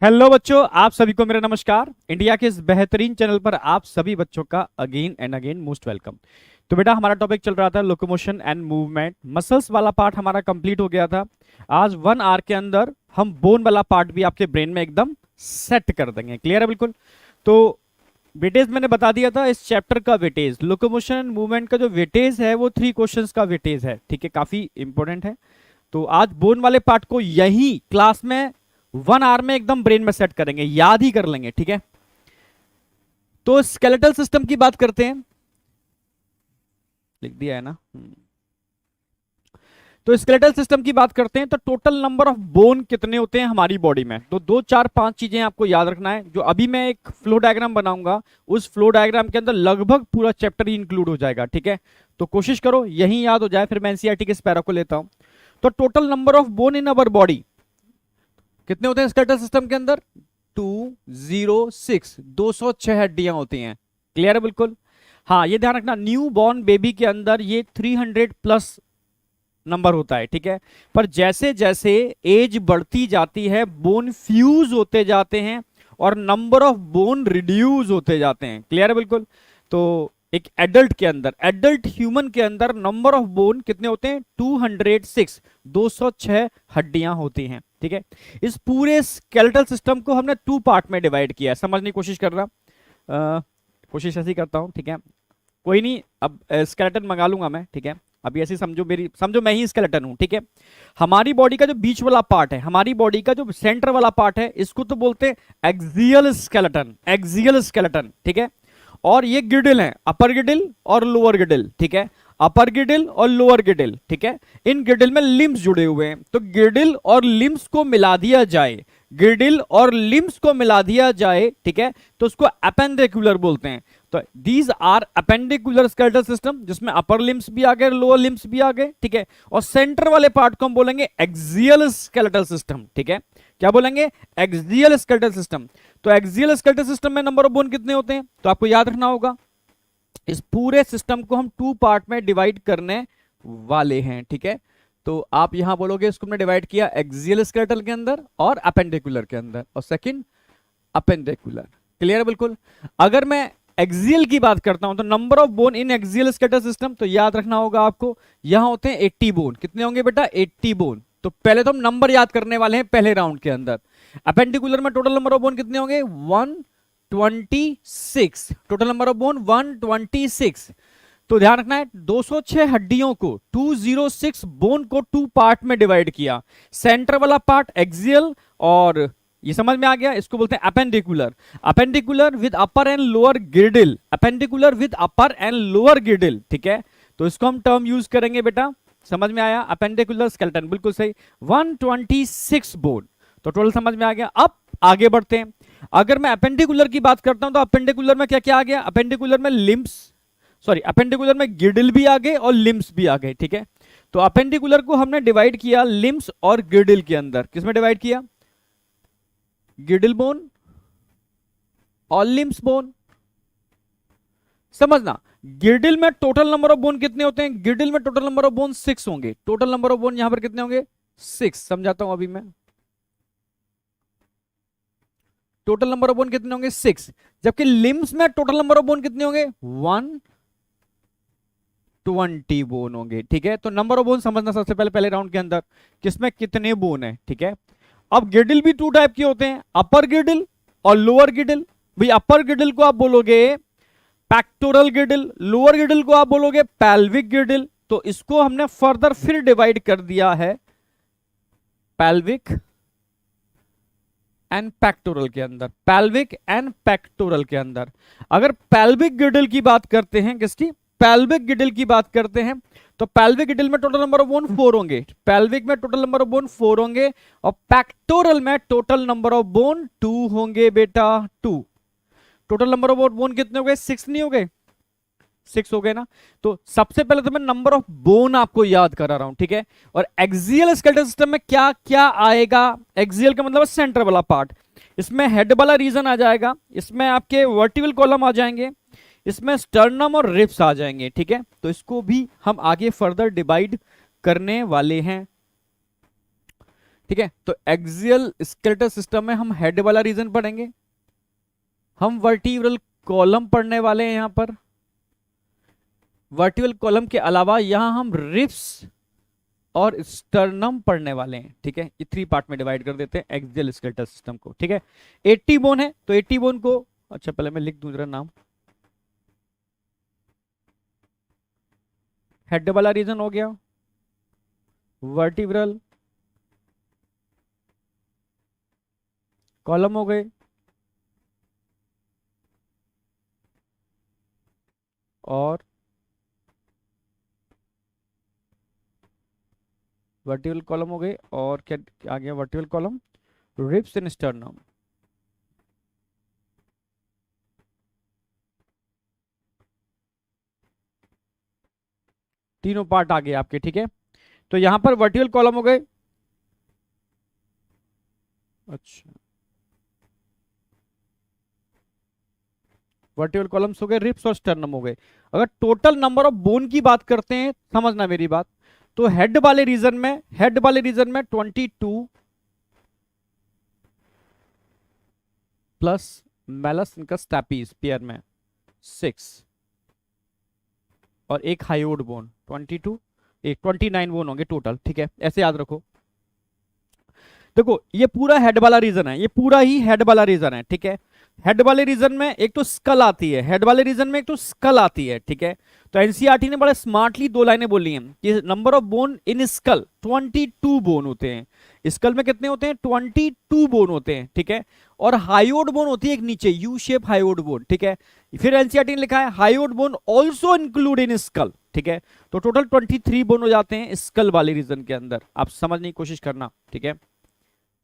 Hello बच्चों, आप सभी को मेरा नमस्कार। इंडिया के इस बेहतरीन चैनल पर आप सभी बच्चों का again and again most welcome. तो बेटा, हमारा टॉपिक चल रहा था लोकोमोशन एंड मूवमेंट। मसल्स वाला पार्ट हमारा कंप्लीट हो गया था। आज 1 आवर के अंदर हम बोन वाला पार्ट भी आपके ब्रेन में एकदम सेट कर देंगे। क्लियर है बिल्कुल? तो वेटेज मैंने बता दिया था इस चैप्टर का। वेटेज लोकोमोशन एंड मूवमेंट का जो वेटेज है वो 3 क्वेश्चंस का वेटेज है। ठीक है, काफी इंपॉर्टेंट है। तो आज बोन वाले पार्ट को यही क्लास में 1 आवर में एकदम ब्रेन में सेट करेंगे, याद ही कर लेंगे। ठीक है, तो स्केलेटल सिस्टम की बात करते हैं। लिख दिया है ना? तो स्केलेटल सिस्टम की बात करते हैं तो टोटल नंबर ऑफ बोन कितने होते हैं हमारी बॉडी में। तो 2 4 5 चीजें आपको याद रखना है। जो अभी मैं एक फ्लो डायग्राम बनाऊंगा उस फ्लो डायग्राम के अंदर लगभग पूरा चैप्टर ही इंक्लूड हो जाएगा। ठीक है, तो कोशिश करो यही याद हो जाए, फिर मैं एनसीईआरटी के इस पैरा को लेता हूं। तो total number of bone in our body कितने होते हैं स्केलेटल सिस्टम के अंदर? 206, 206 हड्डियां होती हैं। क्लियर है बिल्कुल? हाँ, ये ध्यान रखना, न्यू बॉर्न बेबी के अंदर ये 300 प्लस नंबर होता है। ठीक है, पर जैसे जैसे एज बढ़ती जाती है बोन फ्यूज होते जाते हैं और नंबर ऑफ बोन रिड्यूस होते जाते हैं। क्लियर है बिल्कुल? तो एक एडल्ट के अंदर, एडल्ट ह्यूमन के अंदर नंबर ऑफ बोन कितने होते हैं? 206, 206 हड्डियां होती हैं। ठीक है, इस पूरे स्केलेटल सिस्टम को हमने 2 पार्ट में डिवाइड किया है। समझने की कोशिश करना, कोशिश ऐसी करता हूं। ठीक है, कोई नहीं, अब स्केलेटन मंगा लूंगा मैं। ठीक है, अभी ऐसी समझो मैं ही स्केलेटन हूं। ठीक है, हमारी बॉडी का जो बीच वाला पार्ट है, हमारी बॉडी का जो सेंटर वाला पार्ट है, इसको तो बोलते हैं एक्सियल स्केलेटन, एक्सियल स्केलेटन। ठीक है, और ये गिडिल है, अपर गिडिल और लोअर गिडिल। ठीक है, अपर गिडिल और लोअर गिडिल। ठीक है, इन गिडिल में लिम्स जुड़े हुए हैं, तो गिडिल और लिम्स को मिला दिया जाए, गिडिल और लिम्स को मिला दिया जाए, ठीक है, तो उसको अपेंडिकुलर बोलते हैं। तो these are appendicular skeletal system, जिसमें अपर लिम्स भी आ गए, लोअर लिम्स भी आ गए। ठीक है, और सेंटर वाले पार्ट को हम बोलेंगे एक्सियल स्केलेटल सिस्टम। ठीक है, क्या बोलेंगे? Axial skeletal system. तो एक्सियल स्केलेटल सिस्टम में नंबर ऑफ बोन कितने होते हैं? तो आपको याद रखना होगा, इस पूरे सिस्टम को हम 2 पार्ट में डिवाइड करने वाले हैं। ठीक है, तो आप यहां बोलोगे इसको हमने डिवाइड किया एक्सियल स्केलेटल के अंदर और अपेंडिकुलर के अंदर, और सेकंड अपेंडिकुलर। क्लियर है बिल्कुल? अगर मैं एक्सियल की बात करता हूं तो number of bone in axial skeletal system, तो याद रखना होगा आपको, यहां होते हैं 80 बोन। कितने होंगे बेटा? 80 बोन। तो पहले तो हम नंबर याद करने वाले हैं पहले राउंड के अंदर। अपेंडिकुलर में टोटल नंबर ऑफ बोन कितने होंगे? 126। Total number of bone 126। तो ध्यान रखना है, 206 हड्डियों को, 206 बोन को 2 पार्ट में डिवाइड किया। सेंटर वाला पार्ट एक्सियल, और ये समझ में आ गया, इसको बोलते हैं appendicular. Appendicular with upper and lower girdle, appendicular with upper and lower girdle. ठीक है, तो इसको हम टर्म यूज करेंगे बेटा। समझ में आया? अपेंडिकुलर स्केलेटन, बिल्कुल सही। 126 बोन, तो टोटल समझ में आ गया। अब आगे बढ़ते हैं। अगर मैं अपेंडिकुलर की बात करता हूं तो अपेंडिकुलर में क्या क्या आ गया? अपेंडिकुलर में लिम्स, सॉरी, अपेंडिकुलर में गिडिल भी आ गए और लिम्स भी आ गए। ठीक है, तो अपेंडिकुलर को हमने डिवाइड किया लिम्स और गिडिल के अंदर। किसमें डिवाइड किया? गिडिल बोन और लिम्स बोन। समझना, गिडिल में टोटल नंबर ऑफ बोन कितने होते हैं? गिडिल में टोटल नंबर ऑफ बोन 6 होंगे। टोटल नंबर ऑफ बोन यहां पर कितने होंगे? 6। समझाता हूं अभी मैं, टोटल नंबर ऑफ बोन कितने होंगे? 6। जबकि लिम्स में टोटल नंबर ऑफ बोन कितने होंगे? 120 बोन होंगे। ठीक है, तो नंबर ऑफ बोन समझना सबसे पहले पहले राउंड के अंदर किसमें कितने बोन है। ठीक है, अब गिडिल भी 2 टाइप के होते हैं, अपर गिडिल और लोअर गिडिल। भाई अपर गिडिल को आप बोलोगे पैक्टोरल गिडिल, लोअर गिडिल को आप बोलोगे पैल्विक गिडिल। तो इसको हमने फर्दर फिर डिवाइड कर दिया है पैल्विक एंड पैक्टोरल के अंदर, पैल्विक एंड पैक्टोरल के अंदर। अगर पैल्विक गिडिल की बात करते हैं, किसकी? पैल्विक गिडिल की बात करते हैं, तो पैल्विक गिडिल में टोटल नंबर ऑफ बोन 4 होंगे। पैल्विक में टोटल नंबर ऑफ बोन 4 होंगे, और पैक्टोरल में टोटल नंबर ऑफ बोन 2 होंगे बेटा, 2। टोटल नंबर ऑफ बोन कितने हो गए? 6 नहीं हो गए? 6 हो गए ना? तो सबसे पहले तो मैं नंबर ऑफ बोन आपको याद करा रहा हूं। ठीक है, और एक्सियल स्केलेटल सिस्टम में क्या क्या आएगा? एक्सियल का मतलब सेंटर वाला पार्ट, इसमें हेड वाला रीजन आ जाएगा, इसमें आपके वर्टिकल कॉलम आ जाएंगे, इसमें स्टर्नम और रिब्स आ जाएंगे। ठीक है, तो इसको भी हम आगे फर्दर डिवाइड करने वाले हैं। ठीक है, तो एक्सियल स्केलेटल सिस्टम में हम हेड वाला रीजन पढ़ेंगे, हम वर्टिब्रल कॉलम पढ़ने वाले हैं। यहां पर वर्टिब्रल कॉलम के अलावा यहां हम रिब्स और स्टर्नम पढ़ने वाले हैं। ठीक है, ये 3 पार्ट में डिवाइड कर देते हैं एक्सियल स्केलेटल सिस्टम को। ठीक है, 80 बोन है तो 80 बोन को, अच्छा पहले मैं लिख दूं जरा नाम। हेड वाला रीजन हो गया, वर्टिब्रल कॉलम हो गए, और वर्टिब्रल कॉलम हो गए, और क्या आ गया vertebral column, ribs and sternum. तीनों पार्ट आ गए आपके। ठीक है, तो यहां पर वर्टिब्रल कॉलम हो गए, अच्छा वर्टिब्रल कॉलम्स हो गए, रिब्स और स्टर्नम हो गए। अगर टोटल नंबर ऑफ बोन की बात करते हैं, समझना मेरी बात, तो हेड वाले रीजन में 22 प्लस मेलस इनका स्टैपीज पेयर में 6, और एक हाइयोड बोन 22, एक 29 बोन होंगे टोटल। ठीक है, ऐसे याद रखो। देखो ये पूरा हेड वाला रीजन है, ये पूरा ही हेड वाला रीजन है। ठीक है, हेड वाले रीजन में एक तो स्कल आती है, हेड वाले रीजन में एक तो स्कल आती है। ठीक है, तो एनसीईआरटी ने बड़े स्मार्टली 2 लाइनें बोली हैं कि number of bone in school 22 bone होते हैं। स्कल में कितने होते हैं? 22 बोन होते हैं। ठीक है, और हाइयोड बोन होती है एक नीचे, यू शेप हाइयोड बोन। ठीक है, फिर एनसीईआरटी ने लिखा है hyoid bone also include in skull. ठीक है, तो टोटल 23 बोन हो जाते हैं स्कल वाले रीजन के अंदर। आप समझने की कोशिश करना। ठीक है,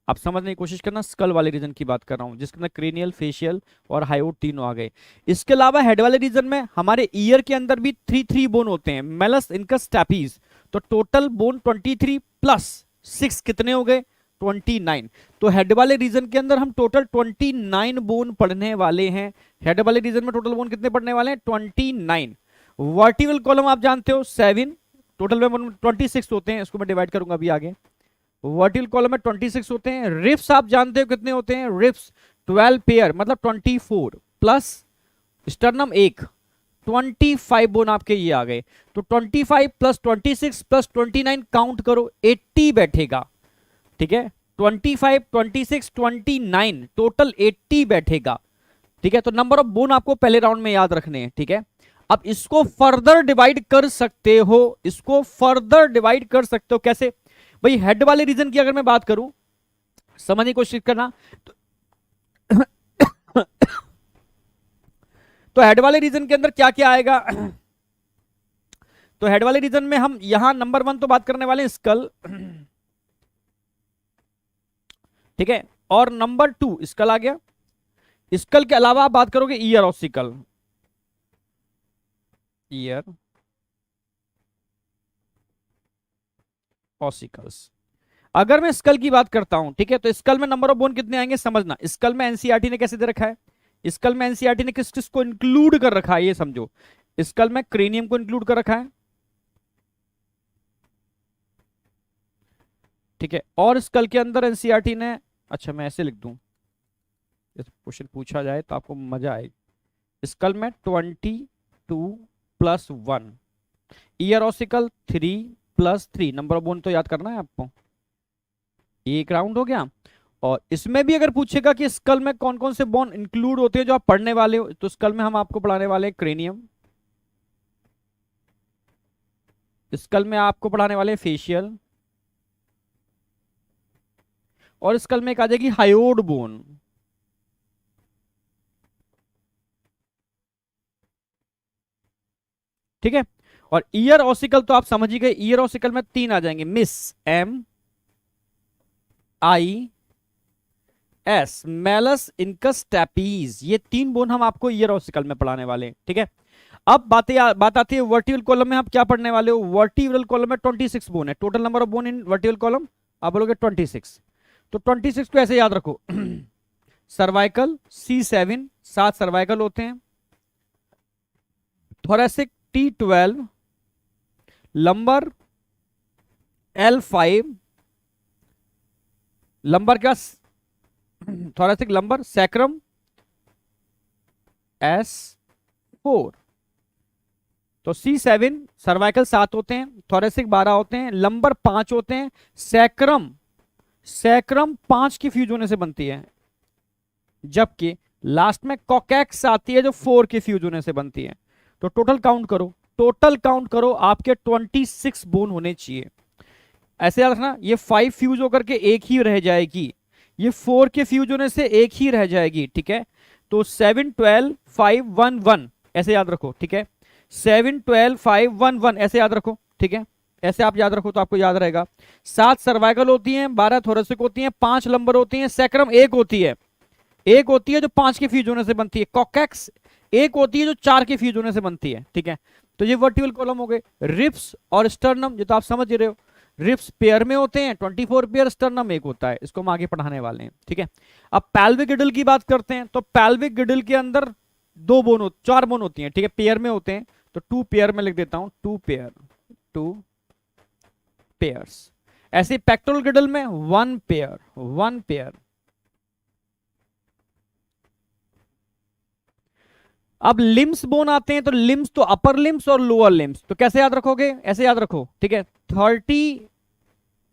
आप समझने की कोशिश करना, स्कल वाले रीजन की बात कर रहा हूं जिसके अंदर क्रेनियल, फेशियल और हाइयोड तीनों आ गए। इसके अलावा हेड वाले रीजन में हमारे ईयर के अंदर भी 3 बोन होते हैं, मेलस, इनकस, स्टैपीज। तो टोटल बोन 23 प्लस 6 कितने हो गए? 29। तो हेड वाले रीजन के अंदर हम टोटल 29 बोन पढ़ने वाले हैं। हेड वाले रीजन में टोटल बोन कितने पढ़ने वाले हैं? 29। वर्टिकल कॉलम आप जानते हो 7, टोटल में 26 होते हैं, इसको मैं डिवाइड करूंगा अभी आगे। वर्टिकल कॉलम में 26 होते हैं। रिफ्स आप जानते हो कितने होते हैं? रिफ्स 12 पेयर, मतलब 24 प्लस स्टर्नम 1, 25 बोन आपके ये आ गए। तो 25 प्लस 26 प्लस 29 काउंट करो, 80 बैठेगा। ठीक है, 25, 26, 29 टोटल 80 बैठेगा। ठीक है, तो नंबर ऑफ बोन आपको पहले राउंड में याद रखने हैं। ठीक है, अब इसको फर्दर डिवाइड कर सकते हो, इसको फर्दर डिवाइड कर सकते हो। कैसे भाई? हेड वाले रीजन की अगर मैं बात करूं, समझने की कोशिश करना, तो हेड वाले रीजन के अंदर क्या क्या आएगा? तो हेड वाले रीजन में हम यहां नंबर 1 तो बात करने वाले हैं स्कल। ठीक है, और नंबर 2 स्कल आ गया। स्कल के अलावा आप बात करोगे ईयर ऑसिकल, ईयर ऑसिकल्स। अगर मैं स्कल की बात करता हूं, ठीक है, तो स्कल में नंबर ऑफ बोन कितने आएंगे समझना। स्कल में एनसीईआरटी ने कैसे दे रखा है? स्कल में एनसीईआरटी ने किस किस को इंक्लूड कर रखा है ये समझो। स्कल में क्रेनियम को इंक्लूड कर रखा है। ठीक है, और स्कल के अंदर एनसीईआरटी ने, अच्छा मैं ऐसे लिख दूं, क्वेश्चन पूछा जाए तो आपको मजा आए। स्कल में 22 plus 1, year ossicle 3 plus 3, number of bone तो याद करना है आपको, एक राउंड हो गया। और इसमें भी अगर पूछेगा कि स्कल में कौन कौन से बोन इंक्लूड होते हैं जो आप पढ़ने वाले हो, तो स्कल में हम आपको पढ़ाने वाले हैं क्रेनियम, स्कल में आपको पढ़ाने वाले हैं फेशियल, और स्कल में एक आ जाएगी हायोड बोन। ठीक है, और ईयर ऑसिकल तो आप समझ ही गए, ईयर ऑसिकल में 3 आ जाएंगे, MIS, M I S, malleus, incus, stapes. ये 3 बोन हम आपको ईयर ऑसिकल में पढ़ाने वाले हैं। ठीक है, अब बात आती है वर्टिब्रल कॉलम में आप क्या पढ़ने वाले हो। वर्टिब्रल कॉलम में 26 बोन है, total number of bone in vertebral column आप बोलोगे 26। तो 26 को ऐसे याद रखो, सर्वाइकल C7, 7 सर्वाइकल होते हैं, thoracic T12, lumbar L5, lumbar क्या, थोरेसिक लंबर, सैक्रम S4, तो C7, सर्वाइकल 7 होते हैं, थोरेसिक 12 होते हैं, लंबर 5 होते हैं, सैक्रम 5 की फ्यूज होने से बनती है, जबकि लास्ट में कॉकैक्स आती है जो 4 के फ्यूज होने से बनती है। तो टोटल काउंट करो आपके 26 बोन होने चाहिए। ऐसे याद रखना, ये 5 फ्यूज होकर के एक ही रह जाएगी, ये 4 के फ्यूज होने से एक ही रह जाएगी, ठीक है। तो 7 12 5 1 1 ऐसे याद रखो, ठीक है। 7 12 5 1 1 ऐसे याद रखो, ठीक है। ऐसे आप याद रखो तो आपको याद रहेगा। 7 सर्वाइकल होती हैं, 12 थोरेसिक होती हैं, 5 लंबर होती हैं, सैक्रम एक होती है जो 5 के फ्यूज होने से बनती है, कॉकैक्स एक होती है जो 4 के फ्यूज होने से बनती है, ठीक है। तो ये वर्टिकल कॉलम हो गए। रिप्स और स्टर्नम, ये तो आप समझ ही रहे हो, रिप्स पेयर में होते हैं 24 पेयर, स्टर्नम एक होता है, इसको हम आगे पढ़ाने वाले हैं, ठीक है। अब पैल्विक गिडल की बात करते हैं, तो पैल्विक गिडल के अंदर 4 बोन होती हैं, ठीक है, पेयर में होते हैं, तो 2 पेयर में लिख देता हूं, 2 पेयर्स। ऐसे पेक्टोरल गिडल में 1 पेयर। अब लिम्स बोन आते हैं, तो लिम्स तो अपर लिम्स और लोअर लिम्स, तो कैसे याद रखोगे, ऐसे याद रखो, ठीक है। 30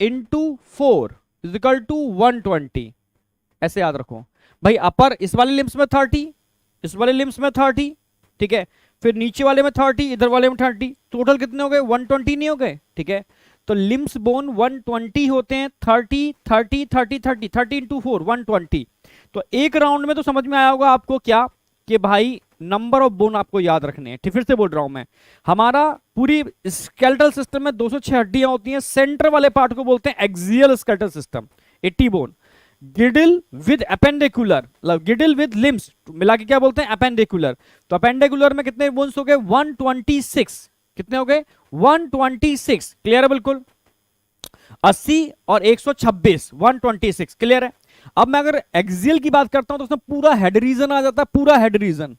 इंटू 4 इज इक्वल टू 120, ऐसे याद रखो भाई। अपर इस वाले लिम्स में 30, इस वाले लिम्स में 30, ठीक है, फिर नीचे वाले में 30, इधर वाले में 30, टोटल कितने हो गए, 120 नहीं हो गए, ठीक है। तो लिम्स बोन 120 होते हैं, 30 30 30 30 30 इंटू 4 120। तो एक राउंड में तो समझ में आया होगा आपको क्या, कि भाई नंबर ऑफ बोन आपको याद रखने हैं। फिर से बोल रहा हूं मैं, हमारा पूरी स्केलेटल सिस्टम में 206 हड्डियां होती हैं, सेंटर वाले पार्ट को बोलते हैं axial skeletal system, 80 bone. Girdle with appendicular, girdle with limbs मिला के क्या बोलते हैं, अपेंडिकुलर। तो अपेंडिकुलर में कितने बोन्स हो गए, 126, कितने हो गए, 126, क्लियर है बिल्कुल। 80 और 126, 126, क्लियर है। अब मैं अगर एक्सियल की बात करता हूं तो उसमें पूरा हेड रीजन आ जाता है, पूरा हेड रीजन,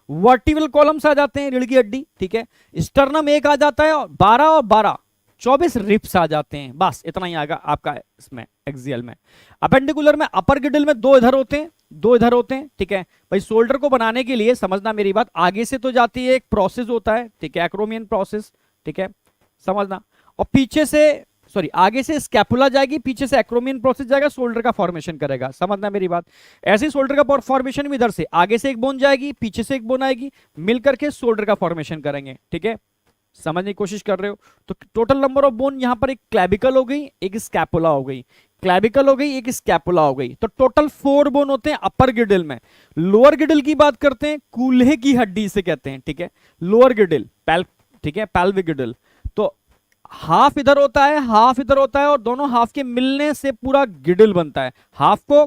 वर्टिकल कॉलम्स आ जाते हैं, रीढ़ की हड्डी, ठीक है। स्टर्नम एक आ जाता है, और 12 24 रिप्स आ जाते हैं, बस इतना ही आएगा आपका इसमें एक्सियल में। अपेंडिकुलर में अपर गिडल में 2 इधर होते हैं, ठीक है भाई। शोल्डर को बनाने के लिए समझना मेरी बात, आगे से तो जाती है, एक प्रोसेस होता है, ठीक है, एक्रोमियन प्रोसेस, ठीक है, समझना। और पीछे से आगे से स्कैपुला जाएगी, पीछे से एक्रोमियन प्रोसेस जाएगा, शोल्डर का फॉर्मेशन करेगा, समझना मेरी बात। ऐसे शोल्डर का फॉर्मेशन भी इधर से, आगे से एक बोन जाएगी, पीछे से एक बोन आएगी, मिलकर के शोल्डर का फॉर्मेशन करेंगे, ठीक है, समझने की कोशिश कर रहे हो। तो टोटल नंबर ऑफ बोन यहां पर एक क्लैविकल हो गई, एक स्कैपुला हो गई, एक स्कैपुला हो गई, तो टोटल 4 बोन होते हैं अपर गिडल में। लोअर गिडल की बात करते हैं, कूल्हे की हड्डी से कहते हैं, ठीक है, लोअर गिडल, ठीक है, पैल्विक गिडल। तो हाफ इधर होता है, हाफ इधर होता है, और दोनों हाफ के मिलने से पूरा गिडल बनता है। हाफ को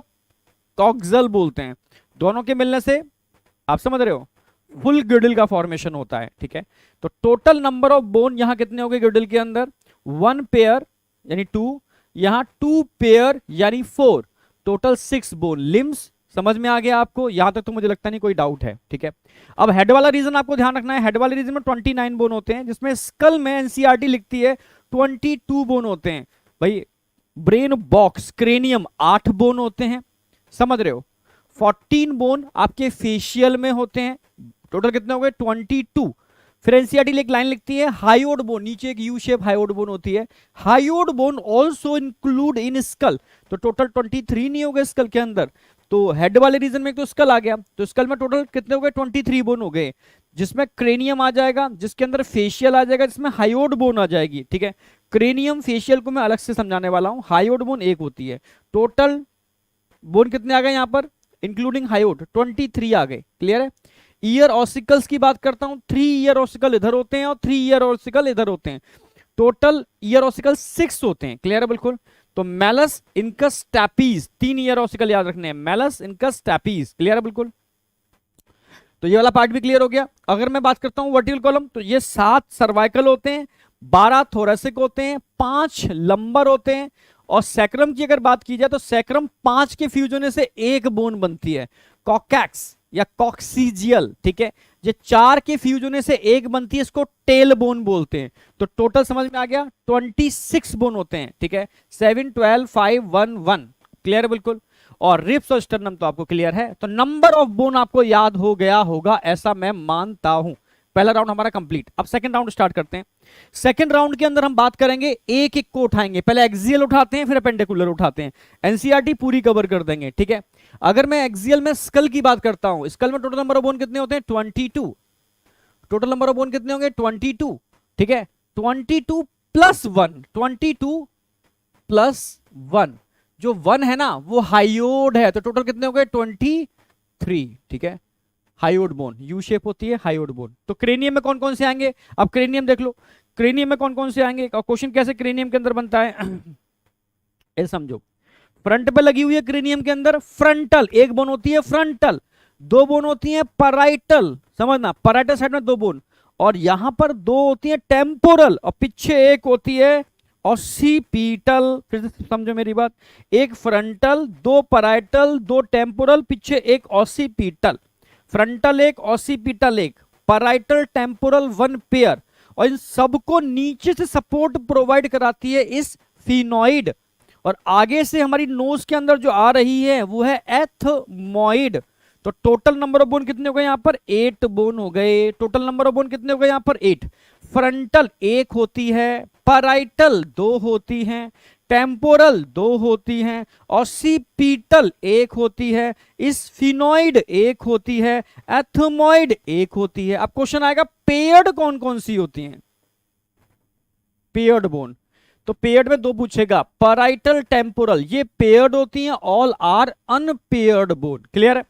कॉक्सल बोलते हैं, दोनों के मिलने से, आप समझ रहे हो, फुल गिडल का फॉर्मेशन होता है, ठीक है। तो टोटल नंबर ऑफ बोन यहां कितने हो गए गिडल के अंदर, 1 पेयर यानी 2, यहां 2 पेयर यानी 4, टोटल 6 बोन। लिम्स समझ में आ गया आपको, यहां तक तो मुझे लगता नहीं कोई डाउट है, ठीक है। अब हेड वाला रीजन आपको ध्यान रखना है, हेड वाले रीजन में 29 बोन होते हैं, जिसमें स्कल में एनसीईआरटी लिखती है 22 बोन होते हैं भाई। ब्रेन बॉक्स क्रेनियम 8 बोन होते हैं, समझ रहे हो। 14 बोन आपके फेशियल में होते हैं, टोटल कितने हो गए 22। फिर एनसीईआरटी एक लाइन लिखती है हायोड बोन, नीचे एक यू शेप हायोड बोन होती है, hyoid bone also include in skull, तो टोटल 23 नहीं हो गए स्कल के अंदर। तो हेड वाले रीजन में तो स्कल आ गया, तो स्कल में टोटल कितने हो गए 23 बोन हो गए, जिसमें क्रेनियम आ जाएगा, जिसके अंदर फेशियल आ जाएगा, जिसमें हायोड बोन आ जाएगी, ठीक है। क्रेनियम फेशियल को मैं अलग से समझाने वाला हूं, हायोड बोन एक होती है। टोटल बोन कितने आ गए यहां पर इंक्लूडिंग हायोड, 23 आ गए, क्लियर है। ईयर ऑसिकल्स की बात करता हूं, 3 ईयर ऑसिकल इधर होते हैं और 3 ईयर ऑसिकल इधर होते हैं, टोटल ईयर ऑसिकल 6 होते हैं, क्लियर है बिल्कुल। तो मैलस इनकस टैपीज, 3 ईयर ऑसिकल याद रखने हैं, मैलस इनकस टैपीज, क्लियर है बिल्कुल। तो ये वाला पार्ट भी क्लियर हो गया। अगर मैं बात करता हूं वर्टिकल कॉलम, तो ये 7 सर्वाइकल होते हैं, 12 थोरेसिक होते हैं, 5 लंबर होते हैं, और सैक्रम की अगर बात की जाए तो सैक्रम 5 के फ्यूज होने से एक बोन बनती है, कॉकैक्स या कॉक्सीजियल, ठीक है। ये 4 के फ्यूज होने से एक बनती है, इसको टेल बोन बोलते हैं। तो टोटल समझ में आ गया 26 बोन होते हैं, ठीक है। 7 12 5 1 1, क्लियर है बिल्कुल। और रिब्स और स्टर्नम तो आपको क्लियर है। तो नंबर ऑफ बोन आपको याद हो गया होगा ऐसा मैं मानता हूं। पहला राउंड हमारा कंप्लीट। अब सेकंड राउंड स्टार्ट करते हैं। सेकंड राउंड के अंदर हम बात करेंगे, एक एक को उठाएंगे। पहले एक्सियल उठाते हैं, फिर अपेंडिकुलर उठाते हैं। एनसीईआरटी पूरी कवर कर देंगे, ठीक है। अगर मैं एक्सियल में स्कल की बात करता हूं, स्कल में टोटल नंबर ऑफ बोन कितने होते हैं? 22। टोटल नंबर ऑफ बोन कितने होंगे? 22, ठीक है। 22 प्लस 1, 22 प्लस 1, जो 1 है ना वो हाइयोड है, तो टोटल कितने हो गए? 23, ठीक है। हाइयोड बोन यू शेप होती है, हाइयोड बोन। तो क्रेनियम में कौन कौन से आएंगे? अब क्रेनियम देख लो, क्रेनियम में कौन कौन से आएंगे और क्वेश्चन कैसे क्रेनियम के अंदर बनता है ये समझो। फ्रंट पे लगी हुई है क्रेनियम के अंदर फ्रंटल, एक बोन होती है फ्रंटल, दो बोन होती है पैराइटल, समझना, पैराइटल साइड में दो बोन, और यहां पर दो होती है टेम्पोरल, और पीछे एक होती है ऑसिपिटल। फिर से समझो मेरी बात, एक फ्रंटल, दो पैराइटल, दो टेम्पोरल, पीछे एक ऑसिपिटल। फ्रंटल एक, ऑसिपिटल एक, पैराइटल टेम्पोरल 1 पेयर, और इन सबको नीचे से सपोर्ट प्रोवाइड कराती है इस फिनोइड। और आगे से हमारी नोज के अंदर जो आ रही है वो है एथमोइड। तो टोटल नंबर ऑफ बोन कितने हो गए? यहां पर 8 बोन हो गए। टोटल नंबर ऑफ बोन कितने हो गए? यहां पर 8। फ्रंटल एक होती है, पैराइटल 2 होती हैं, टेम्पोरल 2 होती हैं, ऑसिपिटल एक होती है, स्फिनोइड एक होती है, एथमोइड एक होती है। अब क्वेश्चन आएगा पेयर्ड कौन कौन सी होती हैं? पेयर्ड बोन, तो पेयर्ड में 2 पूछेगा, पैराइटल टेम्पोरल, ये पेयर्ड होती हैं, all are unpaired bone. Clear है?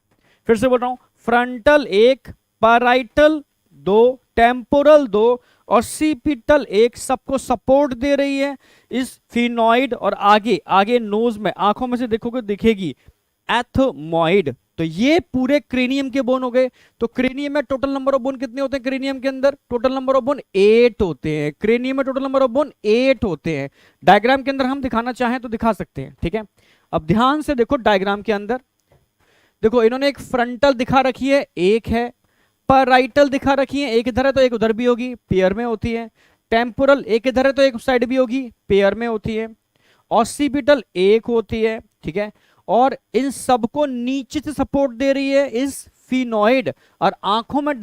फिर से बोल रहा हूं, फ्रंटल एक, पैराइटल 2, टेम्पोरल 2, ऑसिपिटल एक, सबको सपोर्ट दे रही है इस फिनोइड। और आगे आगे नोज में, आंखों में से देखोगे दिखेगी एथमोइड। तो ये पूरे क्रेनियम के बोन हो गए। तो क्रेनियम में टोटल नंबर ऑफ बोन कितने होते हैं? क्रेनियम के अंदर टोटल नंबर ऑफ बोन 8 होते हैं। क्रेनियम में टोटल नंबर ऑफ बोन 8 होते हैं। डायग्राम के अंदर हम दिखाना चाहें तो दिखा सकते हैं, ठीक है। अब ध्यान से देखो डायग्राम के अंदर, देखो इन्होंने एक फ्रंटल दिखा रखी है, एक है, पैराइटल दिखा रखी है, एक इधर है तो एक उधर भी होगी, पेयर में होती है। टेम्पोरल एक इधर है तो एक साइड भी होगी, पेयर में होती है। ऑसिपिटल एक होती है, ठीक है। और इन सबको नीचे से सपोर्ट दे रही है इस फिनोइड। और आंखों में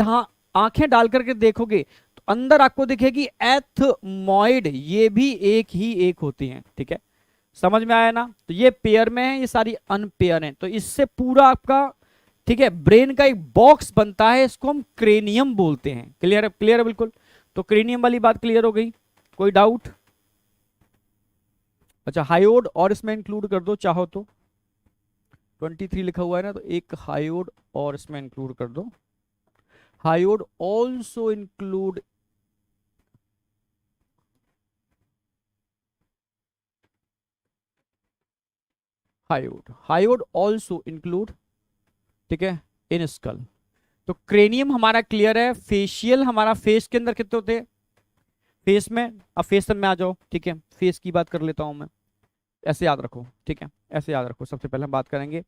आंखें डाल करके देखोगे तो अंदर आपको दिखेगी एथमोइड, ये भी एक ही एक होती है, ठीक है। समझ में आया ना? तो ये पेयर में है, ये सारी अनपेयर हैं। तो इससे पूरा आपका, ठीक है, ब्रेन का एक बॉक्स बनता है, इसको हम क्रेनियम बोलते हैं। क्लियर है? क्लियर है बिल्कुल। तो क्रेनियम वाली बात क्लियर हो गई, कोई डाउट? अच्छा, हाइयोड और इसमें इंक्लूड कर दो चाहो तो, 23 लिखा हुआ है ना, तो एक हाइयोड और इसमें इंक्लूड कर दो। हाइयोड ऑल्सो इंक्लूड हाइयोड ऑल्सो इंक्लूड, ठीक है, इन स्कल। तो क्रेनियम हमारा क्लियर है। फेशियल हमारा फेस के अंदर कितने होते हैं? फेस में, अब फेस में आ जाओ, ठीक है। फेस की बात कर लेता हूं मैं, ऐसे याद रखो, ठीक है, ऐसे याद रखो। सबसे पहले हम बात करेंगे,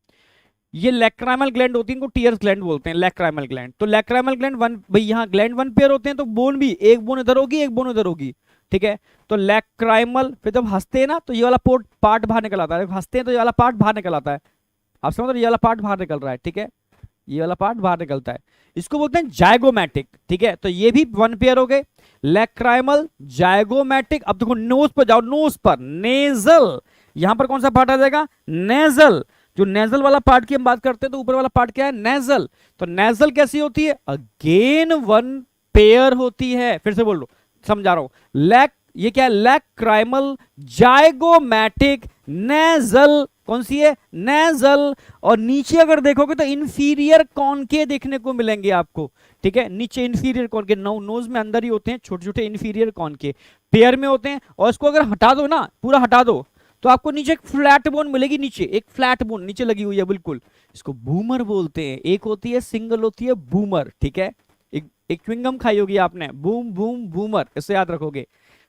ये लैक्राइमल ग्लैंड होती है, इनको टीयर्स ग्लैंड बोलते हैं, लैक्राइमल ग्लैंड। तो लैक्राइमल ग्लैंड वन, भाई यहाँ ग्लैंड 1 पेयर होते हैं, तो बोन भी एक बोन इधर होगी, एक बोन इधर होगी, ठीक है। तो लैक्राइमल, फिर जब हंसते हैं ना तो ये वाला पार्ट बाहर निकल आता है, जब हंसते हैं तो ये वाला पार्ट बाहर निकल आता है। आप समझ रहे? ये वाला पार्ट बाहर निकल रहा है, ठीक है, ये वाला पार्ट बाहर निकलता है, इसको बोलते हैं जायगोमैटिक, ठीक है। तो ये भी 1 पेयर हो गए, लैक्राइमल, जायगोमैटिक। अब देखो नोज पर जाओ, नोज पर नेजल, यहां पर कौन सा पार्ट आ जाएगा? नेजल। जो नेजल वाला पार्ट की हम बात करते हैं तो ऊपर वाला पार्ट क्या है? नेजल। तो नेजल कैसी होती है? अगेन 1 पेयर होती है। फिर से बोल लो, समझा रहा हूं। ये क्या है? Lacrimal, जायगोमैटिक, nasal. कौन सी है? नेजल। और नीचे अगर देखोगे तो इंफीरियर कॉनके देखने को मिलेंगे आपको, ठीक है। नीचे इंफीरियर कॉनके, नोज में अंदर ही होते हैं छोटे छोटे इंफीरियर कॉनके, पेयर में होते हैं। और इसको अगर हटा दो ना, पूरा हटा दो, तो आपको नीचे एक फ्लैट बोन मिलेगी, नीचे एक फ्लैट बोन नीचे लगी हुई है बिल्कुल, इसको बूमर बोलते हैं। एक होती है सिंगल, होती है बूमर, ठीक है। एक च्युइंगम खाई होगी आपने, बूम बूम बूमर, इससे याद रखोगे।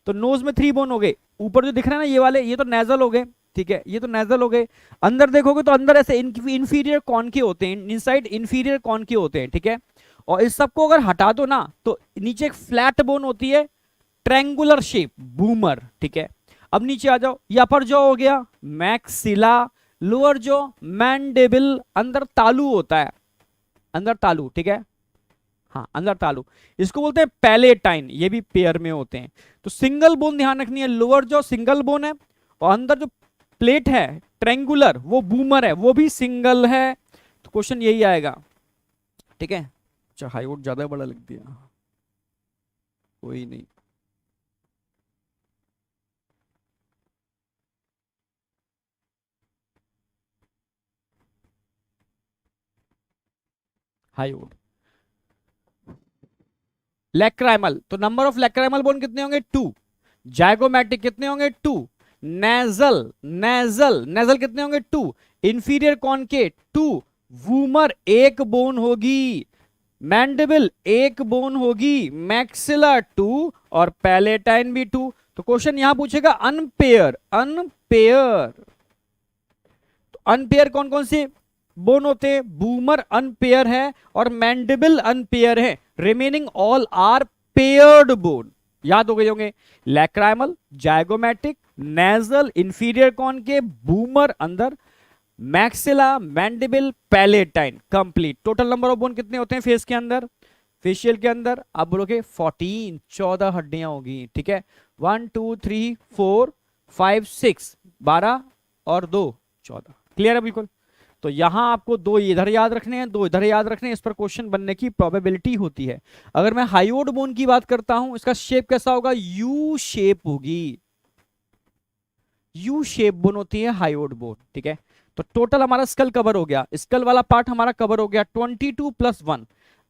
तो नोज में 3 बोन हो गए, ऊपर जो दिख रहे हैं ना ये वाले, ये तो नेजल हो गए, ठीक है, ये तो नेजल हो गए। अंदर देखोगे तो अंदर ऐसे इंफीरियर कॉनके होते हैं, इनसाइड इंफीरियर कॉनके होते हैं, ठीक है। और इस सबको अगर हटा दो ना तो नीचे एक फ्लैट बोन होती है, ट्रायंगुलर शेप, बूमर, ठीक है। अब नीचे आ जाओ, यहाँ पर जो हो गया मैक्सिला, लोअर जॉ, मैंडिबल, अंदर तालू होता है, अंदर तालू, ठीक है, हाँ अंदर तालू, इसको बोलते हैं पैलेटाइन, ये भी पेयर में होते हैं। तो सिंगल बोन ध्यान रखनी है, लोअर जॉ सिंगल बोन है, और अंदर जो प्लेट है ट्रेंगुलर वो बूमर है, वो भी सिंगल है। तो क्वेश्चन यही आएगा, ठीक है। अच्छा हाईवुड ज्यादा बड़ा लिख दिया, कोई नहीं। हाईवुड लैक्राइमल, तो नंबर ऑफ लैक्राइमल बोन कितने होंगे? 2। जाइगोमैटिक कितने होंगे? 2। नेजल, नेजल नेजल कितने होंगे? 2। इंफीरियर कॉन के 2। वूमर एक बोन होगी, मैंडिबल एक बोन होगी, मैक्सिला 2, और पैलेटाइन भी 2। तो क्वेश्चन यहां पूछेगा अनपेयर, अनपेयर, तो अनपेयर कौन कौन से बोन होते हैं? बूमर अनपेयर है और मैंडिबल अनपेयर है, remaining all are paired bone. याद हो गए होंगे, lacrimal, zygomatic, nasal, inferior concha, vomer अंदर, maxilla, mandible, palatine, complete. Total number of bone कितने होते हैं फेस के अंदर, फेशियल के अंदर? आप बोलोगे 14, 14 हड्डियां होगी, ठीक है। 1 2 3 4 5 6, 12 और 2 14, क्लियर है बिल्कुल। तो यहां आपको 2 इधर याद रखने हैं, 2 इधर याद रखने हैं, इस पर क्वेश्चन बनने की प्रोबेबिलिटी होती है। अगर मैं हाइयोड बोन की बात करता हूं, इसका शेप कैसा होगा? यू शेप होगी, यू शेप बोन होती है हाइयोड बोन, ठीक है। तो टोटल हमारा स्कल कवर हो गया, स्कल वाला पार्ट हमारा कवर हो गया 22 + 1।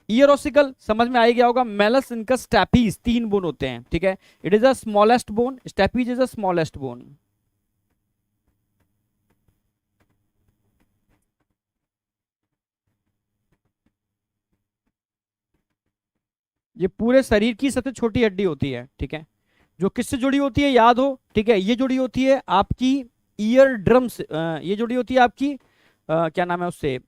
ईयर ऑसिकल समझ में आ गया होगा, मेलस इनकस स्टैपीज 3 बोन होते हैं, ठीक है। It is a smallest bone, stapes is a smallest bone. ये पूरे शरीर की सबसे छोटी हड्डी होती है, ठीक है, जो किससे जुड़ी होती है याद हो, ठीक है। ये जुड़ी होती है आपकी ईयर ड्रम से, ये जुड़ी होती है आपकी क्या नाम है उससे,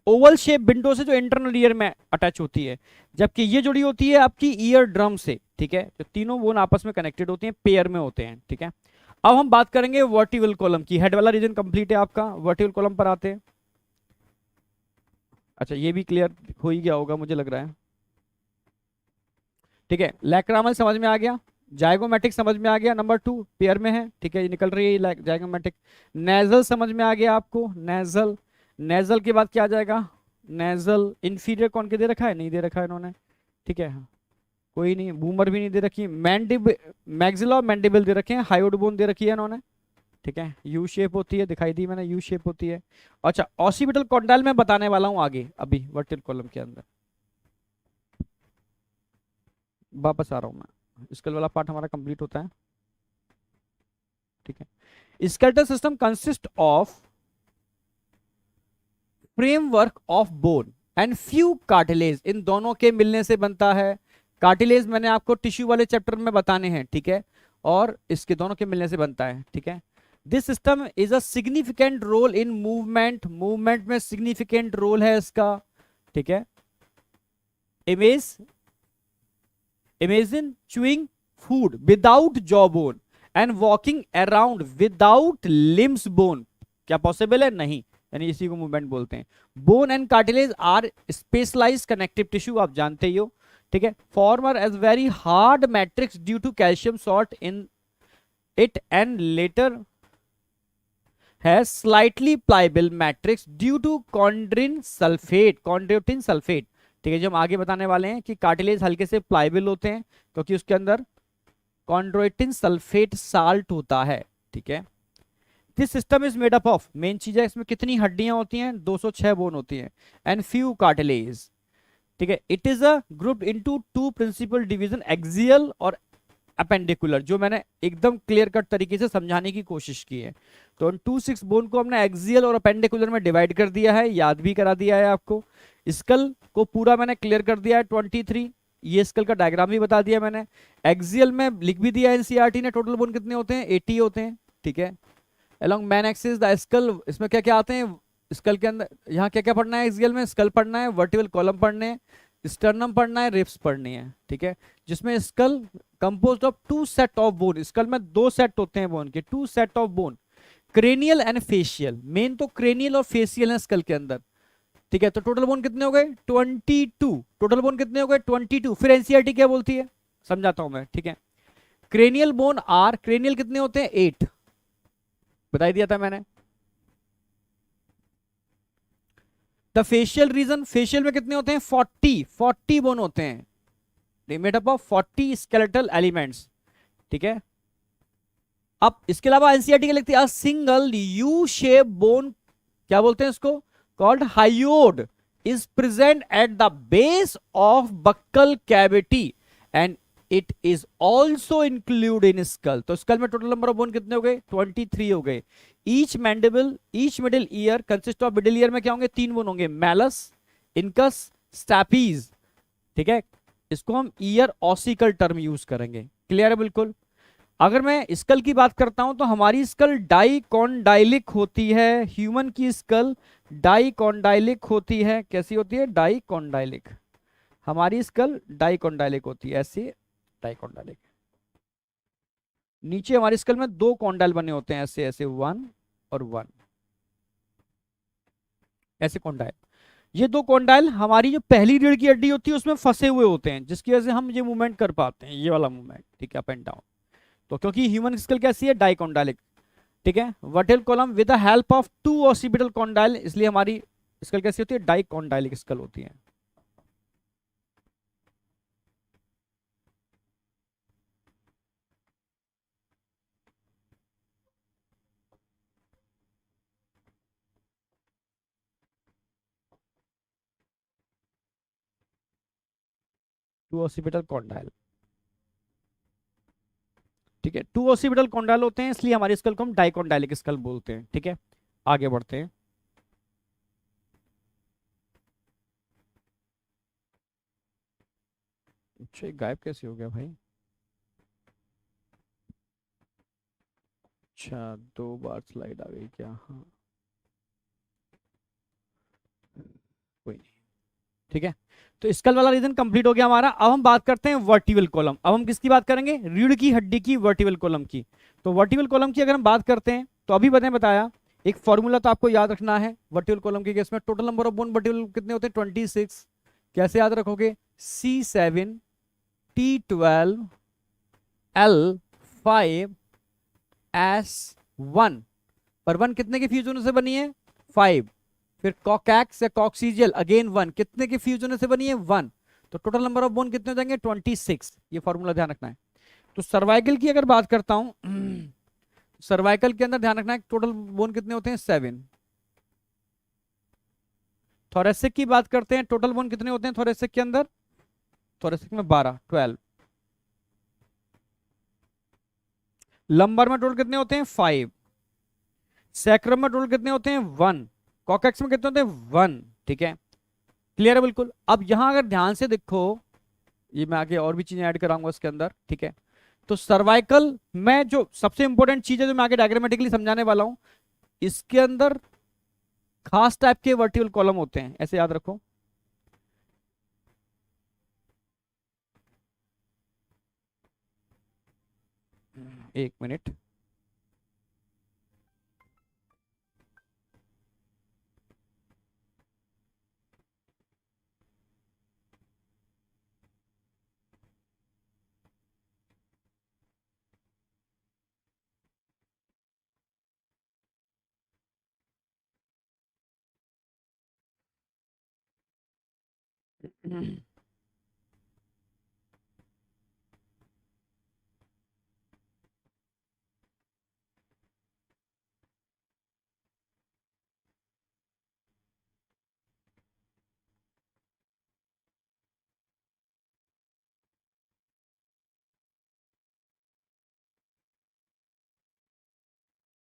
ओवल शेप विंडो से, जो इंटरनल ईयर में अटैच होती है, जबकि ये जुड़ी होती है आपकी ईयर ड्रम से, ठीक है। तो तीनों बोन आपस में कनेक्टेड होती हैं, पेयर में होते हैं, ठीक है। अब हम बात करेंगे वर्टिबल कॉलम की। हेड वाला रीजन कंप्लीट है आपका, वर्टिबल कॉलम पर आते हैं। अच्छा ये भी क्लियर हो ही गया होगा मुझे लग रहा है, ठीक है। लैक्रामल समझ में आ गया, जाइगोमैटिक समझ में आ गया, नंबर 2 पेयर में है, ठीक है, ये निकल रही है जाइगोमैटिक। नेजल समझ में आ गया आपको, नेजल, नेजल के बाद क्या आ जाएगा? नेजल, इंफीरियर कौन के दे रखा है? नहीं दे रखा है इन्होंने, ठीक है, कोई नहीं, बूमर भी नहीं दे रखी, मैंडिब, मैक्सिला और मैंडिबल दे रखे हैं, हाइयोड बोन दे रखी है इन्होंने, ठीक है। यू शेप होती है, दिखाई दी मैंने, यू शेप होती है। अच्छा ऑसिपिटल कॉन्डाइल में बताने वाला हूँ आगे, अभी वर्टिकल कॉलम के अंदर वापस आ रहा हूँ मैं, स्केल वाला पार्ट हमारा कंप्लीट होता है, ठीक है। Skeletal system consist of framework of bone and few cartilage, इन दोनों के मिलने से बनता है। कार्टिलेज मैंने आपको टिश्यू वाले चैप्टर में बताने हैं, ठीक है, और इसके दोनों के मिलने से बनता है, ठीक है। This system is a significant role in movement, movement में सिग्निफिकेंट रोल है इसका, ठीक है। Image, imagine chewing food without jaw bone and walking around without limbs bone, क्या पॉसिबल है? नहीं, यानी इसी को मूवमेंट बोलते हैं। Bone and cartilage are specialise connective tissue, आप जानते ही हो, ठीक है। Former as very hard matrix due to calcium salt in it and later has slightly pliable matrix due to chondrin sulphate, chondroitin sulphate, ठीक है, जो हम आगे बताने वाले हैं कि कार्टिलेज हल्के से प्लाइबल होते हैं क्योंकि उसके अंदर कॉन्ड्रोइटिन सल्फेट साल्ट होता है, ठीक है। This system is made up of, main चीज है इसमें कितनी हड्डियां होती हैं? 206 बोन होती हैं, एंड फ्यू कार्टिलेज, ठीक है। It is a group into 2 principal division, axial और अपेंडिकुलर, जो मैंने एकदम क्लियर कट तरीके से समझाने की कोशिश की है। तो 26 बोन को हमने एक्सियल और अपेंडिकुलर में डिवाइड कर दिया है, याद भी करा दिया है आपको। स्कल को पूरा मैंने क्लियर कर दिया है 23, ये स्कल का डायग्राम भी बता दिया मैंने। एक्सियल में लिख भी दिया एनसीईआरटी ने, टोटल बोन कितने होते हैं? 80 होते हैं, ठीक है। Along man axis the skull, इसमें क्या क्या आते हैं स्कल के अंदर? यहाँ क्या क्या पढ़ना है एक्सियल में? स्कल पढ़ना है, वर्टिबल कॉलम पढ़ने हैं, स्टर्नम पढ़ना है, रिब्स पढ़नी है, ठीक है। जिसमें skull composed of 2 set of bone, skull में 2 सेट होते हैं बोन के, 2 set of bone cranial and facial, main तो क्रेनियल और फेशियल है स्कल के अंदर, ठीक है। तो टोटल बोन कितने हो गए 22, टोटल बोन कितने हो गए 22। फिर एनसीईआरटी क्या बोलती है समझाता हूं मैं, ठीक है। क्रेनियल बोन आर, क्रेनियल कितने होते हैं 8, बता दिया था मैंने। द फेशियल रीजन, फेशियल में कितने होते हैं 40 बोन होते हैं, made up of 40 skeletal elements, ठीक है। अब इसके अलावा एनसीईआरटी क्या लिखती है, सिंगल यू शेप बोन, क्या बोलते हैं इसको, called hyoid, is present at the base of buccal cavity and it is also include in skull. तो स्कल में टोटल नंबर ऑफ बोन कितने हो गए 23 हो गए। Each mandible, each middle ear consist of, middle ear में क्या होंगे 3 बोन होंगे, मैलस, इनकस, स्टैपीज, ठीक है। इसको हम ईयर ऑसिकल टर्म यूज करेंगे, क्लियर है बिल्कुल। अगर मैं स्कल की बात करता हूं तो हमारी स्कल डाइकॉन्डाइलिक होती है, ह्यूमन की स्कल डाइकॉन्डाइलिक होती है, कैसी होती है डाइकॉन्डाइलिक, हमारी स्कल डाइकॉन्डाइलिक होती है, ऐसे डाइकॉन्डाइलिक। नीचे हमारी स्कल में 2 कॉन्डाइल बने होते हैं, ऐसे ऐसे 1 और 1, ऐसे कॉन्डाइल। ये 2 कॉन्डाइल हमारी जो पहली रीढ़ की हड्डी होती है उसमें फंसे हुए होते हैं, जिसकी वजह से हम ये मूवमेंट कर पाते हैं, ये वाला मूवमेंट, ठीक है, अप एंड डाउन। तो क्योंकि ह्यूमन स्कल कैसी है डाइकॉन्डाइलिक, ठीक है। Vertical column with the help of 2 occipital condyle, इसलिए हमारी स्कल कैसी होती है डाइकॉन्डाइलिक स्कल होती है। टू ऑसिपिटल कॉन्डाइल, ठीक है, 2 ऑसिपिटल कॉन्डाइल होते हैं, इसलिए हमारी स्कल को हम डाइकॉन्डाइलिक स्कल बोलते हैं, ठीक है। आगे बढ़ते हैं। अच्छा गायब कैसे हो गया भाई, अच्छा 2 बार स्लाइड आ गई क्या, हाँ कोई नहीं, ठीक है। तो स्कल वाला रीजन कंप्लीट हो गया हमारा। अब हम बात करते हैं वर्टिबल कॉलम। अब हम किसकी बात करेंगे, रीढ़ की हड्डी की वर्टिबल कॉलम की। तो वर्टिबल कॉलम की अगर हम बात करते हैं तो अभी बताया एक फॉर्मूला तो आपको याद रखना है वर्टिबल कॉलम के केस में, total number of bone vertebral कितने होते हैं 26। कैसे याद रखोगे, C7 T12 L5 S1, पर 1 कितने के फ्यूज होने से बनी है 5। फिर कॉकैक्स या कॉक्सीजियल अगेन 1, कितने के फ्यूज होने से बनी है 1। तो टोटल नंबर ऑफ बोन कितने हो जाएंगे 26, ये फॉर्मूला ध्यान रखना है। तो सर्वाइकल की अगर बात करता हूं, सर्वाइकल के अंदर ध्यान रखना है टोटल बोन कितने होते हैं 7। थोरेसिक की बात करते हैं, टोटल बोन कितने होते हैं थोरेसिक के अंदर, थोरेसिक में 12। लंबर में टोटल कितने होते हैं 5। सैक्रम में टोटल कितने होते हैं 1। कॉकैक्स में कितने होते हैं 1, ठीक है, क्लियर है बिल्कुल। अब यहां अगर ध्यान से देखो, ये मैं आगे और भी चीजें ऐड कराऊंगा इसके अंदर, ठीक है। तो सर्वाइकल में जो सबसे इंपॉर्टेंट चीज है जो मैं आगे डायग्रामेटिकली समझाने वाला हूं, इसके अंदर खास टाइप के वर्टिकल कॉलम होते हैं, ऐसे याद रखो। एक मिनट,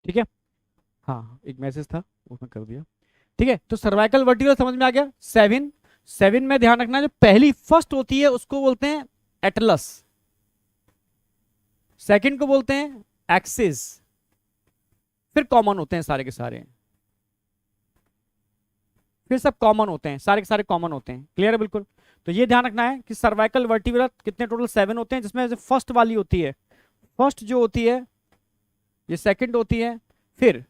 ठीक है, हाँ एक मैसेज था वो मैं कर दिया, ठीक है। तो सर्वाइकल वर्टिकल समझ में आ गया। 7 में ध्यान रखना जो पहली फर्स्ट होती है उसको बोलते हैं एटलस, सेकंड को बोलते हैं एक्सिस, फिर कॉमन होते हैं सारे के सारे, फिर सब कॉमन होते हैं, सारे के सारे कॉमन होते हैं, क्लियर है बिल्कुल। तो ये ध्यान रखना है कि सर्वाइकल वर्टिब्रा कितने टोटल 7 होते हैं, जिसमें से फर्स्ट वाली होती है, फर्स्ट जो होती है ये सेकंड होती है, फिर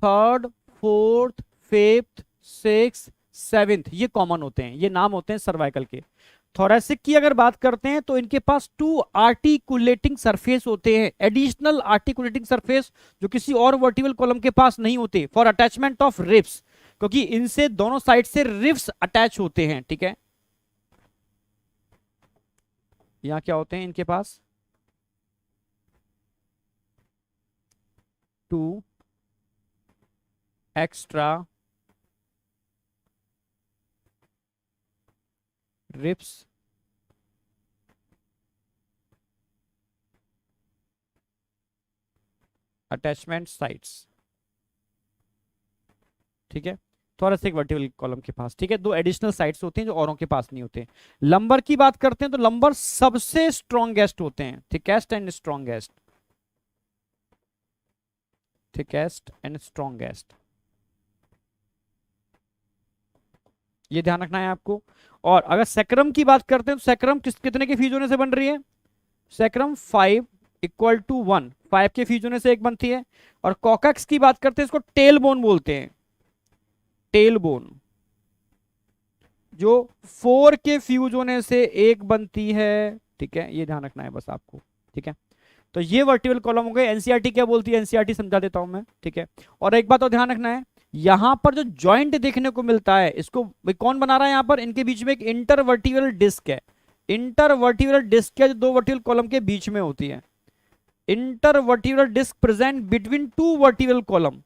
third, fourth, fifth, six, seventh, ये कॉमन होते हैं, ये नाम होते हैं सर्वाइकल के। थोरेसिक की अगर बात करते हैं तो इनके पास 2 आर्टिकुलेटिंग सरफेस होते हैं, एडिशनल आर्टिकुलेटिंग सरफेस, जो किसी और वर्टिबल कॉलम के पास नहीं होते, फॉर अटैचमेंट ऑफ रिब्स, क्योंकि इनसे दोनों साइड से रिब्स अटैच होते हैं, ठीक है। यहां क्या होते हैं इनके पास, 2 एक्स्ट्रा रिब्स अटैचमेंट साइड्स, ठीक है। थोरेसिक वर्टिबल कॉलम के पास, ठीक है, 2 एडिशनल साइड्स होते हैं जो औरों के पास नहीं होते। लंबर की बात करते हैं तो लंबर सबसे स्ट्रॉन्गेस्ट होते हैं, thickest and strongest, thickest and strongest, ये ध्यान रखना है आपको। और अगर सैक्रम की बात करते हैं तो सैक्रम कितने के फ्यूज होने से बन रही है, सैक्रम 5 इक्वल टू 1, 5 के फ्यूज होने से एक बनती है। और कॉकैक्स की बात करते हैं, इसको टेल बोन बोलते हैं, टेल बोन, जो 4 के फ्यूज होने से एक बनती है, ठीक है, ये ध्यान रखना है बस आपको, ठीक है। तो ये वर्टिबल कॉलम हो गए। एनसीईआरटी क्या बोलती है, एनसीईआरटी समझा देता हूं मैं, ठीक है। और एक बात और ध्यान रखना है, यहां पर जो जॉइंट देखने को मिलता है, इसको कौन बना रहा है, यहां पर इनके बीच में एक इंटरवर्टिबल डिस्क है, इंटरवर्टिबल डिस्क है जो 2 वर्टिबल कॉलम के बीच में होती है। Intervertebral disc present between 2 vertebral column,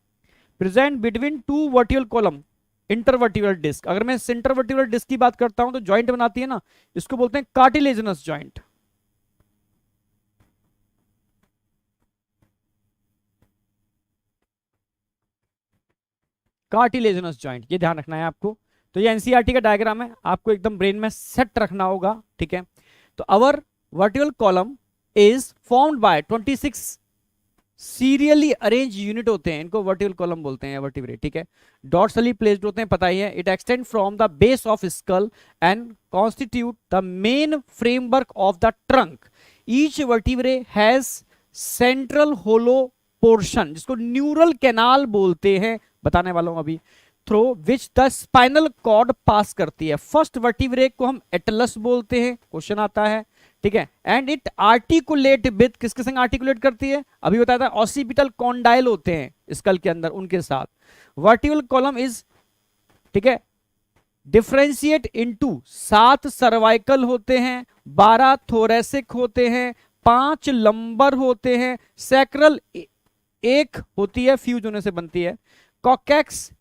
present between 2 vertebral column, intervertebral disc. अगर मैं इंटरवर्टिबल डिस्क की बात करता हूं तो जॉइंट बनाती है ना, इसको बोलते हैं कार्टिलेजिनस जॉइंट, कार्टिलेजिनस जॉइंट, ये ध्यान रखना है आपको। तो ये एनसीईआरटी का डायग्राम है, आपको एकदम ब्रेन में सेट रखना होगा, ठीक है। तो our vertebral column is formed by 26 serially arrange unit होते हैं, इनको वर्टिबल कॉलम बोलते हैं, वर्टिब्रेट, ठीक है। डॉर्सली प्लेस्ड होते हैं, पता ही है। It extend from the base of skull and constitute the main framework of the trunk. Each vertebrae has central hollow portion, जिसको न्यूरल कैनाल बोलते हैं, बताने वाला हूं अभी, through which the spinal cord pass करती है। फर्स्ट वर्टिब्रे को हम एटलस बोलते हैं, क्वेश्चन आता है, ठीक है। एंड इट आर्टिकुलेट विद, किसके संग आर्टिकुलेट करती है, अभी बताया था, ऑसिपिटल कॉन्डाइल होते हैं स्कल के अंदर, उनके साथ। वर्टिबल कॉलम इज, ठीक है, डिफरेंशिएट इनटू 7 सर्वाइकल होते हैं, 12 थोरेसिक होते हैं, 5 लंबर होते हैं, सैक्रल एक होती है, फ्यूज होने से बनती है, कॉकैक्स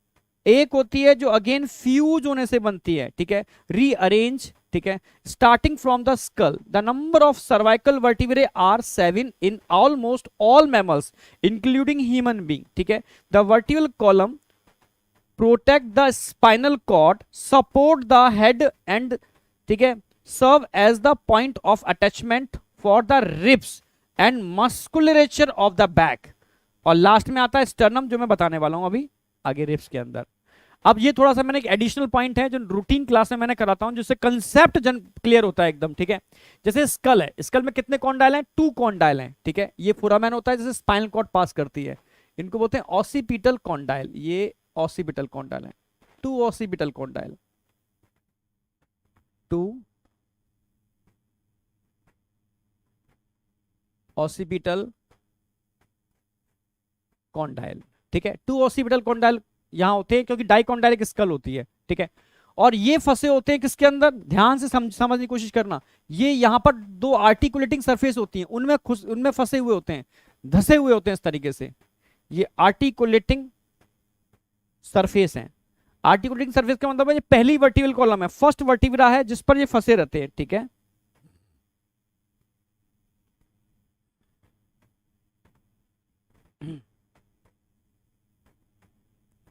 एक होती है जो अगेन फ्यूज होने से बनती है, ठीक है, रीअरेंज, ठीक है। Starting from the skull, the number of cervical vertebrae are 7 in almost all mammals including human being, ठीक है। The vertebral column protect the spinal cord, support the head and, ठीक है, serve as the point of attachment for the ribs and musculature of the back. और last में आता है sternum, जो मैं बताने वाला हूं अभी आगे रिब्स के अंदर। अब ये थोड़ा सा मैंने एक एडिशनल पॉइंट है जो रूटीन क्लास में मैंने कराता हूं, जिससे कंसेप्ट जन क्लियर होता है एकदम, ठीक है। जैसे स्कल है, स्कल में कितने कॉन्डाइल हैं, 2 कॉन्डाइल हैं, ठीक है। ये फोरामेन होता है जैसे स्पाइनल कॉर्ड पास करती है, इनको बोलते हैं ऑसिपिटल कॉन्डाइल, ये ऑसिपिटल कॉन्डाइल है, 2 ऑसिपिटल कॉन्डाइल, 2 ऑसिपिटल कॉन्डाइल, ठीक है। 2 ऑसिपिटल कॉन्डाइल यहां होते हैं क्योंकि डाइकॉन्डाइलिक स्कल होती है, ठीक है। और ये फंसे होते हैं किसके अंदर, ध्यान से समझने की कोशिश करना, ये यहां पर 2 आर्टिकुलेटिंग सरफेस होती हैं, उनमें फंसे हुए होते हैं, धसे हुए होते हैं इस तरीके से, ये आर्टिकुलेटिंग सरफेस है। आर्टिकुलेटिंग सरफेस का मतलब है ये पहली वर्टिबल कॉलम है, फर्स्ट वर्टिब्रा है जिस पर ये फंसे रहते हैं, ठीक है।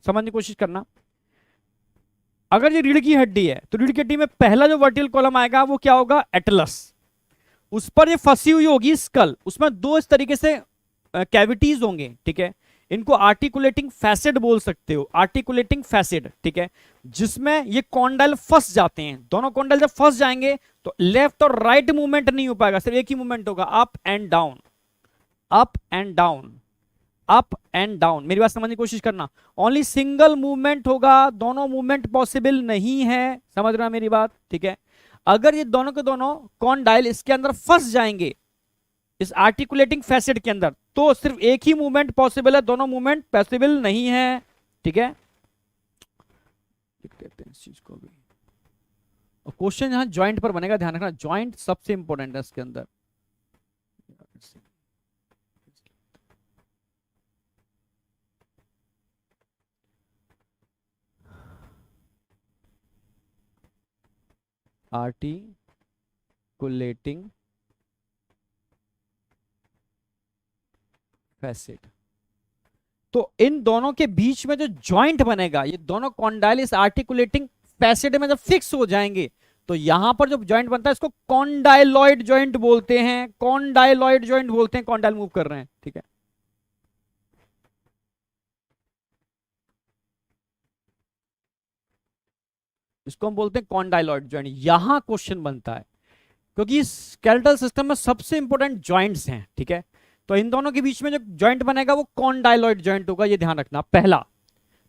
समझने की कोशिश करना, अगर ये रीढ़ की हड्डी है तो रीढ़ की हड्डी में पहला जो वर्टिकल कॉलम आएगा वो क्या होगा, एटलस, उस पर ये फंसी हुई होगी स्कल, उसमें 2 इस तरीके से कैविटीज होंगे, ठीक है। इनको आर्टिकुलेटिंग फैसेट बोल सकते हो, आर्टिकुलेटिंग फैसेट, ठीक है, जिसमें ये कॉन्डाइल फंस जाते हैं। दोनों कॉन्डाइल जब फंस जाएंगे तो लेफ्ट और राइट मूवमेंट नहीं हो पाएगा, सिर्फ एक ही मूवमेंट होगा, up and down, up and down, up and down. मेरी बात समझने की कोशिश करना, ओनली सिंगल मूवमेंट होगा, दोनों मूवमेंट पॉसिबल नहीं है, समझ रहा मेरी बात, ठीक है। अगर ये दोनों के दोनों कॉन्डाइल इसके अंदर फंस जाएंगे, इस आर्टिकुलेटिंग फैसेट के अंदर, तो सिर्फ एक ही मूवमेंट पॉसिबल है, दोनों मूवमेंट पॉसिबल नहीं है, ठीक है। लिख देते हैं इस चीज को भी। और क्वेश्चन यहां ज्वाइंट पर बनेगा, ध्यान रखना, ज्वाइंट सबसे इंपॉर्टेंट है इसके अंदर। आर्टिकुलेटिंग फैसेट, तो इन दोनों के बीच में जो जॉइंट बनेगा, ये दोनों कॉन्डाइल इस आर्टिकुलेटिंग फैसेट में जब फिक्स हो जाएंगे, तो यहां पर जो जॉइंट बनता है इसको कॉन्डाइलॉइड जॉइंट बोलते हैं, कॉन्डाइलॉइड जॉइंट बोलते हैं, कॉन्डाइल मूव कर रहे हैं, ठीक है। इसको हम बोलते हैं कॉन्डाइलॉइड जॉइंट। यहां क्वेश्चन बनता है क्योंकि स्केलेटल सिस्टम में सबसे इंपॉर्टेंट जॉइंट्स हैं, ठीक है। तो इन दोनों के बीच में जो जॉइंट बनेगा वो कॉन्डाइलॉइड जॉइंट होगा, ये ध्यान रखना पहला,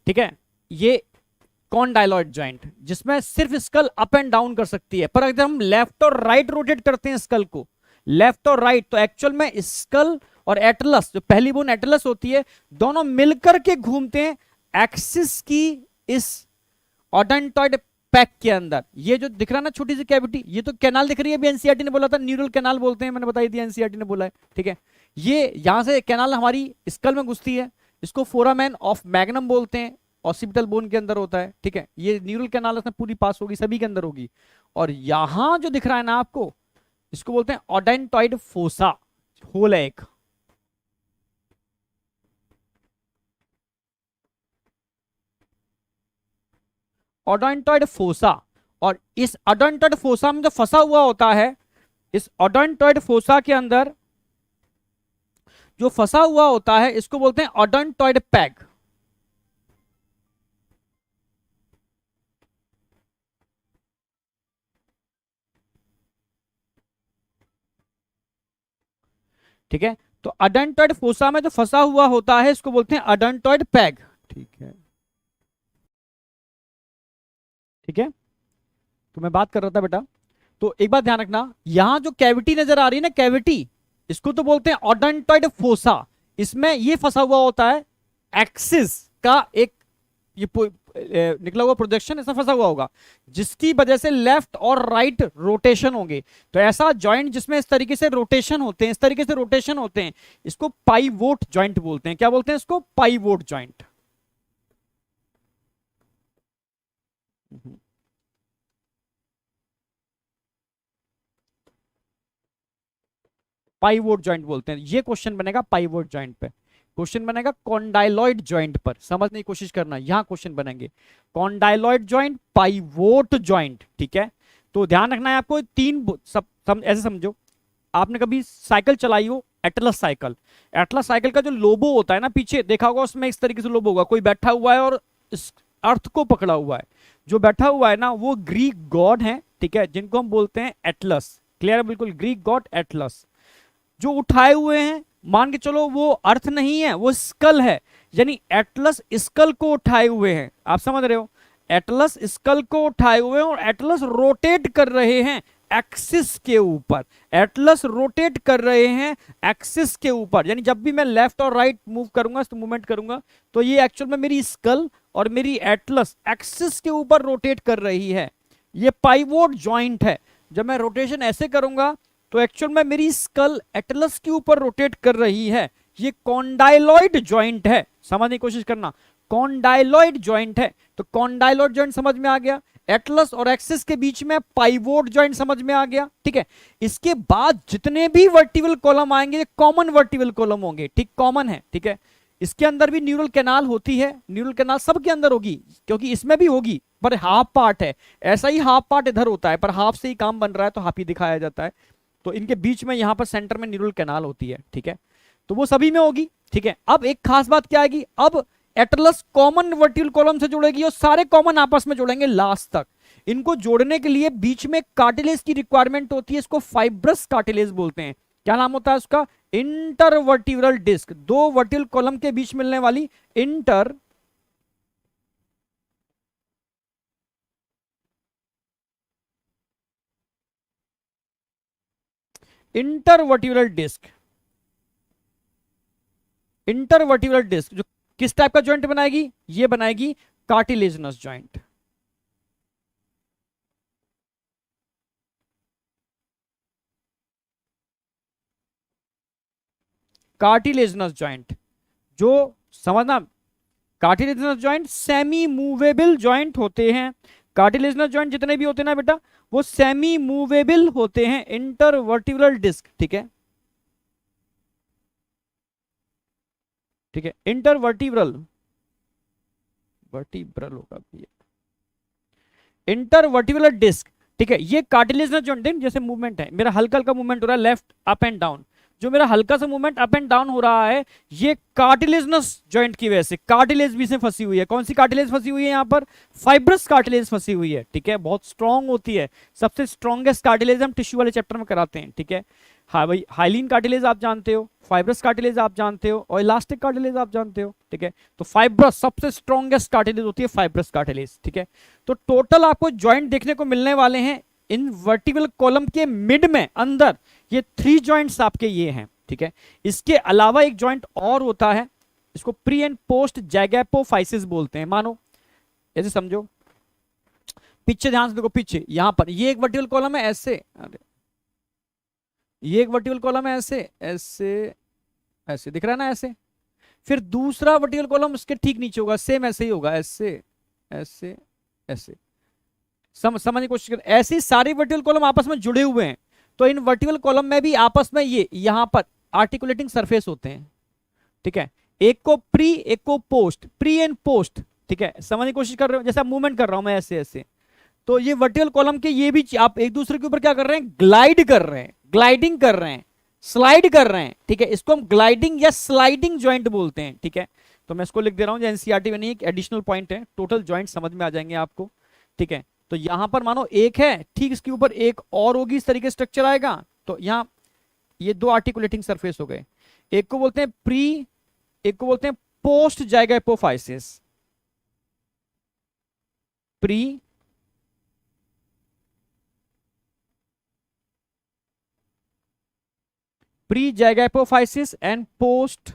ठीक है। ये कॉन्डाइलॉइड जॉइंट जिसमें सिर्फ स्कल अप एंड डाउन कर सकती है, पर अगर हम लेफ्ट और राइट रोटेट करते हैं स्कल को, लेफ्ट और राइट, तो एक्चुअल में स्कल और एटलस, जो पहली बोन एटलस होती है, दोनों मिलकर के घूमते हैं एक्सिस की इस ओडोंटॉइड पैक के अंदर। ये जो दिख रहा है ना छोटी सी कैविटी, ये तो कैनाल दिख रही है, अभी एनसीईआरटी ने बोला था न्यूरल कैनाल बोलते हैं, मैंने बताई दिया, एनसीईआरटी ने बोला है, ठीक है। ये यहां से कैनाल हमारी स्कल में घुसती है, इसको फोरामेन ऑफ मैग्नम बोलते हैं, ऑसिपिटल बोन के अंदर होता है, ठीक है। ये न्यूरल कैनाल इसमें पूरी पास होगी, सभी के अंदर होगी। और यहां जो दिख रहा है ना आपको, इसको बोलते हैं ओडेंटॉइड फोसा, होल है एक। ओडोंटॉइड फोसा, और इस ओडोंटॉइड फोसा में जो फंसा हुआ होता है, इस ओडोंटॉइड फोसा के अंदर जो फंसा हुआ होता है, इसको बोलते हैं ओडोंटॉइड पैग। ठीक है, तो ओडोंटॉइड फोसा में जो फंसा हुआ होता है, इसको बोलते हैं ओडोंटॉइड पैग, ठीक है, ठीक है। तो मैं बात कर रहा था बेटा, तो एक बात ध्यान रखना, यहां जो कैविटी नजर आ रही है ना, कैविटी, इसको तो बोलते हैं ओडोंटॉइड फोसा। इसमें ये फंसा हुआ होता है एक्सिस का एक, ये निकला हुआ प्रोजेक्शन ऐसा फंसा हुआ होगा, जिसकी वजह से लेफ्ट और राइट रोटेशन होंगे। तो ऐसा जॉइंट जिसमें इस तरीके से रोटेशन होते हैं, इस तरीके से रोटेशन होते हैं, इसको पाइवोट जॉइंट बोलते हैं। क्या बोलते हैं इसको? Pivot joint. पाइवोट जॉइंट बोलते हैं। ये क्वेश्चन बनेगा पाइवोट जॉइंट पे, क्वेश्चन बनेगा कॉन्डाइलॉइड जॉइंट पर, समझने की कोशिश करना, यहां क्वेश्चन बनेंगे कॉन्डाइलॉइड जॉइंट, पाइवोट जॉइंट, ठीक है। तो ध्यान रखना है आपको, तीन ऐसे समझो, आपने कभी साइकिल चलाई हो, एटलस साइकिल, एटलस साइकिल का जो लोबो होता है ना पीछे, देखा होगा, उसमें इस तरीके से लोबो होगा, कोई बैठा हुआ है और इस अर्थ को पकड़ा हुआ है, जो बैठा हुआ है ना वो ग्रीक गॉड है, ठीक है, जिनको हम बोलते हैं एटलस। क्लियर है? बिल्कुल, ग्रीक गॉड एटलस। जो उठाए हुए हैं, मान के चलो वो अर्थ नहीं है, वो स्कल है, यानी एटलस स्कल को उठाए हुए हैं, आप समझ रहे हो, एटलस स्कल को उठाए हुए हैं और एटलस रोटेट कर रहे हैं एक्सिस के ऊपर, एटलस रोटेट कर रहे हैं एक्सिस के ऊपर, यानी जब भी मैं लेफ्ट और राइट मूव करूंगा, तो मूवमेंट करूंगा, तो ये एक्चुअल में मेरी स्कल और मेरी एटलस एक्सिस के ऊपर रोटेट कर रही है। ये पाइवोट जॉइंट है। जब मैं रोटेशन ऐसे करूंगा तो एक्चुअल में मेरी स्कल एटलस के ऊपर रोटेट कर रही है। ये कॉन्डाइलॉइड जॉइंट है, समझने की कोशिश करना, कॉन्डाइलॉइड जॉइंट है। तो कॉन्डाइलॉइड जॉइंट समझ में आ गया, एटलस और एक्सिस के बीच में पाइवोट जॉइंट समझ में आ गया, ठीक है। इसके बाद जितने भी वर्टिकल कॉलम आएंगे, कॉमन वर्टिकल कॉलम होंगे, ठीक, कॉमन है, ठीक है। इसके अंदर भी न्यूरल कैनाल होती है, न्यूरल कैनाल सबके अंदर होगी, क्योंकि इसमें भी होगी, पर हाफ पार्ट है, ऐसा ही हाफ पार्ट इधर होता है, पर हाफ से ही काम बन रहा है तो हाफ ही दिखाया जाता है। तो इनके बीच में यहां पर सेंटर में न्यूरल कैनाल होती है, ठीक है, तो वो सभी में होगी, ठीक है। अब एक खास बात क्या आएगी, अब एटलस कॉमन वर्टिकल कॉलम से जुड़ेगी और सारे कॉमन आपस में जुड़ेंगे लास्ट तक। इनको जोड़ने के लिए बीच में कार्टिलेज की रिक्वायरमेंट होती है, इसको फाइब्रस कार्टिलेज बोलते हैं। क्या नाम होता है उसका? इंटरवर्टिब्रल डिस्क, दो वर्टिकल कॉलम के बीच मिलने वाली इंटरवर्टिब्रल डिस्क, इंटरवर्टिब्रल डिस्क जो किस टाइप का जॉइंट बनाएगी, ये बनाएगी कार्टिलेजनस जॉइंट। कार्टिलेजनस जॉइंट जो, समझना, cartilaginous joint semi movable joint होते हैं। कार्टिलेजनस जॉइंट जितने भी होते हैं ना बेटा, वो सेमी मूवेबल होते हैं इंटरवर्टिब्रल डिस्क, ठीक है, ठीक है, इंटरवर्टिब्रल, वर्टिब्रल होगा भैया, इंटरवर्टिब्रल डिस्क, ठीक है। ये कार्टिलेजनस जॉइंट, जैसे मूवमेंट है, मेरा हल्का हल्का मूवमेंट हो रहा है लेफ्ट अप एंड डाउन, जो मेरा हल्का सा मूवमेंट अप एंड डाउन हो रहा है, ये कार्टिलेजनस जॉइंट की वजह से, कार्टिलेज भी से फंसी हुई है। कौन सी कार्टिलेज फंसी हुई है यहाँ पर, फाइब्रस कार्टिलेज फंसी हुई है, ठीक है, बहुत स्ट्रांग होती है, सबसे स्ट्रॉन्गेस्ट कार्टिलेज हम टिश्यू वाले चैप्टर में कराते हैं, ठीक है। हाँ भाई, हाइलिन कार्टिलेज आप जानते हो, फाइब्रस कार्टिलेज आप जानते हो, और इलास्टिक कार्टिलेज आप जानते हो, ठीक है। तो फाइब्रस सबसे स्ट्रॉन्गेस्ट कार्टिलेज होती है, फाइब्रस कार्टिलेज, ठीक है। तो टोटल आपको जॉइंट देखने को मिलने वाले हैं इन वर्टिकल कॉलम के मिड में अंदर, ये 3 जॉइंट्स आपके ये हैं, ठीक है। इसके अलावा एक जॉइंट और होता है, इसको प्री एंड पोस्ट जैगैपोफाइसिस बोलते हैं। मानो ऐसे समझो, पीछे ध्यान से देखो, पीछे यहां पर ये एक वर्टिकल कॉलम है ऐसे, अरे ये एक वर्टिकल कॉलम है ऐसे ऐसे ऐसे, दिख रहा है ना ऐसे, फिर दूसरा वर्टिकल कॉलम उसके ठीक नीचे होगा, सेम ऐसे ही होगा, ऐसे ऐसे ऐसे, समझने की कोशिश करें, ऐसे सारे वर्टिकल कॉलम आपस में जुड़े हुए हैं। तो इन वर्टिकल कॉलम में भी आपस में ये यहां पर आर्टिकुलेटिंग सरफेस होते हैं, ठीक है। एक को प्री, एक को पोस्ट, प्री एंड पोस्ट, ठीक है, समझने की कोशिश कर रहे हो, जैसे मूवमेंट कर रहा हूं मैं ऐसे ऐसे, तो ये वर्टिकल कॉलम के ये भी आप एक दूसरे के ऊपर क्या कर रहे हैं, ग्लाइड कर रहे हैं, ग्लाइडिंग कर रहे हैं, स्लाइड कर रहे हैं, ठीक है। इसको हम ग्लाइडिंग या स्लाइडिंग जॉइंट बोलते हैं, ठीक है। तो मैं इसको लिख दे रहा हूं, जो एनसीईआरटी में नहीं, एक एडिशनल पॉइंट है, टोटल जॉइंट समझ में आ जाएंगे आपको, ठीक है। तो यहां पर मानो एक है, ठीक इसके ऊपर एक और होगी, इस तरीके स्ट्रक्चर आएगा। तो यहां ये 2 आर्टिकुलेटिंग सरफेस हो गए, एक को बोलते हैं प्री, एक को बोलते हैं post zygapophysis, pre pre zygapophysis and post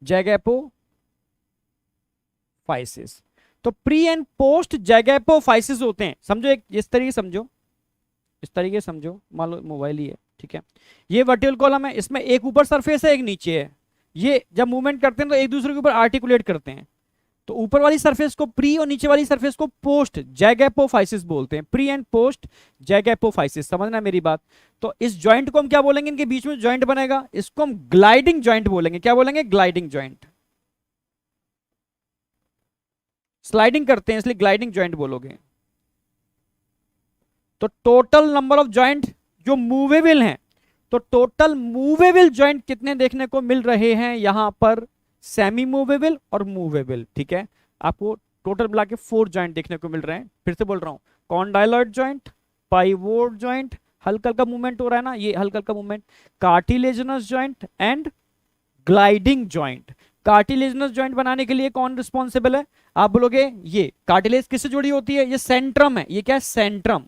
zygapophysis. तो प्री एंड पोस्ट जैगैपोफाइसिस होते हैं, समझो, एक इस तरीके समझो, इस तरीके समझो, मान लो मोबाइल ही है, ठीक है। ये वर्टिकल कॉलम है, इसमें एक ऊपर सरफेस है, एक नीचे है, ये जब मूवमेंट करते हैं तो एक दूसरे के ऊपर आर्टिकुलेट करते हैं। तो ऊपर वाली सरफेस को प्री और नीचे वाली सरफेस को पोस्ट जैगैपोफाइसिस बोलते हैं, प्री एंड पोस्ट जैगैपोफाइसिस, समझना मेरी बात। तो इस जॉइंट को हम क्या बोलेंगे, इनके बीच में जॉइंट बनेगा, इसको हम ग्लाइडिंग जॉइंट बोलेंगे। क्या बोलेंगे, ग्लाइडिंग जॉइंट, स्लाइडिंग करते हैं इसलिए ग्लाइडिंग जॉइंट बोलोगे। तो टोटल नंबर ऑफ जॉइंट जो मूवेबल हैं, तो टोटल मूवेबल जॉइंट कितने देखने को मिल रहे हैं यहां पर, सेमी मूवेबल और मूवेबल, ठीक है। आपको टोटल मिला के 4 जॉइंट देखने को मिल रहे हैं। फिर से बोल रहा हूं, कॉन्डाइलॉइड जॉइंट, पाइवोट जॉइंट, हल्का हल्का मूवमेंट हो रहा है ना, ये हल्का हल्का movement, cartilaginous joint and gliding joint. Cartilaginous joint बनाने के लिए कौन रिस्पॉन्सिबल है, आप बोलोगे ये कार्टिलेज किससे जुड़ी होती है, ये सेंट्रम है, ये क्या है, सेंट्रम,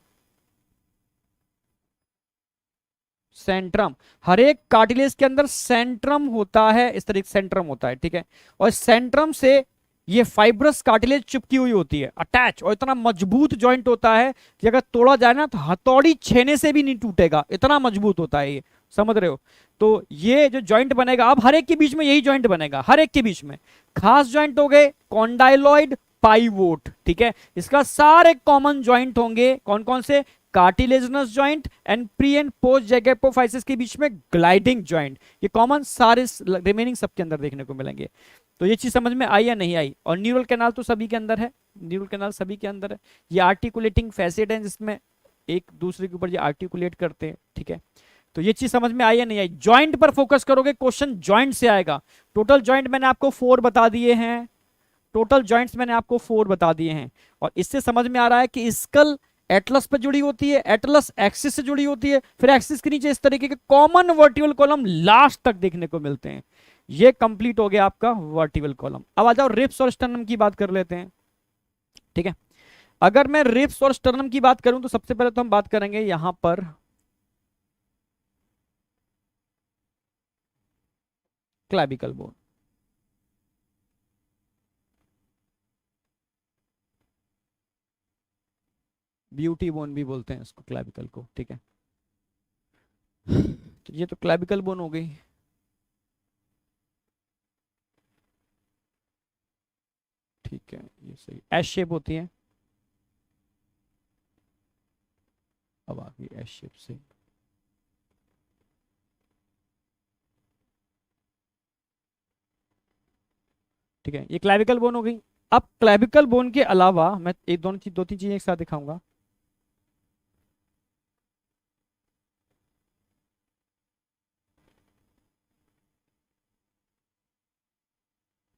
सेंट्रम, हर एक कार्टिलेज के अंदर सेंट्रम होता है, इस तरीके से सेंट्रम होता है, ठीक है। और सेंट्रम से ये फाइब्रस कार्टिलेज चिपकी हुई होती है, अटैच, और इतना मजबूत जॉइंट होता है कि अगर तोड़ा जाए ना तो हथौड़ी छेने से भी नहीं टूटेगा, इतना मजबूत होता है ये, समझ रहे हो। तो ये जो जॉइंट बनेगा, अब हर एक के बीच में यही जॉइंट बनेगा, हर एक के बीच में खास जॉइंट हो गए कॉन्डाइलॉइड, पाइवोट, ठीक है। इसका सारे कॉमन जॉइंट होंगे, कौन कौन से, cartilaginous joint and pre and post zygapophysis के बीच में ग्लाइडिंग जॉइंट, ये कॉमन सारे रिमेनिंग सबके अंदर देखने को मिलेंगे। तो ये चीज समझ में आई या नहीं आई। और न्यूरल कैनाल तो सभी के अंदर है, न्यूरल कैनाल सभी के अंदर है, ये आर्टिकुलेटिंग फैसेट है जिसमें एक दूसरे के ऊपर ये आर्टिकुलेट करते हैं, ठीक है। तो ये चीज समझ में आई या नहीं आई। जॉइंट पर फोकस करोगे, क्वेश्चन जॉइंट से आएगा। टोटल जॉइंट मैंने आपको 4 बता दिए हैं, टोटल जॉइंट्स मैंने आपको 4 बता दिए हैं। और इससे समझ में आ रहा है कि स्कल एटलस पे जुड़ी होती है, एटलस एक्सिस से जुड़ी होती है, फिर एक्सिस के नीचे इस तरीके के कॉमन वर्टिकल कॉलम लास्ट तक देखने को मिलते हैं। ये कंप्लीट हो गया आपका वर्टिकल कॉलम। अब आ जाओ रिब्स और स्टर्नम की बात कर लेते हैं, ठीक है। अगर मैं रिब्स और स्टर्नम की बात करूं तो सबसे पहले तो हम बात करेंगे यहां पर क्लैविकल बोन। ब्यूटी बोन भी बोलते हैं इसको, क्लैविकल को, ठीक है। तो ये तो क्लैविकल बोन हो गई। ठीक है, ये सही एस शेप होती है। अब आ गई एस शेप से। ठीक है, ये क्लैविकल बोन हो गई। अब क्लैविकल बोन के अलावा मैं एक दोनों चीज, दो तीन चीजें एक साथ दिखाऊंगा।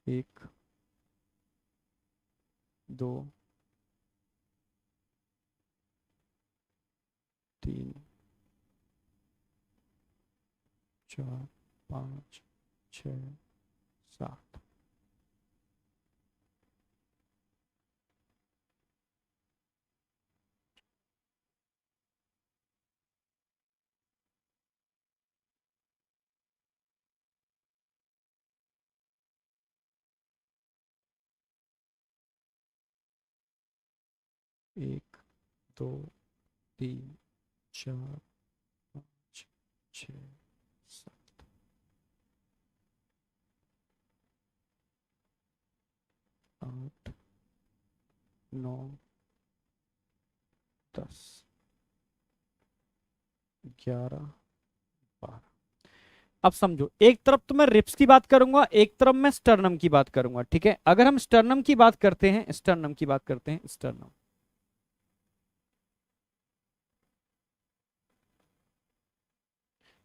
एक, दो, तीन, चार, पाँच, छ, सात। एक, दो, तीन, चार, पाँच, छ, सात, आठ, नौ, 10, 11, 12। अब समझो, एक तरफ तो मैं रिप्स की बात करूंगा, एक तरफ मैं स्टर्नम की बात करूंगा, ठीक है। अगर हम स्टर्नम की बात करते हैं, स्टर्नम की बात करते हैं, स्टर्नम,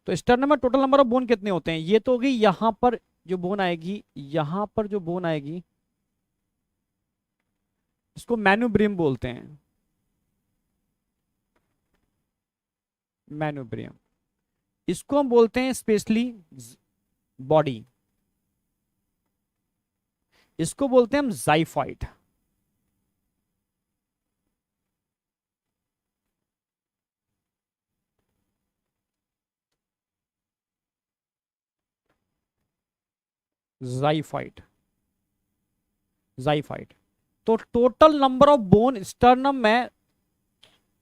तो स्टर्नम में टोटल नंबर ऑफ बोन कितने होते हैं? ये तो होगी यहां पर जो बोन आएगी, यहां पर जो बोन आएगी, इसको मैन्युब्रियम बोलते हैं, मैन्युब्रियम। इसको हम बोलते हैं स्पेशली बॉडी, इसको बोलते हैं हम जाइफाइट। जाइफाइट, जाइफाइट। तो total number of bone sternum में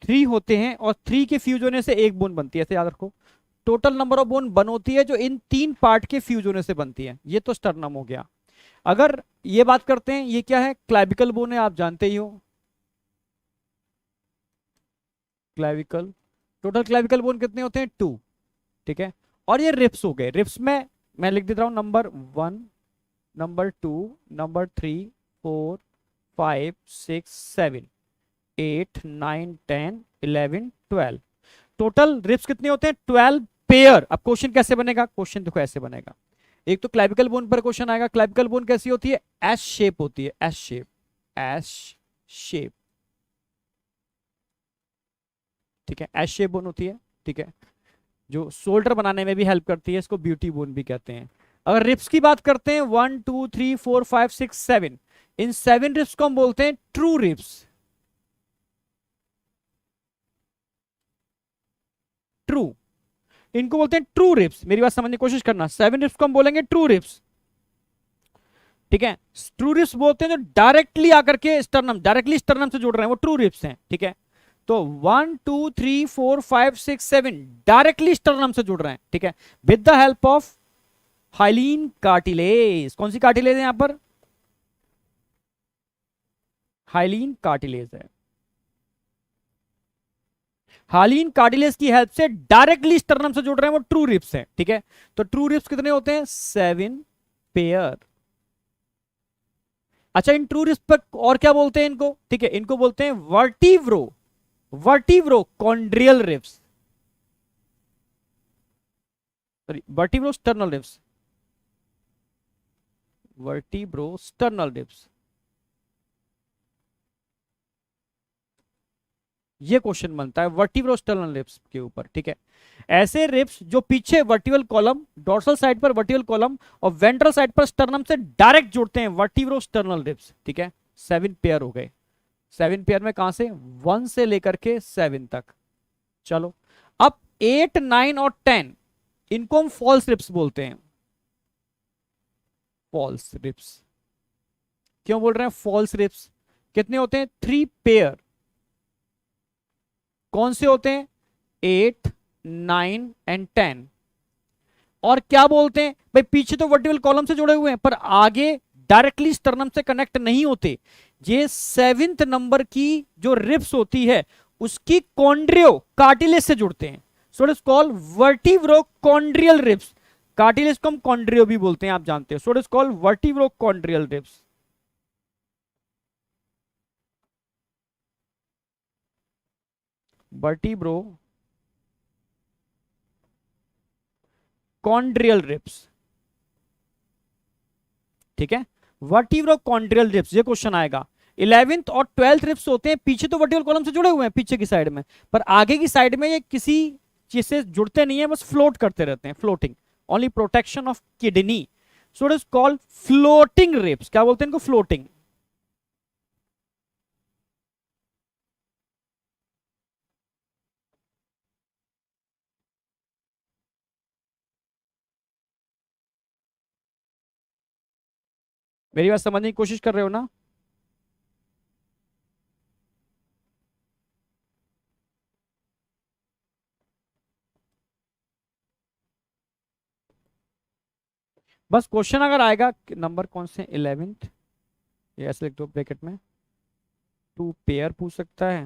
3 होते हैं, और 3 के फ्यूज होने से एक बोन बनती है, ऐसे याद रखो। टोटल नंबर ऑफ बोन बन होती है जो इन 3 पार्ट के फ्यूज होने से बनती है। ये तो स्टर्नम हो गया। अगर ये बात करते हैं, ये क्या है? क्लैविकल बोन है, आप जानते ही हो, क्लैविकल। टोटल क्लैविकल बोन कितने होते हैं? 2, ठीक है। और ये रिप्स हो गए। रिप्स में मैं लिख देता हूं number 1, number 2, number 3, 4, 5, 6, 7, 8, 9, 10, 11, 12। Total ribs कितने होते हैं? 12 पेयर। अब क्वेश्चन कैसे बनेगा? क्वेश्चन देखो ऐसे बनेगा। एक तो क्लैविकल बोन पर क्वेश्चन आएगा। क्लैविकल बोन कैसी होती है? एस शेप होती है, एस शेप, एस शेप, ठीक है। एस शेप बोन होती है, ठीक है, जो शोल्डर बनाने में भी हेल्प करती है। इसको ब्यूटी बोन भी कहते हैं। अगर रिप्स की बात करते हैं, 1, 2, 3, 4, 5, 6, 7, इन 7 रिप्स को हम बोलते हैं ट्रू रिप्स। ट्रू, इनको बोलते हैं ट्रू रिप्स। मेरी बात समझने की कोशिश करना। 7 रिप्स को हम बोलेंगे ट्रू रिप्स, ठीक है। ट्रू रिप्स बोलते हैं जो डायरेक्टली आकर के स्टर्नम, डायरेक्टली स्टर्नम से जुड़ रहे हैं, वो ट्रू रिप्स हैं, ठीक है। तो 1, 2, 3, 4, 5, 6, 7 डायरेक्टली स्टर्नम से जुड़ रहे हैं, ठीक है, with the help of hyaline cartilage. कौन सी कार्टिलेज है यहां पर? हाइलीन कार्टिलेज है। हाइलीन कार्टिलेज की हेल्प से डायरेक्टली स्टर्नम से जुड़ रहे हैं, वो ट्रू रिप्स है, ठीक है। तो ट्रू रिप्स कितने होते हैं? 7 पेयर। अच्छा, इन ट्रू रिप्स पर और क्या बोलते हैं इनको? ठीक है, इनको बोलते हैं vertebro, vertebro chondral ribs, sorry vertebro sternal ribs, vertebro sternal ribs. ये क्वेश्चन बनता है वर्टिब्रोस्टर्नल रिब्स के ऊपर, ठीक है। ऐसे रिब्स जो पीछे वर्टिकल कॉलम, डोर्सल साइड पर वर्टिकल कॉलम और वेंट्रल साइड पर स्टर्नम से डायरेक्ट जुड़ते हैं, वर्टिब्रोस्टर्नल रिब्स, ठीक है। 7 पेयर हो गए। 7 पेयर में कहां से, 1 से लेकर के 7 तक। चलो अब 8, 9 और 10, इनको हम फॉल्स रिब्स बोलते हैं। फॉल्स रिब्स क्यों बोल रहे हैं फॉल्स रिब्स? कितने होते हैं, 3 पेयर। कौन से होते हैं, 8, 9 एंड 10। और क्या बोलते हैं भाई, पीछे तो वर्टिकल कॉलम से जुड़े हुए हैं पर आगे डायरेक्टली स्टर्नम से कनेक्ट नहीं होते। ये 7th नंबर की जो रिब्स होती है उसकी कॉन्ड्रियो कार्टिलेज से जुड़ते हैं। So it is called vertebrochondral ribs. Cartilage को हम कॉन्ड्रियो भी बोलते हैं, आप जानते हो। So it is called vertebrochondral ribs. Vertebro chondral ribs, ठीक है। वर्टिब्रोकॉन्ड्रियल रिब्स, ये क्वेश्चन आएगा। 11th और 12th रिब्स होते हैं, पीछे तो वर्टिकल कॉलम से जुड़े हुए हैं पीछे की साइड में, पर आगे की साइड में ये किसी चीज से जुड़ते नहीं है, बस फ्लोट करते रहते हैं, floating, only protection of kidney. So it is called floating ribs. क्या बोलते हैं इनको, फ्लोटिंग। मेरी बात समझने की कोशिश कर रहे हो ना? बस क्वेश्चन अगर आएगा नंबर कौन से, 11th, ये ऐसे लिख दो ब्रैकेट में, 2 पेयर पूछ सकता है,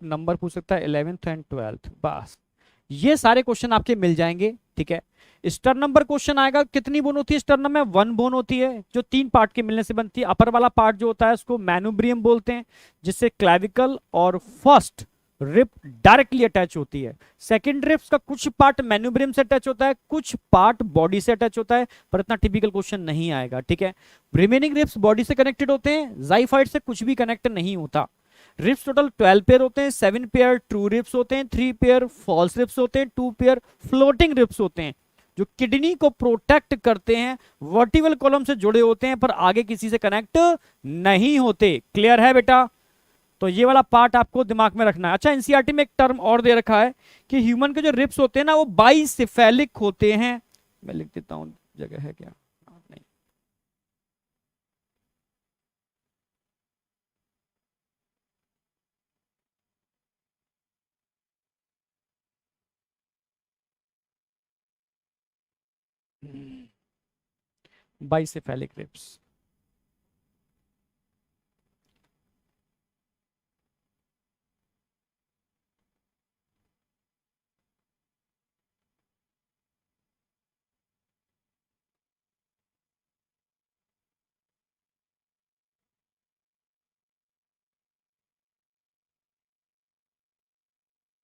नंबर पूछ सकता है 11th एंड 12th, बस ये सारे क्वेश्चन आपके मिल जाएंगे, ठीक है। स्टर नंबर क्वेश्चन आएगा, कितनी बोन होती है स्टर्नम में, 1 बोन होती है जो 3 पार्ट के मिलने से बनती है। अपर वाला पार्ट जो होता है उसको मैनुब्रियम बोलते हैं, जिससे क्लैविकल और फर्स्ट रिप डायरेक्टली अटैच होती है। सेकंड रिप्स का कुछ पार्ट मैनुब्रियम से अटैच होता है, कुछ पार्ट बॉडी से अटैच होता है, पर इतना टिपिकल क्वेश्चन नहीं आएगा, ठीक है। रिमेनिंग रिप्स बॉडी से कनेक्टेड होते हैं, जाइफाइड से कुछ भी कनेक्ट नहीं होता। रिप्स टोटल 12 पेयर होते हैं, 7 पेयर ट्रू रिप्स होते हैं, 3 पेयर फॉल्स रिप्स होते हैं, 2 पेयर फ्लोटिंग रिप्स होते हैं, जो किडनी को प्रोटेक्ट करते हैं, वर्टिकल कॉलम से जुड़े होते हैं पर आगे किसी से कनेक्ट नहीं होते। क्लियर है बेटा? तो ये वाला पार्ट आपको दिमाग में रखना है। अच्छा, एनसीईआरटी में एक टर्म और दे रखा है कि ह्यूमन के जो रिप्स होते हैं ना वो बाइसेफेलिक होते हैं। मैं लिख देता हूं, जगह है क्या? नहीं, bicephalic ribs.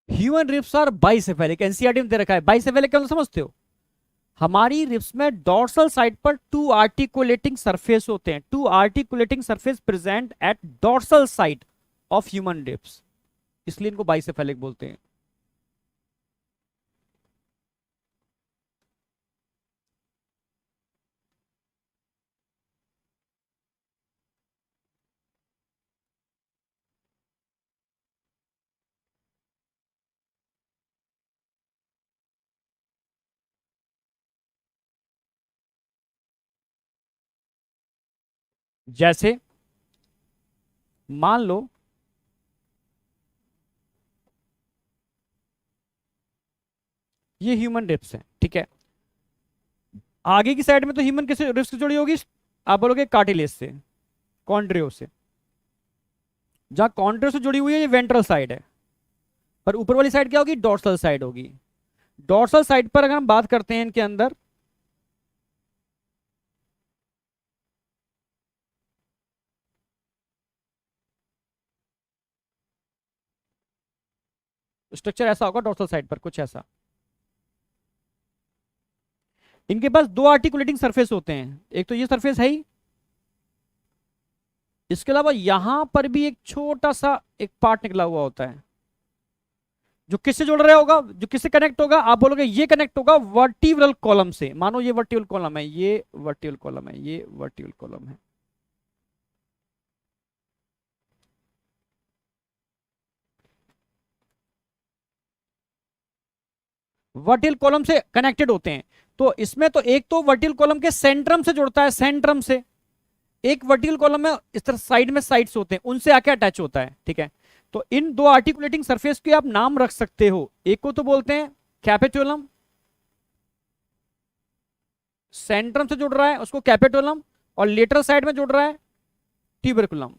Human ribs are bicephalic, NCERT में दे रखा है। बाइसेफेलिक क्या समझते हो? हमारी रिप्स में डॉर्सल साइड पर 2 आर्टिकुलेटिंग सरफेस होते हैं, 2 articulating surface present at dorsal side of human ribs, इसलिए इनको बाइसेफेलिक बोलते हैं। जैसे मान लो ये ह्यूमन रिप्स है, ठीक है। आगे की साइड में तो ह्यूमन किसे रिप्स से जुड़ी होगी, आप बोलोगे कार्टिलेज से, कॉन्ड्रियो से। जहां कॉन्ड्रियो से जुड़ी हुई है ये वेंट्रल साइड है, पर ऊपर वाली साइड क्या होगी, डॉर्सल साइड होगी। डॉर्सल साइड पर अगर हम बात करते हैं इनके अंदर, स्ट्रक्चर ऐसा होगा डॉर्सल साइड पर, कुछ ऐसा। इनके पास 2 आर्टिकुलेटिंग सरफेस होते हैं, एक तो ये सरफेस है ही, इसके अलावा यहां पर भी एक छोटा सा एक पार्ट निकला हुआ होता है, जो किससे जुड़ रहा होगा, जो किससे कनेक्ट होगा, आप बोलोगे ये कनेक्ट होगा वर्टिब्रल कॉलम से। मानो ये वर्टिब्रल कॉलम है, ये वर्टिब्रल कॉलम है, ये वर्टिब्रल कॉलम है। वर्टिब्रल कॉलम से कनेक्टेड होते हैं। तो इसमें तो एक तो वर्टिब्रल कॉलम के सेंट्रम से जुड़ता है, सेंट्रम से। एक वर्टिकल कॉलम में इस तरह साइड में साइड्स होते हैं, उनसे आके अटैच होता है, ठीक है। तो इन दो आर्टिकुलेटिंग सरफेस के आप नाम रख सकते हो। एक को तो बोलते हैं कैपिटोलम, सेंट्रम से जुड़ रहा है उसको कैपिटोलम, और लेटरल साइड में जुड़ रहा है ट्यूबरकुलम।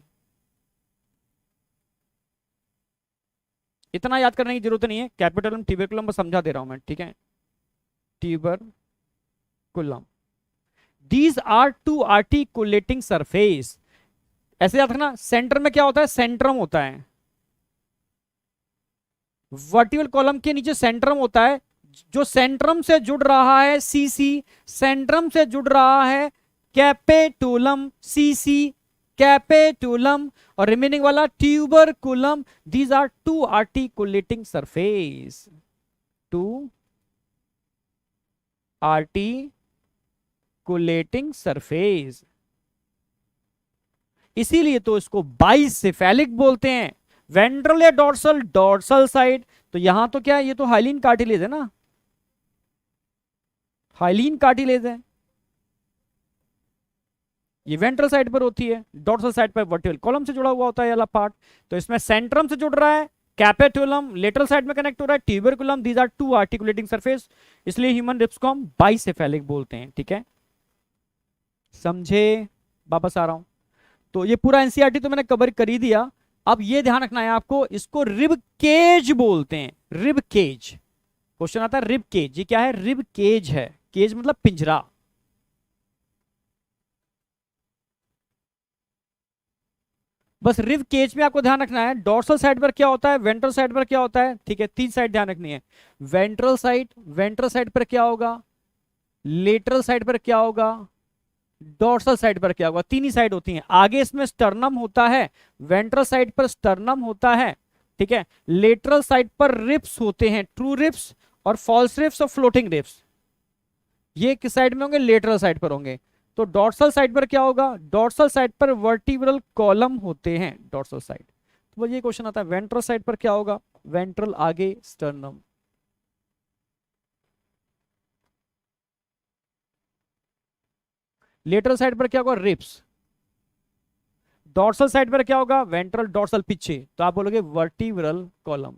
इतना याद करने की जरूरत नहीं है, कैपिटोलम ट्यूबरकुलम बस समझा दे रहा हूं मैं, ठीक है। Tuberculum, these are two articulating surface. ऐसे याद रखना, सेंटर में क्या होता है, सेंट्रम होता है। वर्टिकल कॉलम के नीचे सेंट्रम होता है, जो सेंट्रम से जुड़ रहा है सीसी, सेंट्रम से जुड़ रहा है कैपेटुलम, सीसी कैपेटुलम, और रिमेनिंग वाला tuberculum. These are two articulating surface, two articulating surface. इसीलिए तो इसको बाइसेफेलिक बोलते हैं। वेंट्रल या डॉर्सल, डॉर्सल साइड। तो यहां तो क्या है, ये तो हाइलिन कार्टिलेज है ना, हाइलिन कार्टिलेज है, ये वेंट्रल साइड पर होती है, डॉर्सल साइड पर वर्टिकल कॉलम से जुड़ा हुआ होता है ये वाला पार्ट। तो इसमें सेंट्रम से जुड़ रहा है कैपेटुलम, लेटरल साइड में कनेक्ट हो रहा है tuberculum. These are two articulating surface, इसलिए ह्यूमन रिब्स को हम बाइसेफेलिक बोलते हैं, ठीक है। समझे? वापस आ रहा हूं। तो ये पूरा एनसीईआरटी तो मैंने कवर कर ही दिया। अब ये ध्यान रखना है आपको, इसको रिब केज बोलते हैं, रिब केज। क्वेश्चन आता है रिब केज, ये क्या है, रिब केज है। केज मतलब पिंजरा। बस रिब केज में आपको ध्यान रखना है, डॉर्सल साइड पर क्या होता है, वेंट्रल साइड पर क्या होता है, ठीक है। तीन साइड ध्यान रखनी है, वेंट्रल साइड, वेंट्रल साइड पर क्या होगा, लेटरल साइड पर क्या होगा, डॉर्सल साइड पर क्या होगा। तीन ही साइड होती हैं। आगे इसमें स्टर्नम होता है, वेंट्रल साइड पर स्टर्नम होता है, ठीक है। लेटरल साइड पर रिप्स होते हैं, ट्रू रिप्स और फॉल्स रिप्स और फ्लोटिंग रिप्स। ये किस साइड में होंगे, लेटरल साइड पर होंगे। तो डॉर्सल साइड पर क्या होगा, डॉर्सल साइड पर वर्टिब्रल कॉलम होते हैं, डॉर्सल साइड। तो ये क्वेश्चन आता है वेंट्रल साइड पर क्या होगा, वेंट्रल आगे स्टर्नम। लेटरल साइड पर क्या होगा, रिप्स। डॉर्सल साइड पर क्या होगा, वेंट्रल, डॉर्सल पीछे, तो आप बोलोगे वर्टिब्रल कॉलम,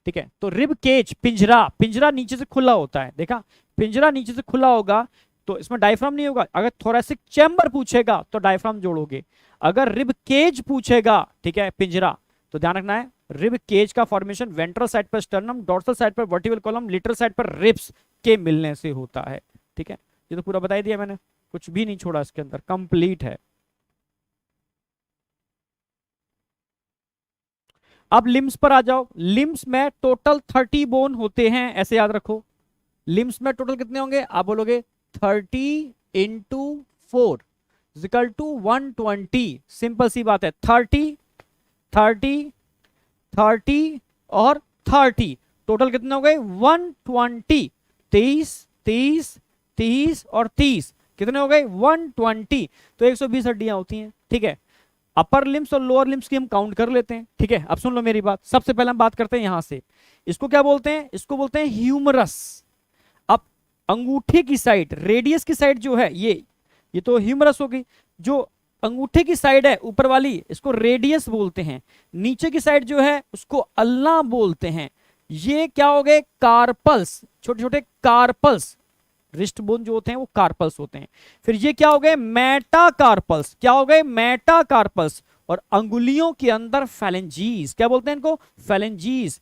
ठीक है। तो रिब केज पिंजरा, पिंजरा नीचे से खुला होता है, देखा, पिंजरा नीचे से खुला होगा तो इसमें डायफ्राम नहीं होगा। अगर थोरेसिक चैम्बर पूछेगा तो डायफ्राम जोड़ोगे। अगर रिब केज पूछेगा, ठीक है, पिंजरा, तो ध्यान रखना है रिब केज का फॉर्मेशन वेंट्रल साइड पर स्टर्नम, डॉर्सल साइड पर वर्टिब्रल कॉलम, लेटरल साइड पर रिब्स के मिलने से होता है, ठीक है। ये तो पूरा बता ही दिया मैंने, कुछ भी नहीं छोड़ा इसके अंदर, कंप्लीट है। अब लिम्स पर आ जाओ। लिम्स में टोटल 30 बोन होते हैं, ऐसे याद रखो। लिम्स में टोटल कितने होंगे, आप बोलोगे 30 इंटू 4 इक्वल टू 120। सिंपल सी बात है, 30 30 30 और 30, टोटल कितने हो गए 120। 30 30 30 और 30 कितने हो गए 120। तो 120 हड्डियां होती हैं, ठीक है। अपर लिम्स और लोअर लिम्स की हम काउंट कर लेते हैं, ठीक है। अब सुन लो मेरी बात, सबसे पहले हम बात करते हैं यहां से। इसको क्या बोलते हैं, इसको बोलते हैं ह्यूमरस। अब अंगूठे की साइड, रेडियस की साइड जो है ये तो ह्यूमरस होगी। जो अंगूठे की साइड है ऊपर वाली, इसको रेडियस बोलते हैं। नीचे की साइड जो है उसको अल्ना बोलते हैं। ये क्या हो गए, कार्पल्स, छोटे छोटे कार्पल्स। रिस्ट बोन जो होते हैं वो कार्पल्स होते हैं। फिर ये क्या हो गए, मेटाकार्पल्स। क्या हो गए, मेटाकार्पल्स। और अंगुलियों के अंदर फैलेंजीज, क्या बोलते हैं इनको, फैलेंजीज।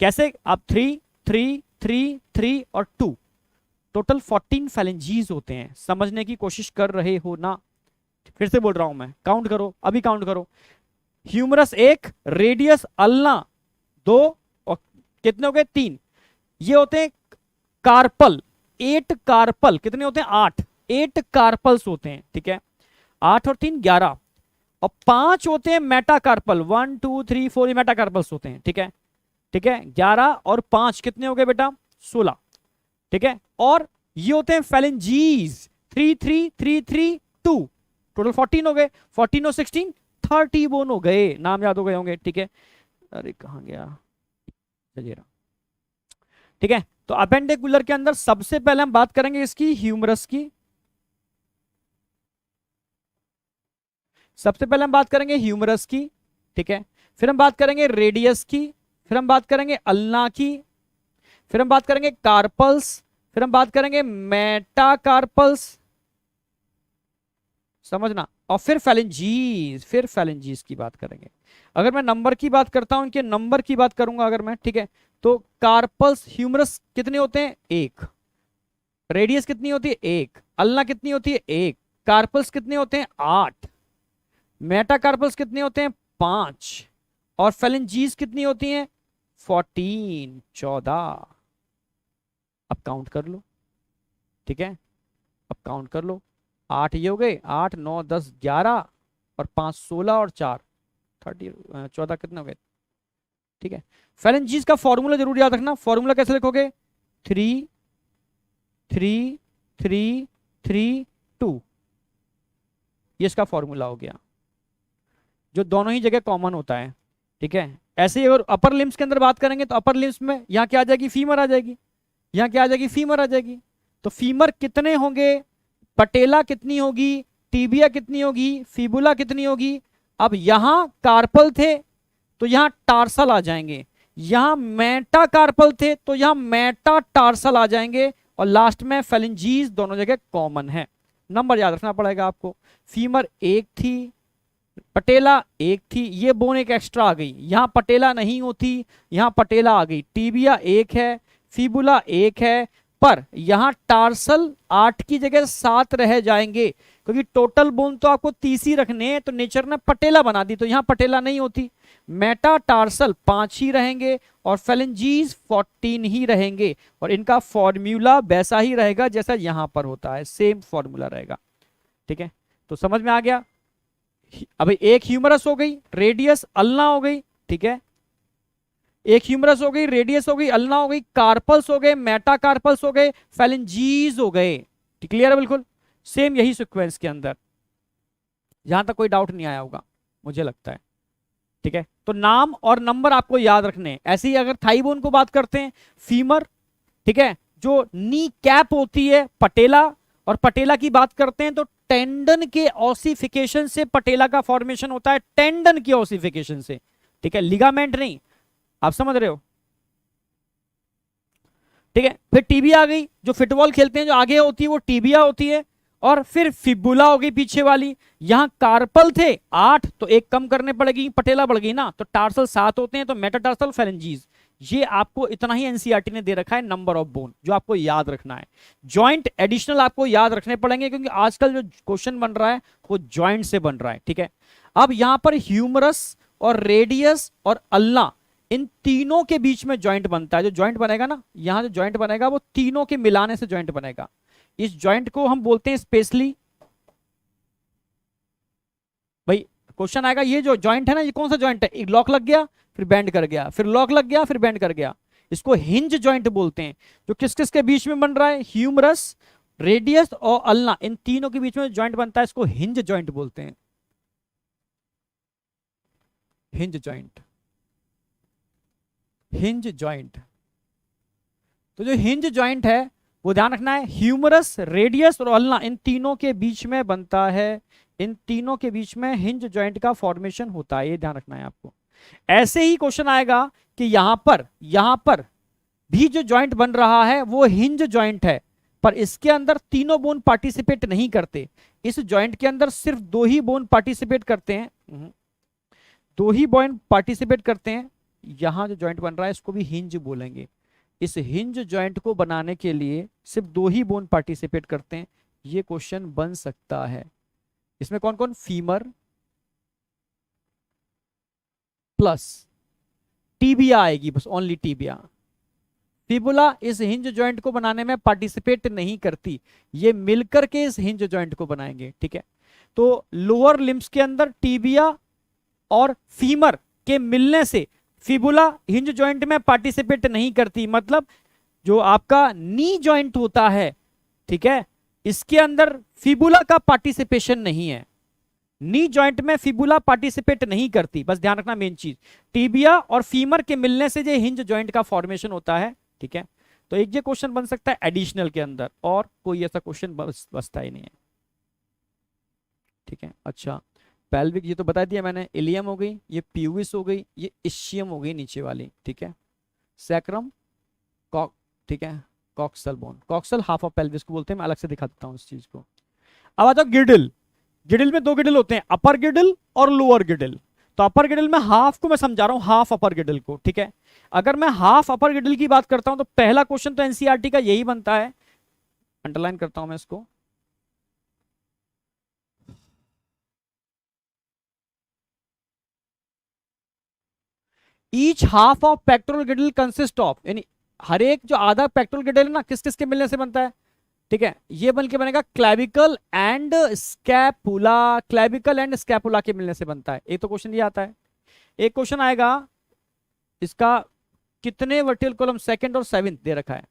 कैसे, आप 3 3 3 3 और 2, टोटल 14 फैलेंजीज होते हैं। समझने की कोशिश कर रहे हो ना? फिर से बोल रहा हूं मैं, काउंट करो, अभी काउंट करो। ह्यूमरस 1, रेडियस अल्ना 2, और कितने हो गए 3। ये होते हैं कार्पल, 8 कार्पल। कितने होते हैं 8 कार्पल्स होते हैं, ठीक है। 8 और 3 11, और 5 होते हैं मेटाकार्पल, 1 2 3 4 ये मेटाकार्पल्स होते हैं, ठीक है, ठीक है। 11 और 5 कितने हो गए बेटा, 16, ठीक है। और ये होते हैं फेलेंजीज, 3 3 3 3 2, टोटल 14 हो गए, 14 और 16 30 बोन हो गए, नाम याद हो गए होंगे, ठीक है। अरे कहां गया, चलिए रहा, ठीक है। तो अपेंडिकुलर के अंदर सबसे पहले हम बात करेंगे इसकी ह्यूमरस की, सबसे पहले हम बात करेंगे ह्यूमरस की, ठीक है। फिर हम बात करेंगे रेडियस की, फिर हम बात करेंगे अल्ना की, फिर हम बात करेंगे कार्पल्स, फिर हम बात करेंगे मेटाकार्पल्स, समझना, और फिर फेलेंजीज, फिर फेलेंजीज की बात करेंगे। अगर मैं नंबर की बात करता हूं, इनके नंबर की बात करूंगा अगर मैं, ठीक है, तो कार्पल्स ह्यूमरस कितने होते हैं, 1, रेडियस कितनी होती है, 1, अल्ना कितनी होती है, 1, कार्पल्स कितने होते हैं, 8, मेटाकार्पल्स कितने होते हैं, 5, और फेलेंजीज कितनी होती हैं, 14, 14। अब काउंट कर लो, ठीक है, अब काउंट कर लो, 8 ये हो गए, 8 9 10 11 और 5 16 और 4 30, 14 कितने हो गए, ठीक है। फेलेंजीज का फॉर्मूला जरूर याद रखना, फॉर्मूला कैसे लिखोगे, 3 3 3 3 2, ये इसका फॉर्मूला हो गया, जो दोनों ही जगह कॉमन होता है, ठीक है। ऐसे ही अगर अपर लिम्स के अंदर बात करेंगे तो अपर लिम्स में यहाँ क्या आ जाएगी, फीमर आ जाएगी, यहाँ क्या आ जाएगी, फीमर आ जाएगी। तो फीमर कितने होंगे, पटेला कितनी होगी, टीबिया कितनी होगी, फिबुला कितनी होगी। अब यहां कार्पल थे तो यहां टार्सल आ जाएंगे, यहां मेटा कार्पल थे तो यहां मेटा टार्सल आ जाएंगे, और लास्ट में फेलेंजीज दोनों जगह कॉमन है। नंबर याद रखना पड़ेगा आपको, फीमर 1 थी, पटेला 1 थी, ये बोन एक एक्स्ट्रा आ गई, यहां पटेला नहीं होती, यहां पटेला आ गई, टीबिया 1 है, फिबुला 1 है, पर यहां टार्सल 8 की जगह 7 रह जाएंगे, क्योंकि टोटल बोन तो आपको 30 ही रखने हैं, तो नेचर ने पटेला बना दी, तो यहां पटेला नहीं होती। मेटा टार्सल 5 ही रहेंगे और फेलेंजीज 14 ही रहेंगे, और इनका फॉर्मूला वैसा ही रहेगा जैसा यहां पर होता है, सेम फॉर्मूला रहेगा, ठीक है। तो समझ में आ गया। अभी एक ह्यूमरस हो गई, रेडियस अल्ना हो गई, ठीक है, एक ह्यूमरस हो गई, रेडियस हो गई, अल्ना हो गई, कार्पल्स हो गए, मेटाकार्पल्स हो गए, फेलेंजीज हो गए, क्लियर है बिल्कुल, सेम यही सीक्वेंस के अंदर, यहां तक कोई डाउट नहीं आया होगा मुझे लगता है, ठीक है। तो नाम और नंबर आपको याद रखने हैं। ऐसे ही अगर थाई बोन को बात करते हैं, फीमर, ठीक है, जो नी कैप होती है पटेला, और पटेला की बात करते हैं तो टेंडन के ऑसिफिकेशन से पटेला का फॉर्मेशन होता है, टेंडन के ऑसिफिकेशन से, ठीक है, लिगामेंट नहीं, आप समझ रहे हो, ठीक है। फिर टीबिया आ गई, जो फुटबॉल खेलते हैं जो आगे होती है वो टीबिया होती है, और फिर फिबुला हो गई पीछे वाली। यहां कार्पल थे 8, तो एक कम करने पड़ेगी, पटेला बढ़ गई ना, तो टार्सल 7 होते हैं, तो मेटाटार्सल फेलेंजीज। ये आपको इतना ही एनसीईआरटी ने दे रखा है, नंबर ऑफ बोन जो आपको याद रखना है। जॉइंट एडिशनल आपको याद रखने पड़ेंगे, क्योंकि आजकल जो क्वेश्चन बन रहा है वो जॉइंट से बन रहा है, ठीक है। अब यहां पर ह्यूमरस और रेडियस और अल्ना, इन तीनों के बीच में जॉइंट बनता है। जो जॉइंट बनेगा ना, यहां जो जॉइंट बनेगा वो तीनों के मिलाने से जॉइंट बनेगा। इस जॉइंट को हम बोलते हैं स्पेशली, भाई क्वेश्चन आएगा ये जो जॉइंट है ना, ये कौन सा जॉइंट है, एक लॉक लग गया फिर बैंड कर गया, फिर लॉक लग गया फिर बैंड कर गया, इसको हिंज जॉइंट बोलते हैं। जो किस किस के बीच में बन रहा है, ह्यूमरस, रेडियस और अल्ना, इन तीनों के बीच में जॉइंट बनता है, इसको हिंज जॉइंट बोलते हैं, हिंज जॉइंट, हिंज जॉइंट। तो जो हिंज जॉइंट है वो ध्यान रखना है, ह्यूमरस, रेडियस और अल्ना, इन तीनों के बीच में बनता है, इन तीनों के बीच में हिंज जॉइंट का फॉर्मेशन होता है, ये ध्यान रखना है आपको। ऐसे ही क्वेश्चन आएगा कि यहां पर भी जो जॉइंट बन रहा है वो हिंज जॉइंट है, पर इसके अंदर तीनों बोन पार्टिसिपेट नहीं करते, इस जॉइंट के अंदर सिर्फ 2 ही बोन पार्टिसिपेट करते हैं, 2 ही बोन पार्टिसिपेट करते हैं। यहां जो जॉइंट बन रहा है इसको भी हिंज बोलेंगे। इस हिंज जॉइंट को बनाने के लिए सिर्फ 2 ही बोन पार्टिसिपेट करते हैं, ये क्वेश्चन बन सकता है। इसमें कौन कौन, फीमर प्लस टीबिया आएगी, बस ओनली टीबिया। फिबुला इस हिंज जॉइंट को बनाने में पार्टिसिपेट नहीं करती, ये मिलकर के इस हिंज जॉइंट को बनाएंगे, ठीक है। तो लोअर लिम्स के अंदर टीबिया और फीमर के मिलने से फिबुला हिंज जॉइंट में पार्टिसिपेट नहीं करती, मतलब जो आपका नी जॉइंट होता है, ठीक है, इसके अंदर फिबुला का पार्टिसिपेशन नहीं है। नी जॉइंट में फिबुला पार्टिसिपेट नहीं करती, बस ध्यान रखना मेन चीज, टीबिया और फीमर के मिलने से जो हिंज जॉइंट का फॉर्मेशन होता है, ठीक है। तो एक ये क्वेश्चन बन सकता है एडिशनल के अंदर, और कोई ऐसा क्वेश्चन बचता ही नहीं है, ठीक है। अच्छा, पेल्विक ये तो बता दिया मैंने, इलियम हो गई, ये प्यूबिस हो गई, ये इशियम हो गई नीचे वाली, ठीक है। सैक्रम, कॉक, ठीक है, coxal bone, coxal half of pelvis को बोलते हैं, मैं अलग से दिखा देता हूँ इस चीज को। अब आ जाओ गिडिल। गिडिल में दो गिडिल होते हैं, अपर गिडिल और लोअर गिडिल। तो अपर गिडिल में हाफ को मैं समझा रहा हूं, हाफ अपर गिडिल को, ठीक है। अगर मैं हाफ अपर गिडिल की बात करता हूं तो पहला क्वेश्चन तो एनसीईआरटी का यही बनता है, अंडरलाइन करता हूं मैं इसको, each half of pectoral girdle consist of, यानी हर एक जो आधा पेक्टोरल गिडिल है ना, किस किस के मिलने से बनता है, ठीक है। ये बन के बनेगा clavicle and scapula, clavicle and scapula के मिलने से बनता है। एक तो क्वेश्चन ये आता है। एक क्वेश्चन आएगा इसका, कितने वर्टिकल कॉलम सेकंड और सेवेंथ दे रखा है।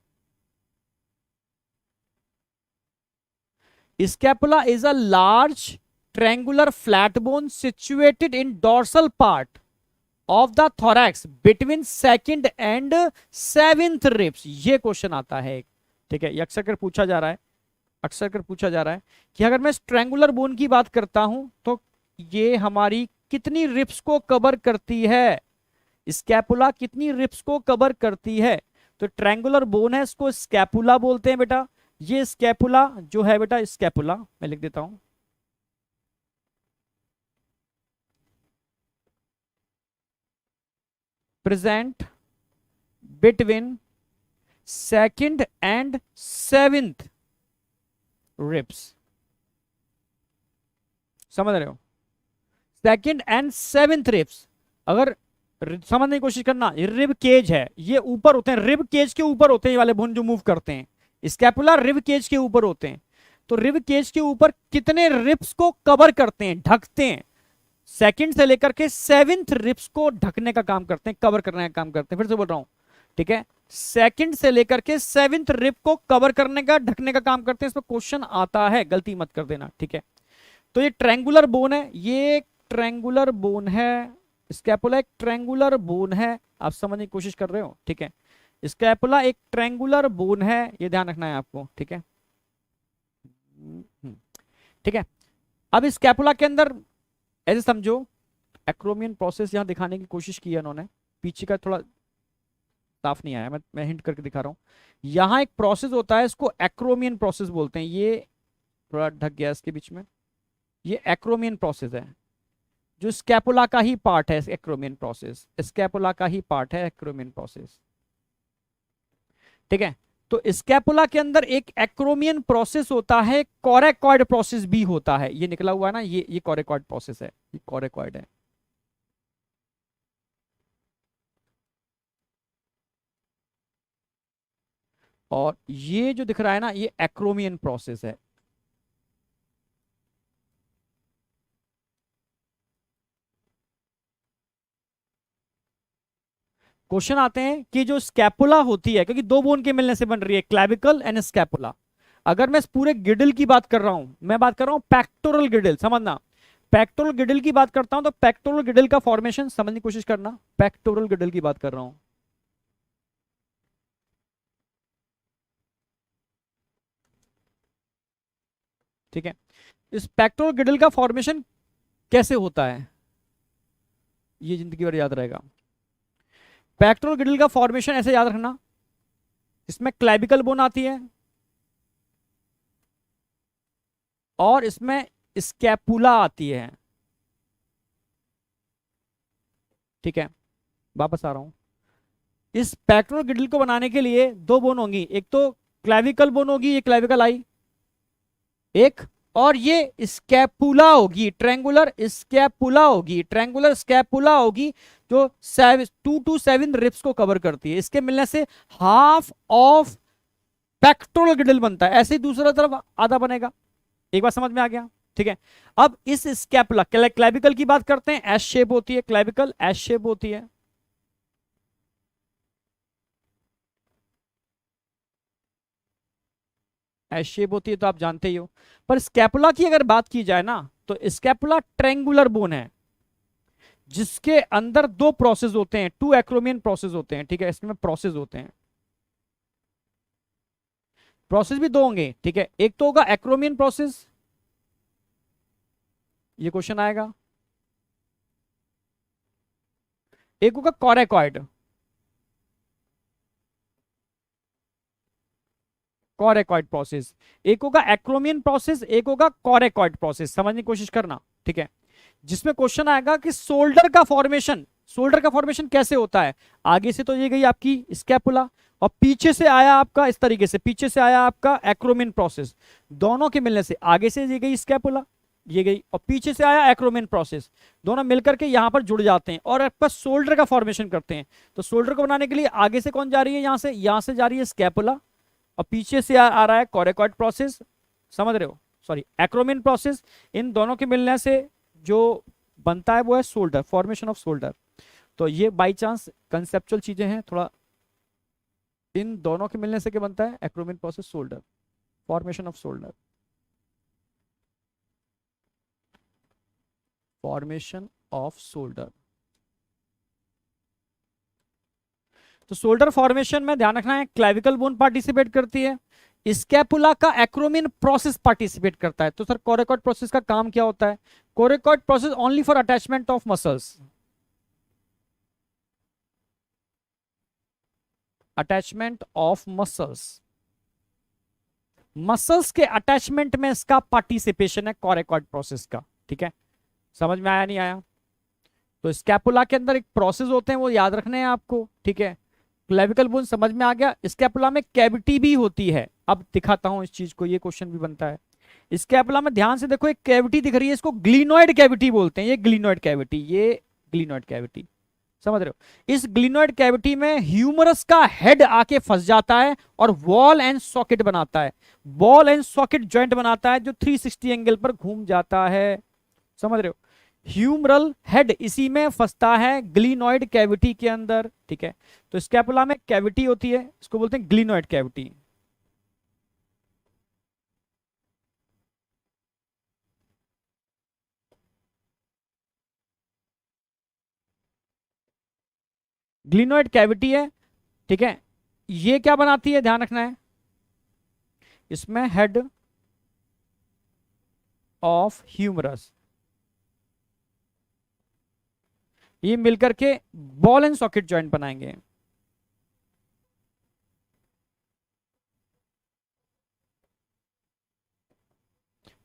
Scapula is a large triangular flat bone situated in dorsal part of the thorax between second and seventh ribs. ये क्वेश्चन आता है, ठीक है। ये अक्सर कर पूछा जा रहा है, अक्सर कर पूछा जा रहा है कि अगर मैं स्ट्रैंगुलर बोन की बात करता हूं तो ये हमारी कितनी रिब्स को कवर करती है, स्कैपुला कितनी रिब्स को कवर करती है। तो ट्रायंगुलर बोन है, इसको स्कैपुला बोलते हैं बेटा। ये स्कैपुला जो है बेटा, स्कैपुला मैं लिख देता हूं, present between second and seventh ribs, समझ रहे हो, सेकंड एंड सेवेंथ रिब्स। अगर समझने की कोशिश करना, ये रिब केज है, ये ऊपर होते हैं, रिब केज के ऊपर होते हैं ये वाले बोन जो मूव करते हैं, स्कैपुला रिब केज के ऊपर होते हैं। तो रिब केज के ऊपर कितने रिब्स को कवर करते हैं, ढकते हैं, सेकंड से लेकर के सेवेंथ रिब्स को ढकने का काम करते हैं, कवर करने का काम करते हैं। फिर से बोल रहा हूं, ठीक है, सेकंड से लेकर के सेवेंथ रिब को कवर करने का, ढकने का काम करते हैं। इसमें क्वेश्चन आता है, गलती मत कर देना, ठीक है। तो ये ट्रायंगुलर बोन है, ये ट्रायंगुलर बोन है, स्कैपुला एक ट्रायंगुलर बोन है, आप समझने की कोशिश कर रहे हो, ठीक है। स्कैपुला एक ट्रायंगुलर बोन है, ये ध्यान रखना है आपको, ठीक है, ठीक है। अब स्कैपुला के अंदर ऐसे समझो, एक्रोमियन प्रोसेस यहां दिखाने की कोशिश की है उन्होंने, पीछे का थोड़ा साफ नहीं आया, मैं हिंट करके दिखा रहा हूं। यहां एक प्रोसेस होता है, इसको एक्रोमियन प्रोसेस बोलते हैं। ये थोड़ा ढक गया इसके बीच में, ये एक्रोमियन प्रोसेस है, जो स्कैपुला का ही पार्ट है। एक्रोमियन प्रोसेस स्कैपुला का ही पार्ट है, एक्रोमियन प्रोसेस, ठीक है। तो स्कैपुला के अंदर एक एक्रोमियन प्रोसेस होता है, कोरेकॉइड प्रोसेस भी होता है। ये निकला हुआ है ना, ये कोरेकॉइड प्रोसेस है, ये कोरेकॉइड है। और ये जो दिख रहा है ना, ये एक्रोमियन प्रोसेस है। क्वेश्चन आते हैं कि जो स्कैपुला होती है, क्योंकि दो बोन के मिलने से बन रही है, क्लैविकल एंड स्कैपुला। अगर मैं इस पूरे गिडिल की बात कर रहा हूं, मैं बात कर रहा हूं पेक्टोरल गिडिल, समझना, पेक्टोरल गिडिल की बात करता हूं तो पेक्टोरल गिडिल का फॉर्मेशन समझने की कोशिश करना, पेक्टोरल गिडिल की बात कर रहा हूं। ठीक है, इस पेक्टोरल गिडिल का फॉर्मेशन कैसे होता है, ये जिंदगी भर याद रहेगा। पेक्टोरल गिडिल का फॉर्मेशन ऐसे याद रखना, इसमें क्लैविकल बोन आती है और इसमें स्कैपुला आती है, ठीक है। वापस आ रहा हूं, इस पेक्टोरल गिडिल को बनाने के लिए दो बोन होंगी, एक तो क्लैविकल बोन होगी, ये क्लैविकल आई एक, और ये स्कैपुला होगी, ट्रायंगुलर स्कैपुला होगी, ट्रायंगुलर स्कैपुला होगी, जो 2 to 7 रिब्स को कवर करती है। इसके मिलने से हाफ ऑफ पेक्टोरल गिडिल बनता है। ऐसे ही दूसरा तरफ आधा बनेगा। एक बार समझ में आ गया, ठीक है। अब इस स्कैपुला, क्लेविकल की बात करते हैं, एस शेप होती है, क्लेविकल एस शेप होती है। एस शेप होती है तो आप जानते ही हो। पर स्कैपुला की अगर बात की जाए ना, तो स्कैपुला ट्रेंगुलर बोन है जिसके अंदर दो प्रोसेस होते हैं, टू एक्रोमियन प्रोसेस होते हैं, ठीक है। इसमें प्रोसेस होते हैं, प्रोसेस भी दो होंगे, ठीक है। एक तो होगा एक्रोमियन प्रोसेस, ये क्वेश्चन आएगा। एक होगा कॉरेकॉइड, कॉरेकॉइड प्रोसेस। एक होगा एक्रोमियन प्रोसेस, एक होगा कॉरेकॉइड प्रोसेस, समझने की कोशिश करना, ठीक है। जिसमें क्वेश्चन आएगा कि शोल्डर का फॉर्मेशन, शोल्डर का फॉर्मेशन कैसे होता है। आगे से तो ये गई आपकी स्कैपुला, और पीछे से आया आपका इस तरीके से, पीछे से आया आपका एक्रोमिन प्रोसेस। दोनों के मिलने से आगे से ये गई स्कैपुला, ये गई, और पीछे से आया एक्रोमिन प्रोसेस, दोनों मिलकर के यहां पर जुड़ जाते हैं और आपका शोल्डर का फॉर्मेशन करते हैं। तो शोल्डर को बनाने के लिए आगे से कौन जा रही है, यहां से जा रही है स्कैपुला, और पीछे से आ रहा है कॉरेकॉइड प्रोसेस, समझ रहे हो, सॉरी एक्रोमिन प्रोसेस। इन दोनों के मिलने से जो बनता है वो है शोल्डर, फॉर्मेशन ऑफ शोल्डर। तो ये बाई चांस कंसेप्चुअल चीजें हैं थोड़ा। इन दोनों के मिलने से क्या बनता है, acromion process, shoulder, formation of shoulder, formation of shoulder. तो शोल्डर फॉर्मेशन में ध्यान रखना है, क्लेविकल बोन पार्टिसिपेट करती है, स्कैपुला का एक्रोमिन प्रोसेस पार्टिसिपेट करता है। तो सर कोरेकॉइड प्रोसेस का काम क्या होता है, coracoid process only for attachment of muscles, attachment of muscles, muscles के अटैचमेंट में इसका पार्टिसिपेशन है कोरेकॉइड प्रोसेस का, ठीक है। समझ में आया नहीं आया। तो स्कैपुला के अंदर एक प्रोसेस होते हैं, वो याद रखने हैं आपको, ठीक है। क्लेविकल बोन समझ में आ गया। स्कैपुला में कैविटी भी होती है, अब दिखाता हूं इस चीज को, ये क्वेश्चन भी बनता है। स्कैपुला में ध्यान से देखो, एक कैविटी दिख रही है, इसको ग्लिनोइड कैविटी बोलते हैं, ये ग्लिनोइड कैविटी, ये ग्लिनोइड कैविटी, समझ रहे हो। इस ग्लिनोइड कैविटी में ह्यूमरस का हेड आके फंस जाता है और वॉल एंड सॉकेट बनाता है, बॉल एंड सॉकेट जॉइंट बनाता है जो 360 एंगल पर घूम जाता है, समझ रहे हो। ह्यूमरल हेड इसी में फंसता है, ग्लिनोइड कैविटी के अंदर, ठीक है। तो स्कैपुला में कैविटी होती है, इसको बोलते हैं ग्लिनोइड कैविटी। ग्लिनोइड कैविटी है, ठीक है। ये क्या बनाती है, ध्यान रखना है, इसमें हेड ऑफ ह्यूमरस, ये मिलकर के बॉल एंड सॉकेट जॉइंट बनाएंगे।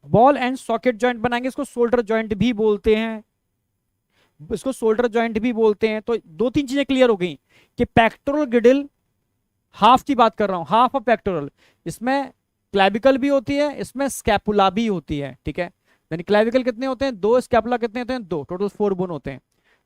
बॉल एंड सॉकेट जॉइंट बनाएंगे, इसको शोल्डर जॉइंट भी बोलते हैं, इसको शोल्डर जॉइंट भी बोलते हैं। तो दो तीन चीजें क्लियर हो गई कि पेक्टोरल गिडिल, हाफ की बात कर रहा हूं, हाफ ऑफ पेक्टोरल, इसमें क्लैविकल भी होती है, इसमें स्कैपुला भी होती है, ठीक है। यानी क्लैविकल कितने होते हैं, दो, स्कैपुला कितने होते हैं, दो, टोटल 4 बोन होते हैं,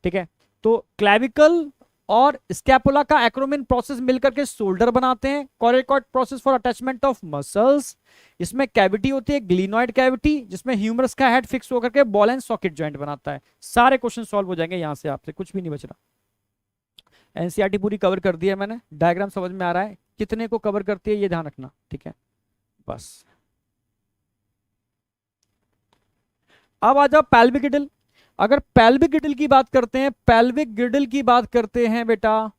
ठीक है। तो क्लैविकल और स्कैपुला का एक्रोमिन प्रोसेस मिलकर के शोल्डर बनाते हैं, coracoid process for attachment of muscles. इसमें कैविटी होती है ग्लिनोइड कैविटी, जिसमें ह्यूमरस का हेड फिक्स होकर के बॉल एंड सॉकेट जॉइंट बनाता है। सारे क्वेश्चन सॉल्व हो जाएंगे यहां से, आपसे कुछ भी नहीं बच रहा। एनसीईआरटी पूरी कवर कर दी है मैंने, डायग्राम समझ में आ रहा है, कितने को कवर करती है ये ध्यान रखना, ठीक है। बस अब आ जाओ पेल्विक गिडल। अगर पेल्विक गिडल की बात करते हैं, पेल्विक गिडल की बात करते हैं बेटा,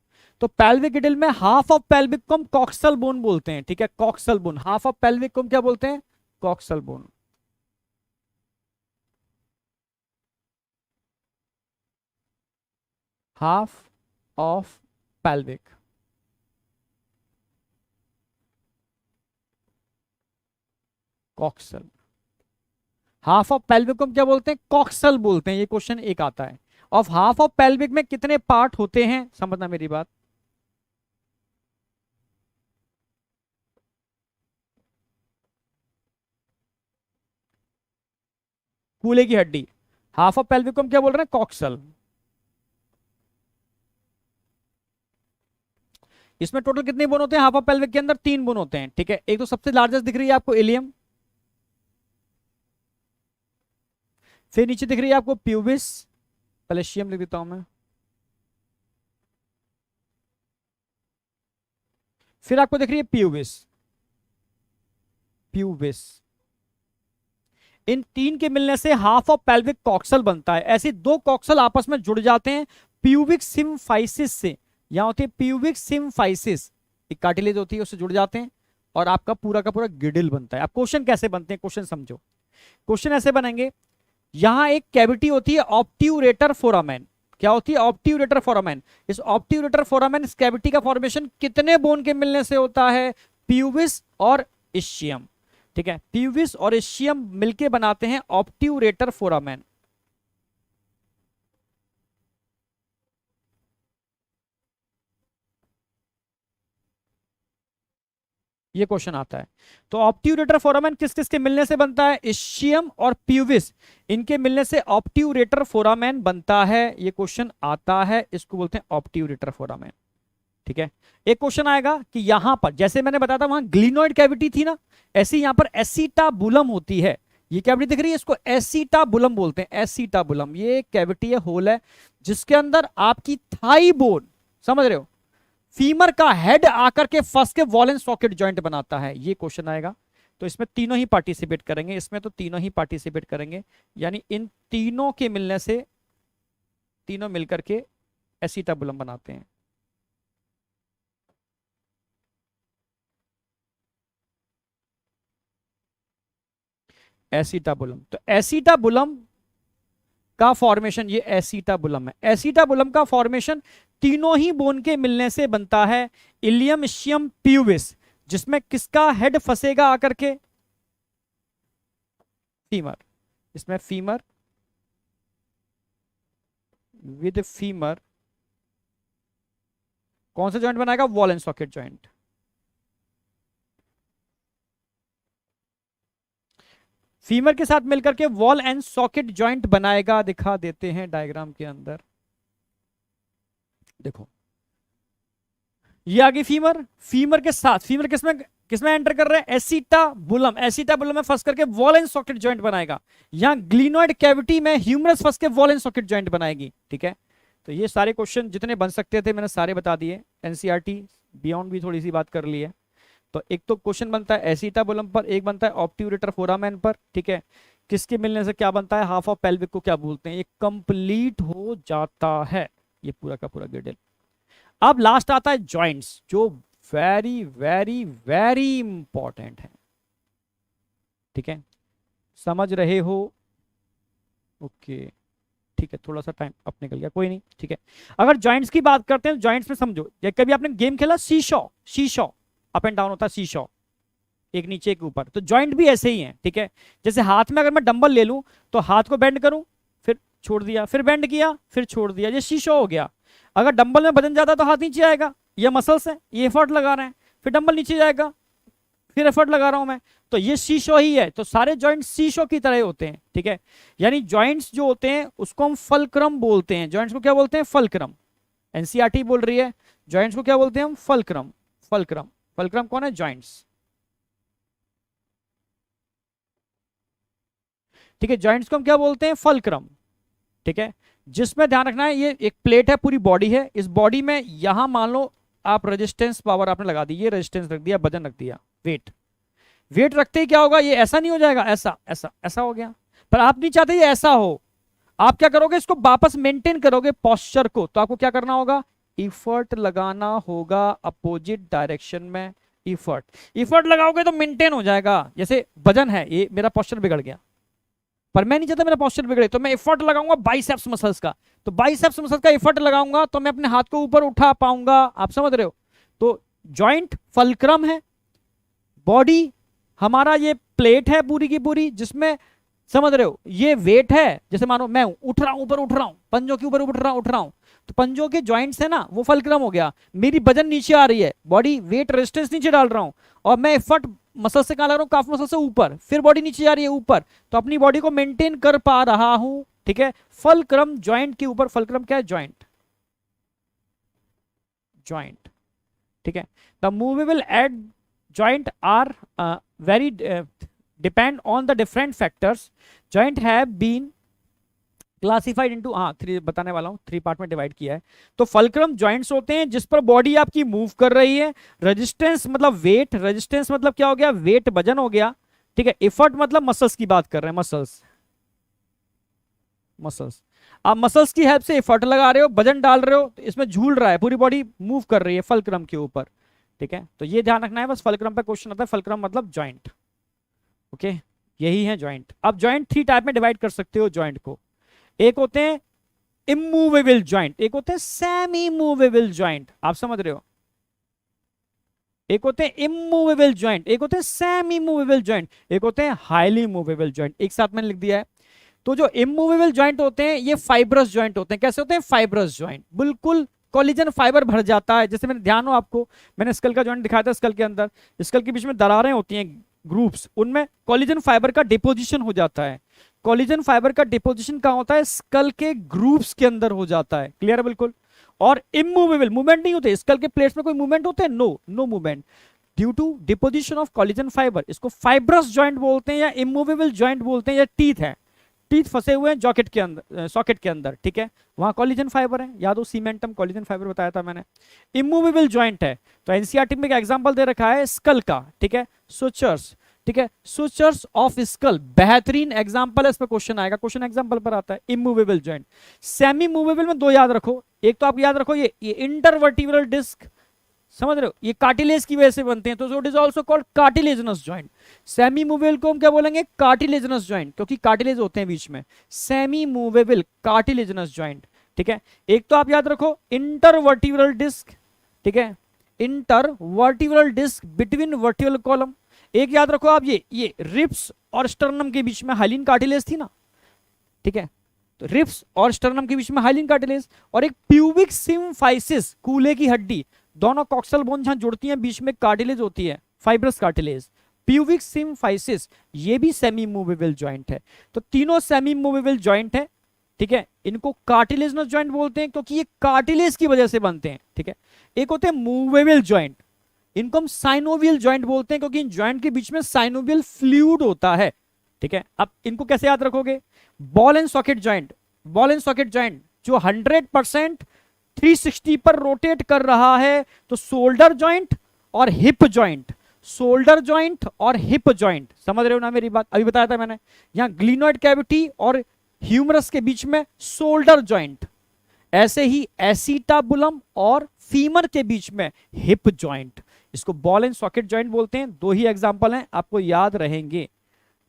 तो पेल्विक गिडल में हाफ ऑफ पेल्विक को हम कॉक्सल बोन बोलते हैं, ठीक है, coxal bone, half of pelvic को हम क्या बोलते हैं, coxal bone. Half of pelvic, coxal, half of pelvic को हम क्या बोलते हैं, कॉक्सल बोलते हैं। ये क्वेश्चन एक आता है। ऑफ हाफ ऑफ पेल्विक में कितने पार्ट होते हैं, समझना मेरी बात। कूले की हड्डी, हाफ ऑफ पेल्विक को हम क्या बोल रहे हैं, कॉक्सल। इसमें टोटल कितने बोन होते हैं, हाफ ऑफ पेल्विक के अंदर 3 बोन होते हैं, ठीक है। एक तो सबसे लार्जेस्ट दिख रही है आपको इलियम, फिर नीचे दिख रही है आपको प्यूबिस, पैलेशियम लिख देता हूं मैं। फिर आपको दिख रही है प्यूबिस, प्यूबिस। इन तीन के मिलने से हाफ ऑफ पेल्विक कॉक्सल बनता है। ऐसे दो कॉक्सल आपस में जुड़ जाते हैं प्यूबिक सिम्फाइसिस से। यहां होती है प्यूबिक सिम्फाइसिस, एक कार्टिलेज होती है, उससे जुड़ जाते हैं और आपका पूरा का पूरा गिडिल बनता है। अब क्वेश्चन कैसे बनते हैं, क्वेश्चन समझो। क्वेश्चन ऐसे बनेंगे, यहां एक कैविटी होती है ऑब्ट्यूरेटर फोरामेन। क्या होती है? Obturator foramen. इस ऑब्ट्यूरेटर फोरामेन, इस कैविटी का फॉर्मेशन कितने बोन के मिलने से होता है? प्यूबिस और इस्चियम। ठीक है, प्यूबिस और इस्चियम मिलके बनाते हैं ऑब्ट्यूरेटर फोरामेन। ये क्वेश्चन आता है। तो ऑब्ट्यूरेटर फोरामेन किस किस के मिलने से बनता है? इस्चियम और प्यूबिस, इनके मिलने से ऑब्ट्यूरेटर फोरामेन बनता है। ये क्वेश्चन आता है, इसको बोलते हैं ऑब्ट्यूरेटर फोरामेन। ठीक है, एक क्वेश्चन आएगा कि यहां पर जैसे मैंने बताया था वहां ग्लिनोइड कैविटी थी ना, ऐसी यहां पर एसिटाबुलम होती है। ये कैविटी दिख रही है, इसको एसिटाबुलम बोलते हैं। एसिटाबुलम ये कैविटी है, होल है, जिसके अंदर आपकी थाई बोन, समझ रहे हो, फीमर का हेड आकर के फंस के वॉलेंस सॉकेट जॉइंट बनाता है। ये क्वेश्चन आएगा। तो इसमें तीनों ही पार्टिसिपेट करेंगे, इसमें तो तीनों ही पार्टिसिपेट करेंगे, यानी इन तीनों के मिलने से, तीनों मिलकर के एसिटाबुलम बनाते हैं। एसिटाबुलम, तो एसिटाबुलम का फॉर्मेशन, ये एसिटाबुलम है। एसिटाबुलम का फॉर्मेशन तीनों ही बोन के मिलने से बनता है। इलियम, इस्चियम, प्यूबिस, जिसमें किसका हेड फंसेगा आकर के? फीमर। इसमें फीमर विद फीमर कौन सा जॉइंट बनाएगा? Wall and socket joint. Femur के साथ मिलकर के वॉल एंड सॉकेट जॉइंट बनाएगा। दिखा देते हैं डायग्राम के अंदर, देखो ये आगे फीमर, फीमर के साथ, फीमर किसमें किसमें एंटर कर रहे हैं? एसिटाबुलम। एसिटाबुलम में फंस करके वॉल एंड सॉकेट जॉइंट बनाएगा। यहां ग्लिनोइड कैविटी में ह्यूमरस फंस के वॉल एंड सॉकेट जॉइंट बनाएगी। ठीक है, तो ये सारे क्वेश्चन जितने बन सकते थे मैंने सारे बता दिए। एनसीईआरटी बियॉन्ड भी थोड़ी सी बात कर ली है। तो एक तो क्वेश्चन बनता है एसिटाबुलम पर, एक बनता है ऑब्ट्यूरेटर फोरामेन पर। ठीक है, किसके मिलने से क्या बनता है? हाफ ऑफ पेल्विक को क्या बोलते हैं? ये कंप्लीट हो जाता है ये पूरा का पूरा गिडल। अब लास्ट आता है जॉइंट्स, जो वेरी वेरी वेरी इंपॉर्टेंट है। ठीक है, समझ रहे हो? ओके, ठीक है, थोड़ा सा टाइम अप निकल गया, कोई नहीं। ठीक है, अगर जॉइंट्स की बात करते हैं, जॉइंट्स में समझो, ये कभी आपने गेम खेला seesaw? Seesaw up and down होता है, सीशॉ, एक नीचे एक ऊपर। तो जॉइंट भी ऐसे ही है। ठीक है, जैसे हाथ में अगर मैं डंबल ले लूं तो हाथ को बेंड करूं, फिर छोड़ दिया, फिर बेंड किया, फिर छोड़ दिया, ये शीशो हो गया। अगर डंबल में वजन ज्यादा तो हाथ नीचे आएगा, ये मसल्स है, ये एफर्ट लगा रहे हैं, फिर डंबल नीचे जाएगा, फिर एफर्ट लगा रहा हूं मैं, तो ये शीशो ही है। तो सारे जॉइंट्स शीशो की तरह होते हैं। ठीक है, यानी जॉइंट्स जो होते हैं उसको हम फलक्रम बोलते हैं। जॉइंट्स को क्या बोलते हैं? फलक्रम। एनसीईआरटी बोल रही है जॉइंट्स को क्या बोलते हैं हम? फलक्रम। फलक्रम, फलक्रम कौन है? जॉइंट्स। ठीक है, जॉइंट्स को हम क्या बोलते हैं? फलक्रम। ठीक है, जिसमें ध्यान रखना है, ये एक प्लेट है, पूरी बॉडी है, इस बॉडी में यहां मान लो आप रेजिस्टेंस पावर आपने लगा दी, ये रेजिस्टेंस रख दिया, वजन रख दिया, वेट। वेट रखते ही क्या होगा? ये ऐसा नहीं हो जाएगा, ऐसा ऐसा ऐसा हो गया, पर आप नहीं चाहते ये ऐसा हो। आप क्या करोगे? इसको वापस मेंटेन करोगे पोस्चर को, तो आपको क्या करना होगा? इफर्ट लगाना होगा अपोजिट डायरेक्शन में। इफर्ट, इफर्ट लगाओगे तो मेंटेन हो जाएगा। जैसे वजन है, ये मेरा पोस्चर बिगड़ गया, पर मैं नहीं चाहता मेरा पोस्चर बिगड़े, तो मैं एफर्ट लगाऊंगा बाइसेप्स मसल्स का। तो बाइसेप्स मसल्स का एफर्ट लगाऊंगा तो मैं अपने हाथ को ऊपर उठा पाऊंगा। आप समझ रहे हो? तो जॉइंट फलक्रम है, बॉडी हमारा ये प्लेट है पूरी की पूरी, जिसमें समझ रहे हो ये वेट है। जैसे मानो मैं उठ रहा हूं, ऊपर उठ रहा हूं, पंजों के ऊपर उठ रहा हूं, तो पंजों के जॉइंट्स है ना, वो फलक्रम हो गया। मेरी वजन नीचे आ रही है, बॉडी वेट रेजिस्टेंस नीचे डाल रहा हूं, और मैं एफर्ट मसल से कहां ला रहा हूं? काफ मसल से ऊपर, फिर बॉडी नीचे जा रही है ऊपर, तो अपनी बॉडी को मेंटेन कर पा रहा हूं। ठीक है, फलक्रम जॉइंट के ऊपर। फलक्रम क्या है? Joint, joint. ठीक है, the movable at joint are very depend on the different factors. Joint have been classified into, हाँ थ्री बताने वाला हूँ, थ्री पार्ट में डिवाइड किया है। तो फल्क्रम जॉइंट्स होते हैं जिस पर बॉडी आपकी मूव कर रही है। रेजिस्टेंस मतलब वेट, रेजिस्टेंस मतलब क्या हो गया, वेट वजन हो गया, ठीक है। एफर्ट मतलब मसल्स की बात कर रहे हैं, मसल्स, मसल्स। आप मसल्स की हेल्प से एफर्ट लगा रहे हो, वजन डाल रहे हो, तो इसमें झूल रहा है, पूरी बॉडी मूव कर रही है फल्क्रम के ऊपर, ठीक है। तो ये ध्यान रखना है बस, फल्क्रम पे क्वेश्चन आता है, फल्क्रम मतलब जॉइंट, ओके, यही है जॉइंट। अब जॉइंट थ्री टाइप में डिवाइड कर सकते हो जॉइंट को। एक होते हैं इमूवेबल जॉइंट, एक होते हैं सेमी मूवेबल जॉइंट, आप समझ रहे हो। एक होते हैं इमूवेबल जॉइंट, एक होते हैं सेमी मूवेबल जॉइंट, एक होते हैं हाईली मूवेबल जॉइंट, एक साथ मैंने लिख दिया है। तो जो इमूवेबल जॉइंट होते हैं ये फाइब्रस जॉइंट होते हैं। कैसे होते हैं, फाइब्रस जॉइंट, बिल्कुल कोलिजन फाइबर भर जाता है। जैसे मैंने ध्यान हो आपको, मैंने स्कल का जॉइंट दिखाया था, स्कल के अंदर, स्कल के बीच में दरारें होती हैं, ग्रुप्स, उनमें कोलिजन फाइबर का डिपोजिशन हो जाता है। कोलिजन फाइबर का डिपोजिशन कहाँ होता है, स्कल के ग्रुप्स के अंदर हो जाता है, क्लियर है बिल्कुल। और इमूवेबल, मूवमेंट नहीं होते स्कल के प्लेट्स में, कोई मूवमेंट होते हैं, no, no movement due to deposition of collagen fibre. इसको फाइब्रस जॉइंट बोलते हैं या इमूवेबल जॉइंट बोलते हैं, या टीथ है, टीथ फंसे हुए हैं जॉकेट के अंदर, सॉकेट के अंदर, ठीक है, वहां कोलिजन फाइबर है, याद हो सीमेंटम कोलिजन फाइबर बताया था मैंने। इमूवेबल जॉइंट है तो एनसीईआरटी में एक एग्जांपल दे रखा है स्कल का, ठीक है, सुचर्स, ठीक है, सुचर्स ऑफ स्कल, बेहतरीन एग्जांपल है, इस पर क्वेश्चन आएगा, क्वेश्चन एग्जांपल पर आता है। इमूवेबल जॉइंट, सेमी मूवेबल में दो याद रखो, एक तो आप याद रखो ये इंटरवर्टिब्रल डिस्क, समझ रहे हो, ये कार्टिलेज की वजह से बनते हैं, तो it is also called cartilaginous joint. Semi movable को हम क्या बोलेंगे, कार्टिलेजनस जॉइंट, क्योंकि कार्टिलेज होते हैं बीच में, सेमी मूवेबल कार्टिलेजनस जॉइंट, ठीक है। एक तो आप याद रखो इंटरवर्टिब्रल डिस्क, ठीक है, intervertebral disc between vertebral column. एक याद रखो आप ये रिब्स और स्टर्नम के बीच में हाइलिन कार्टिलेज थी ना, ठीक है, तो रिब्स और स्टर्नम के बीच में हाइलिन कार्टिलेज। और एक प्यूबिक सिम्फाइसिस, कूल्हे की हड्डी, दोनों कॉक्सल बोन जहां जुड़ती हैं बीच में कार्टिलेज होती है, फाइब्रस कार्टिलेज, प्यूबिक सिम्फाइसिस, ये भी सेमी मूवेबल जॉइंट है। तो तीनों सेमी मूवेबल जॉइंट है, ठीक है, इनको कार्टिलेजनस जॉइंट बोलते हैं क्योंकि ये कार्टिलेज की वजह से बनते हैं, ठीक है। एक होते हैं मूवेबल जॉइंट, इनको हम साइनोवियल जॉइंट बोलते हैं क्योंकि इन जॉइंट के बीच में साइनोवियल फ्लूइड होता है, ठीक है। अब इनको कैसे याद रखोगे, ball and socket joint, ball and socket joint जो 100% 360 पर रोटेट कर रहा है, तो शोल्डर जॉइंट और हिप जॉइंट, शोल्डर जॉइंट और हिप जॉइंट, समझ रहे हो ना मेरी बात, अभी बताया था मैंने। यहां ग्लिनोइड कैविटी और ह्यूमरस के बीच में शोल्डर जॉइंट, ऐसे ही एसिटाबुलम और फीमर के बीच में हिप जॉइंट, इसको बॉल एंड सॉकेट जॉइंट बोलते हैं। दो ही एग्जांपल हैं, आपको याद रहेंगे,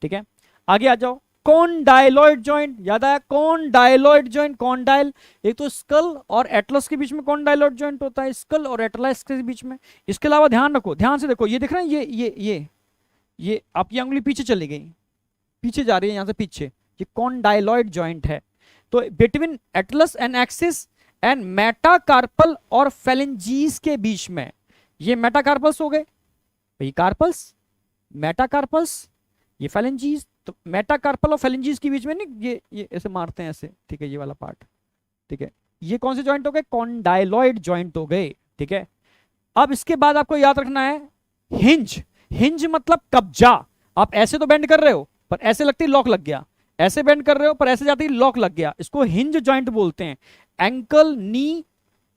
ठीक है। आगे आ जाओ, कॉन्डाइलॉइड जॉइंट, याद आया, कॉन्डाइलॉइड जॉइंट, कॉन्डाइल, एक तो स्कल और एटलस के बीच में कॉन्डाइलॉइड जॉइंट होता है, स्कल और एटलस के बीच में। इसके अलावा ध्यान रखो, ध्यान से देखो, ये दिख रहा है, ये आपकी उंगली पीछे चली गई, पीछे जा रही है यहां से पीछे, ये कॉन्डाइलॉइड जॉइंट है। तो between atlas and axis and metacarpal और फेलेंजीज के बीच में, ये मेटाकार्पल्स हो गए, ये कार्पल्स, मेटाकार्पल्स, ये फेलेंजीज, तो मेटाकार्पल और फेलेंजीज के बीच में नहीं, ये ऐसे मारते हैं ऐसे, ठीक है, ये वाला पार्ट, ठीक है। ये कौन से जॉइंट हो गए, कॉन्डाइलॉइड जॉइंट हो गए, ठीक है। अब इसके बाद आपको याद रखना है हिंज, हिंज मतलब कब्जा। आप ऐसे तो बेंड कर रहे हो पर ऐसे लगती लॉक लग गया, ऐसे बेंड कर रहे हो पर ऐसे जाती लॉक लग गया, इसको हिंज जॉइंट बोलते हैं। एंकल, नी,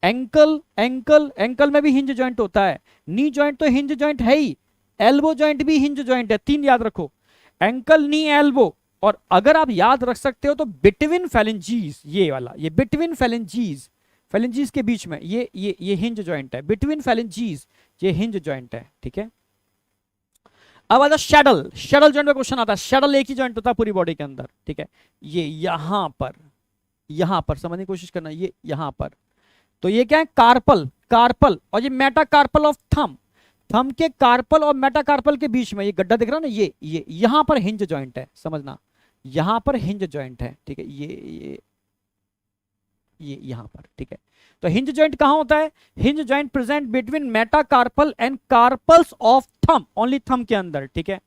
एंकल, एंकल, एंकल में भी हिंज जॉइंट होता है, नी जॉइंट तो हिंज जॉइंट है ही, एल्बो जॉइंट भी हिंज जॉइंट है, तीन याद रखो, एंकल, नी, एल्बो। और अगर आप याद रख सकते हो तो बिटवीन फेलेंजीज, ये वाला, ये बिटवीन फेलेंजीज, फेलेंजीज के बीच में ये हिंज जॉइंट है, बिटवीन फेलेंजीज ये हिंज जॉइंट है, ठीक है। अब आता शैडल, शैडल जॉइंट में क्वेश्चन आता है, शैडल एक ही जॉइंट होता है पूरी बॉडी के अंदर, ठीक है, ये यहां पर समझने की कोशिश करना, ये यहां पर, तो ये क्या है, कार्पल, कार्पल, और ये मेटाकार्पल ऑफ थंब, थंब के कार्पल और मेटाकार्पल के बीच में ये गड्ढा दिख रहा है ना, ये यहां पर हिंज जॉइंट है, समझना, यहां पर हिंज जॉइंट है, ठीक है, ये यहां पर, ठीक है। तो हिंज जॉइंट कहां होता है, hinge joint present between metacarpal and carpals of thumb, only thumb के अंदर, ठीक है।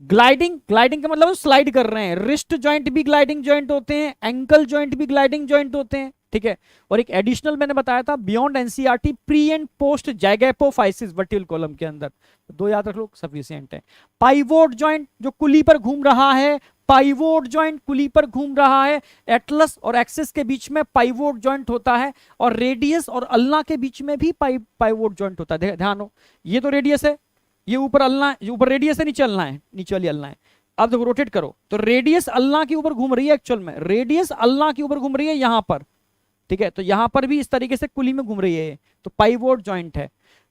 ग्लाइडिंग, ग्लाइडिंग का मतलब स्लाइड कर रहे हैं, रिस्ट जॉइंट भी ग्लाइडिंग जॉइंट होते हैं, एंकल जॉइंट भी ग्लाइडिंग जॉइंट होते हैं, ठीक है। और एक एडिशनल मैंने बताया था beyond NCERT pre and post zygapophysis vertical column के अंदर, दो याद रख लो सफिशिएंट है। पाइवोट जॉइंट जो कुली पर घूम रहा है, पाइवोट जॉइंट कुली पर घूम रहा है, एटलस और एक्सिस के बीच में पाइवोट जॉइंट होता है, और रेडियस और अल्ना के बीच में भी पाइवोट जॉइंट होता है। ध्यान हो, ये तो रेडियस है, ये ऊपर अल्ना, ये ऊपर रेडियस है, नीचे अल्ना है, नीचे वाली अल्ना है। अब देखो रोटेट करो तो रेडियस अल्लाह के ऊपर घूम रही है, एक्चुअल में रेडियस अल्लाह के ऊपर घूम रही है यहां पर, ठीक है। तो यहां पर भी इस तरीके से कुली में घूम रही है, तो पाइवोट जॉइंट है।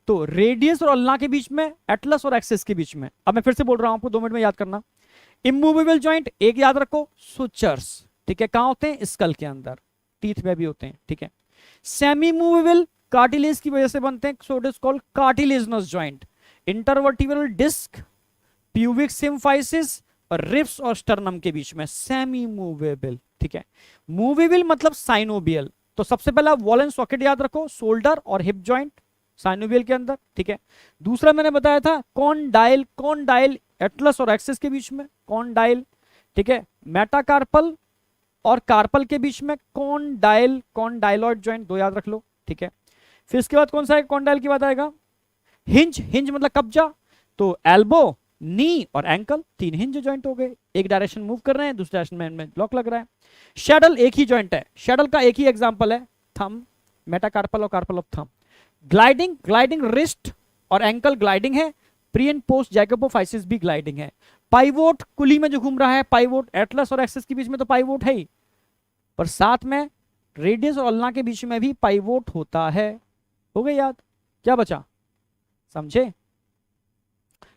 तो रेडियस और अल्लाह के बीच में, एटलस और एक्सिस के बीच में, अब मैं फिर से बोल रहा हूं आपको, 2 मिनट में याद करना। इमूवेबल जॉइंट एक याद रखो, सुचर्स, ठीक है, कहां होते हैं, स्कल के अंदर, टीथ में भी होते हैं, ठीक है। सेमी मूवेबल कार्टिलेज की वजह से बनते हैं, so it is called cartilaginous joint. Intervertebral disc, pubic symphysis और रिब्स और स्टर्नम के बीच में सेमी मूवेबल, ठीक है। मूवेबल मतलब साइनोबियल, तो सबसे पहला वॉल एंड सॉकेट याद रखो, शोल्डर और हिप जॉइंट साइनोबियल के अंदर, ठीक है। दूसरा मैंने बताया था कॉन्डाइल, कॉन्डाइल एटलस और एक्सिस के बीच में कॉन्डाइल, ठीक है। मेटाकार्पल और कार्पल के बीच में कॉन्डाइल, कॉन्डाइलॉइड जॉइंट, दो याद रख लो, ठीक है। फिर इसके बाद कौन सा है कॉन्डाइल की बात आएगा, हिंज, हिंज मतलब कब्जा, तो एल्बो, नी और एंकल, 3 हिंज जॉइंट हो गए, एक डायरेक्शन मूव कर रहे हैं, दूसरे डायरेक्शन में ब्लॉक लग रहा है। शैडल एक ही जॉइंट है, शैडल का एक ही एग्जांपल है थंब, मेटाकार्पल और carpal of thumb. Gliding, gliding wrist और एंकल ग्लाइडिंग है, प्री एंड पोस्ट जैकोपोफाइसिस भी ग्लाइडिंग है। पाइवोट कुली में जो घूम रहा है, पाइवोट एटलस और एक्सिस के बीच में तो पाइवोट है ही, पर साथ में रेडियस और अल्ना के बीच में भी पाइवोट होता है। हो गई याद, क्या बचा, समझे,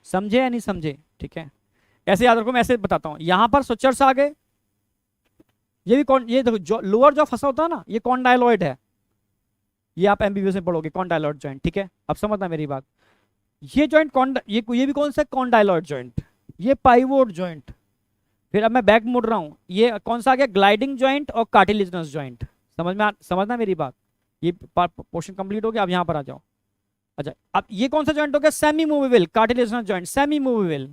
समझे या नहीं समझे, ठीक है। ऐसे याद रखो, मैं ऐसे बताता हूं, यहां पर सुचर्स आ गए, ये भी कौन, ये देखो जो लोअर जो फंसा होता है ना, ये कॉन्डाइलॉइड है, ये आप एमबीबीएस में पढ़ोगे कॉन्डाइलॉइड जॉइंट, ठीक है। अब समझना मेरी बात, ये जॉइंट ये भी कौन सा कॉन्डाइलॉइड जॉइंट, ये पाइवोट जॉइंट। फिर अब मैं बैक मुड़ रहा हूं, ये कौन सा आ गया, ग्लाइडिंग जॉइंट और कार्टिलेजनस जॉइंट। समझना मेरी बात, ये पोर्शन कंप्लीट हो गया, अब यहां पर आ जाओ। अच्छा, अब ये कौन सा जॉइंट हो गया, semi movable cartilaginous joint, semi movable.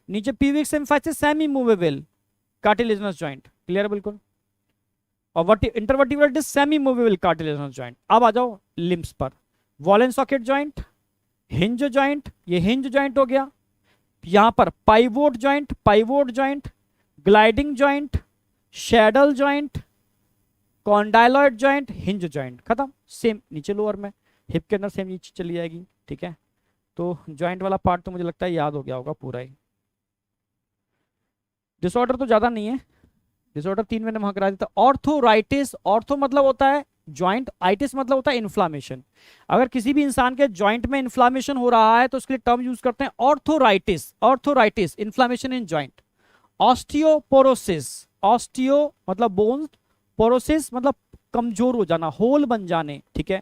नीचे pubic symphysis semi movable cartilaginous joint, clear बिल्कुल। और intervertebral disc semi movable cartilaginous joint. अब आ जाओ लिम्स पर, ball and socket joint, hinge joint, ये हिंज जॉइंट हो गया। यहां पर pivot joint, pivot joint, gliding joint, saddle joint, condyloid joint, hinge joint, खत्म। सेम नीचे लोअर में, हिप के अंदर सेम नीचे चली जाएगी, ठीक है। तो जॉइंट वाला पार्ट तो मुझे लगता है याद हो गया होगा पूरा ही। डिसऑर्डर तो ज्यादा नहीं है, डिसऑर्डर 3 मैंने वहां करा दिया था। ऑर्थोराइटिस, ऑर्थो मतलब होता है जॉइंट, आइटिस मतलब होता है इन्फ्लामेशन। अगर किसी भी इंसान के जॉइंट में इन्फ्लामेशन हो रहा है तो उसके लिए टर्म यूज करते हैं arthritis, arthritis inflammation in joint. Osteoporosis, osteo मतलब बोन्स, पोरोसिस मतलब कमजोर हो जाना, होल बन जाने, ठीक है।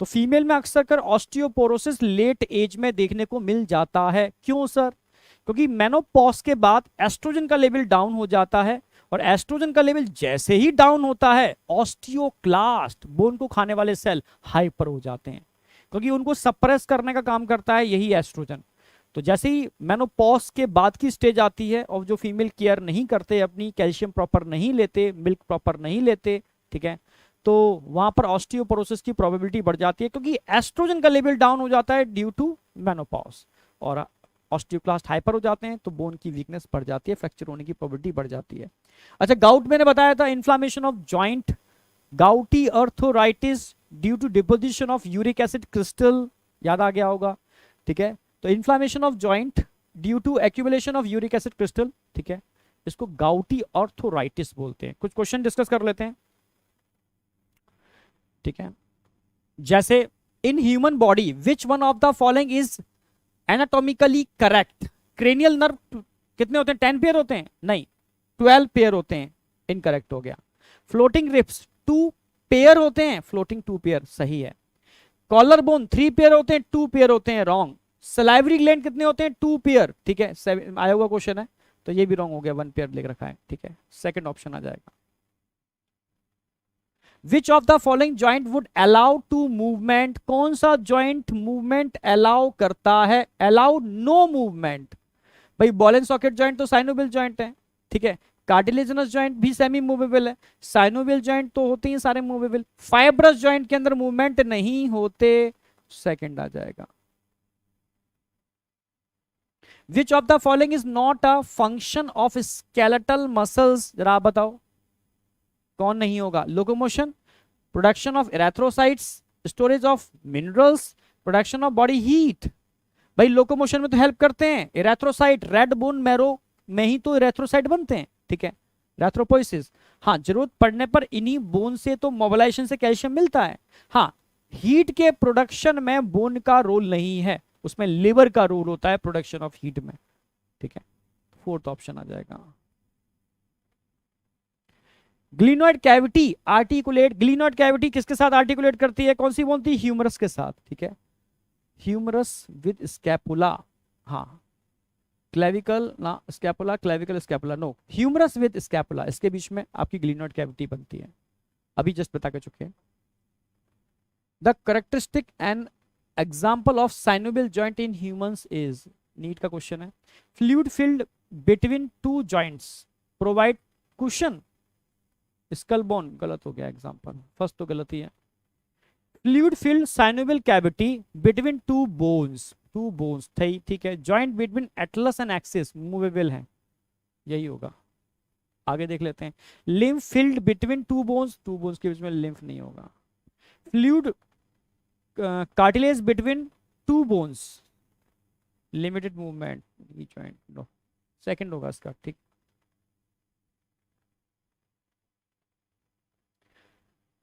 तो फीमेल में अक्सर कर ऑस्टियोपोरोसिस लेट एज में देखने को मिल जाता है। क्यों सर, क्योंकि मेनोपॉज के बाद एस्ट्रोजन का लेवल डाउन हो जाता है, और एस्ट्रोजन का लेवल जैसे ही डाउन होता है ऑस्टियोक्लास्ट बोन को खाने वाले सेल हाइपर हो जाते हैं, क्योंकि उनको सप्रेस करने का काम करता है यही एस्ट्रोजन। तो जैसे ही मेनोपॉज के बाद की स्टेज आती है और जो फीमेल केयर नहीं करते, अपनी कैल्शियम प्रॉपर नहीं लेते, मिल्क प्रॉपर नहीं लेते, ठीक है, तो वहां पर ऑस्टियोपोरोसिस की प्रोबेबिलिटी बढ़ जाती है, क्योंकि एस्ट्रोजन का लेवल डाउन हो जाता है ड्यू टू मेनोपॉज, और ऑस्टियोक्लास्ट हाइपर हो जाते हैं तो बोन की वीकनेस बढ़ जाती है, फ्रैक्चर होने की प्रोबेबिलिटी बढ़ जाती है। अच्छा, गाउट मैंने बताया था, inflammation of joint, gouty arthritis due to deposition of uric acid crystal, याद आ गया होगा, ठीक है। तो inflammation of joint due to accumulation of uric acid crystal, ठीक है, इसको गाउटी अर्थोराइटिस बोलते हैं। कुछ क्वेश्चन डिस्कस कर लेते हैं, ठीक है। जैसे in human body which one of the following is anatomically correct, cranial nerve कितने होते हैं, 10 पेयर होते हैं, नहीं 12 पेयर होते हैं, इनकरेक्ट हो गया। फ्लोटिंग रिब्स 2 पेयर होते हैं, फ्लोटिंग 2 पेयर सही है। कॉलर बोन 3 पेयर होते हैं, 2 पेयर होते हैं, रॉन्ग। सलाइवरी ग्लैंड कितने होते हैं, 2 पेयर, ठीक है, आया हुआ क्वेश्चन है, तो ये भी रॉन्ग हो गया, 1 पेयर लिख रखा है, ठीक है, सेकंड ऑप्शन आ जाएगा। Which of the following joint would allow to movement, कौन सा ज्वाइंट मूवमेंट अलाउ करता है, अलाउ नो मूवमेंट। भाई बॉल एंड सॉकेट ज्वाइंट तो साइनोवियल ज्वाइंट है, ठीक है, कार्टिलेजिनस जॉइंट भी सेमी मूवेबल है, साइनोवियल जॉइंट तो होते ही सारे मूवेबल, फाइब्रस जॉइंट के अंदर मूवमेंट नहीं होते, सेकंड आ जाएगा। Which of the following is not a function of skeletal muscles, जरा आप बताओ कौन नहीं होगा? Locomotion, production of erythrocytes, storage of minerals, production of body heat. भाई लोकोमोशन में तो हेल्प करते हैं एरेथ्रोसाइट, रेड बोन मैरो में ही तो एरेथ्रोसाइट बनते हैं, ठीक है, एरेथ्रोपोइसिस। हाँ, जरूरत पड़ने पर इन्हीं बोन से तो मोबिलाइजेशन से कैल्शियम मिलता है। हाँ, हीट के प्रोडक्शन में बोन का रोल नहीं है, उसमें लिवर का रोल होता है प्रोडक्शन ऑफ हीट में, ठीक है। फोर्थ ऑप्शन आ जाएगा। Glenoid cavity articulate, glenoid cavity किसके साथ आर्टिकुलेट करती है? कौन सी बोन थी? ह्यूमरस के साथ, ठीक है, ह्यूमरस विद स्कैपुला। हाँ, क्लेविकल ना scapula, clavicle scapula, no, humerus with scapula, इसके बीच में आपकी ग्लिनोइड कैविटी बनती है, अभी जस्ट बता के चुके हैं। The characteristic and example of synovial joint in humans is, NEET का क्वेश्चन है, fluid filled between two joints provide cushion, skull bone, गलत हो गया एग्जाम्पल, फर्स्ट तो गलत ही है। Fluid filled synovial cavity between two bones, two bones थी, ठीक है, joint between atlas and axis, movable है, यही होगा। आगे देख लेते हैं, lymph filled between two bones, two bones के बीच में लिम्फ नहीं होगा। Fluid cartilage between two bones, limited movement, joint, no, second होगा इसका, ठीक।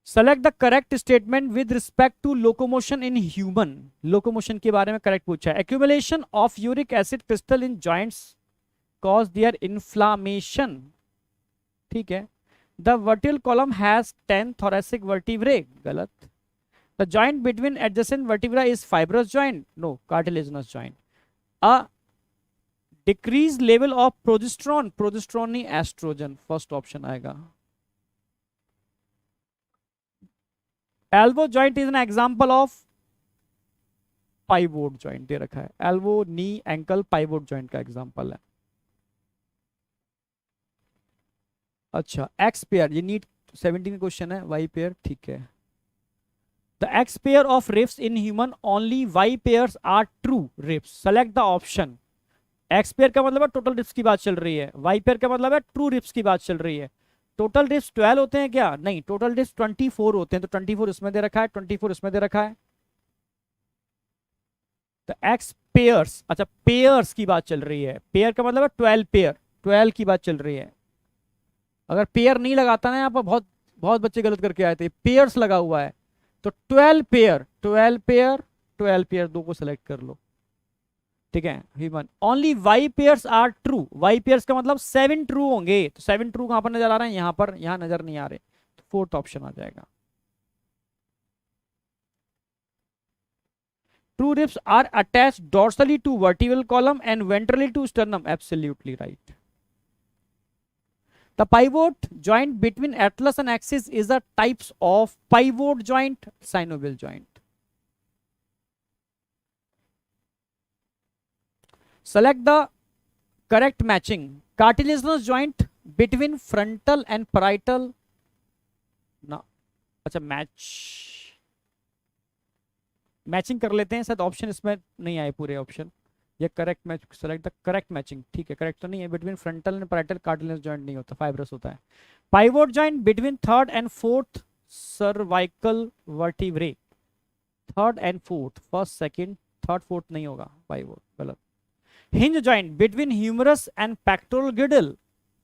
Select the correct statement with respect to locomotion in human, locomotion के बारे में करेक्ट पूछा है। Accumulation of uric acid crystal in joints cause their inflammation, ठीक है। The vertical column has 10 thoracic vertebrae, गलत। The joint between adjacent vertebra is fibrous joint, no, cartilaginous joint. A decrease level of progesterone, progesterone नहीं oestrogen, first option आएगा। Elbow joint is an example of pivot joint दे रखा है, elbow, knee, ankle, pivot joint का example है। अच्छा, X pair, ये NEET 17 question है, वाई पेयर, ठीक है। The X pair of ribs in human only Y pairs are true ribs, select the option. X pair का मतलब है टोटल रिब्स की बात चल रही है, वाई पेयर का मतलब है ट्रू रिब्स की बात चल रही है। टोटल रिब्स 12 होते हैं क्या? नहीं, टोटल रिब्स 24 होते हैं, तो 24 इसमें दे रखा है, 24 इसमें दे रखा है। तो एक्स पेयर्स, अच्छा पेयर्स की बात चल रही है, पेयर का मतलब है 12 पेयर, 12 की बात चल रही है। अगर पेयर नहीं लगाता ना, यहाँ पर बहुत बहुत बच्चे गलत करके आए थे, पेयर्स लगा हुआ है, तो 12 पेयर, 12 पेयर, 12 पेयर, दो को सिलेक्ट कर लो, ठीक है। Human only Y pairs are true, Y pairs का मतलब 7 ट्रू होंगे, तो 7 ट्रू कहां पर नजर आ रहे हैं? यहां पर, यहां नजर नहीं आ रहे, तो फोर्थ ऑप्शन आ जाएगा। True ribs are attached dorsally to vertebral column and ventrally to sternum. Absolutely right. The pivot joint between atlas and axis is a types of pivot joint, synovial joint. Select the correct matching. Cartilaginous joint between frontal and parietal. ना, अच्छा matching कर लेते हैं, शायद option इसमें नहीं आए पूरे ऑप्शन। ये correct match, select the correct matching, ठीक है, करेक्ट तो नहीं है, between frontal and parietal cartilaginous joint नहीं होता, फाइब्रस होता है। Pivot joint between third and fourth cervical vertebrae, third and fourth, first second, third fourth नहीं होगा पाइवोट, गलत। Hinge joint between humerus and pectoral girdle,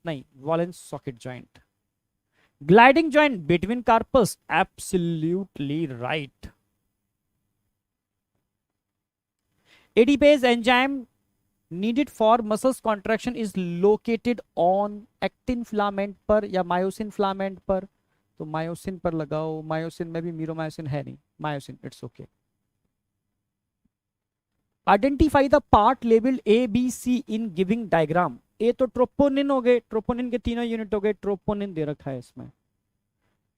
नहीं, ball and socket joint. Gliding joint between carpus, absolutely right. ADPase enzyme needed for muscles contraction is located on actin filament पर या myosin filament पर, तो myosin पर लगाओ, myosin में भी meromyosin है नहीं, myosin, it's okay. Identify the part labelled ABC in giving diagram. A तो ट्रोपोनिन हो गए, ट्रोपोनिन के तीनों यूनिट हो गए, ट्रोपोनिन दे रखा है इसमें,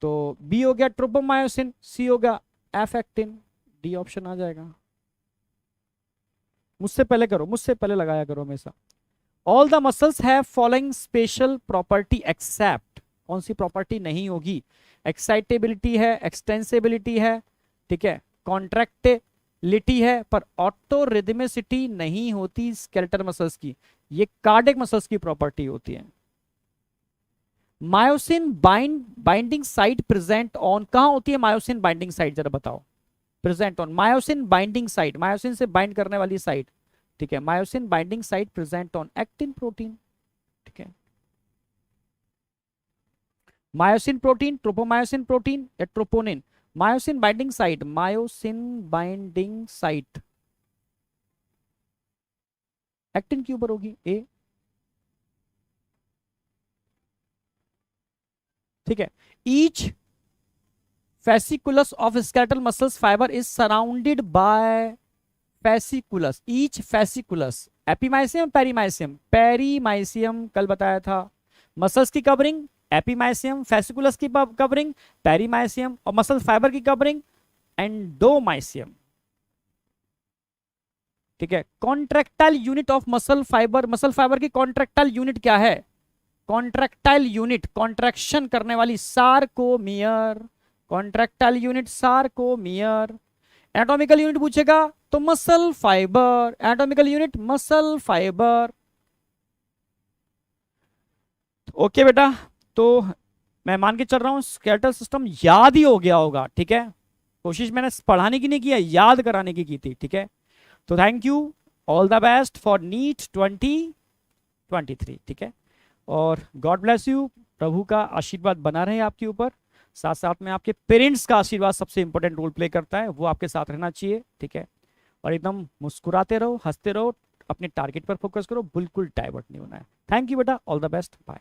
तो बी हो गया ट्रोपोमायोसिन, सी हो गया एफ एक्टिन, डी ऑप्शन आ जाएगा। मुझसे पहले करो, मुझसे पहले लगाया करो हमेशा। All the muscles have following special property except, कौन सी प्रॉपर्टी नहीं होगी? एक्साइटेबिलिटी है, एक्सटेंसिबिलिटी है, ठीक है, कॉन्ट्रैक्टिलिटी है, पर ऑटोरिदमिसिटी नहीं होती स्केलेटल मसल्स की, ये कार्डियक मसल्स की प्रॉपर्टी होती है। Myosin binding site present on, कहां होती है मायोसिन बाइंडिंग साइट, जरा बताओ? Present on myosin binding site, myosin से बाइंड करने वाली साइट, ठीक है, myosin binding site present on actin protein, ठीक है, मायोसिन प्रोटीन, ट्रोपोमायोसिन प्रोटीन या troponin, myosin binding site, myosin binding site actin के ऊपर होगी ए, ठीक है। Each fasciculus of skeletal muscles fiber is surrounded by fasciculus, each fasciculus, epimysium perimysium, perimysium कल बताया था, मसल्स की कवरिंग एपीमाइसियम, फैसिकुलस की कवरिंग पेरीमाइसियम, और मसल फाइबर की कवरिंग एंडोमाइसियम, ठीक है। Contractile unit of muscle fibre, muscle fibre की कॉन्ट्रैक्टाइल यूनिट क्या है? कॉन्ट्रैक्टाइल यूनिट, कॉन्ट्रैक्शन करने वाली, sarcomere, contractile unit sarcomere. Anatomical unit पूछेगा तो muscle fibre, anatomical unit muscle fibre. Okay बेटा, तो मैं मान के चल रहा हूं स्केलेटल सिस्टम याद ही हो गया होगा, ठीक है। कोशिश मैंने पढ़ाने की नहीं किया, याद कराने की थी, ठीक है। तो thank you, all the best for NEET 2023, ठीक है। और गॉड ब्लेस यू, प्रभु का आशीर्वाद बना रहे आपके ऊपर, साथ साथ में आपके पेरेंट्स का आशीर्वाद सबसे इंपॉर्टेंट रोल प्ले करता है, वो आपके साथ रहना चाहिए, ठीक है। और एकदम मुस्कुराते रहो, हंसते रहो, अपने टारगेट पर फोकस करो, बिल्कुल डाइवर्ट नहीं होना है। थैंक यू बेटा, ऑल द बेस्ट, बाय।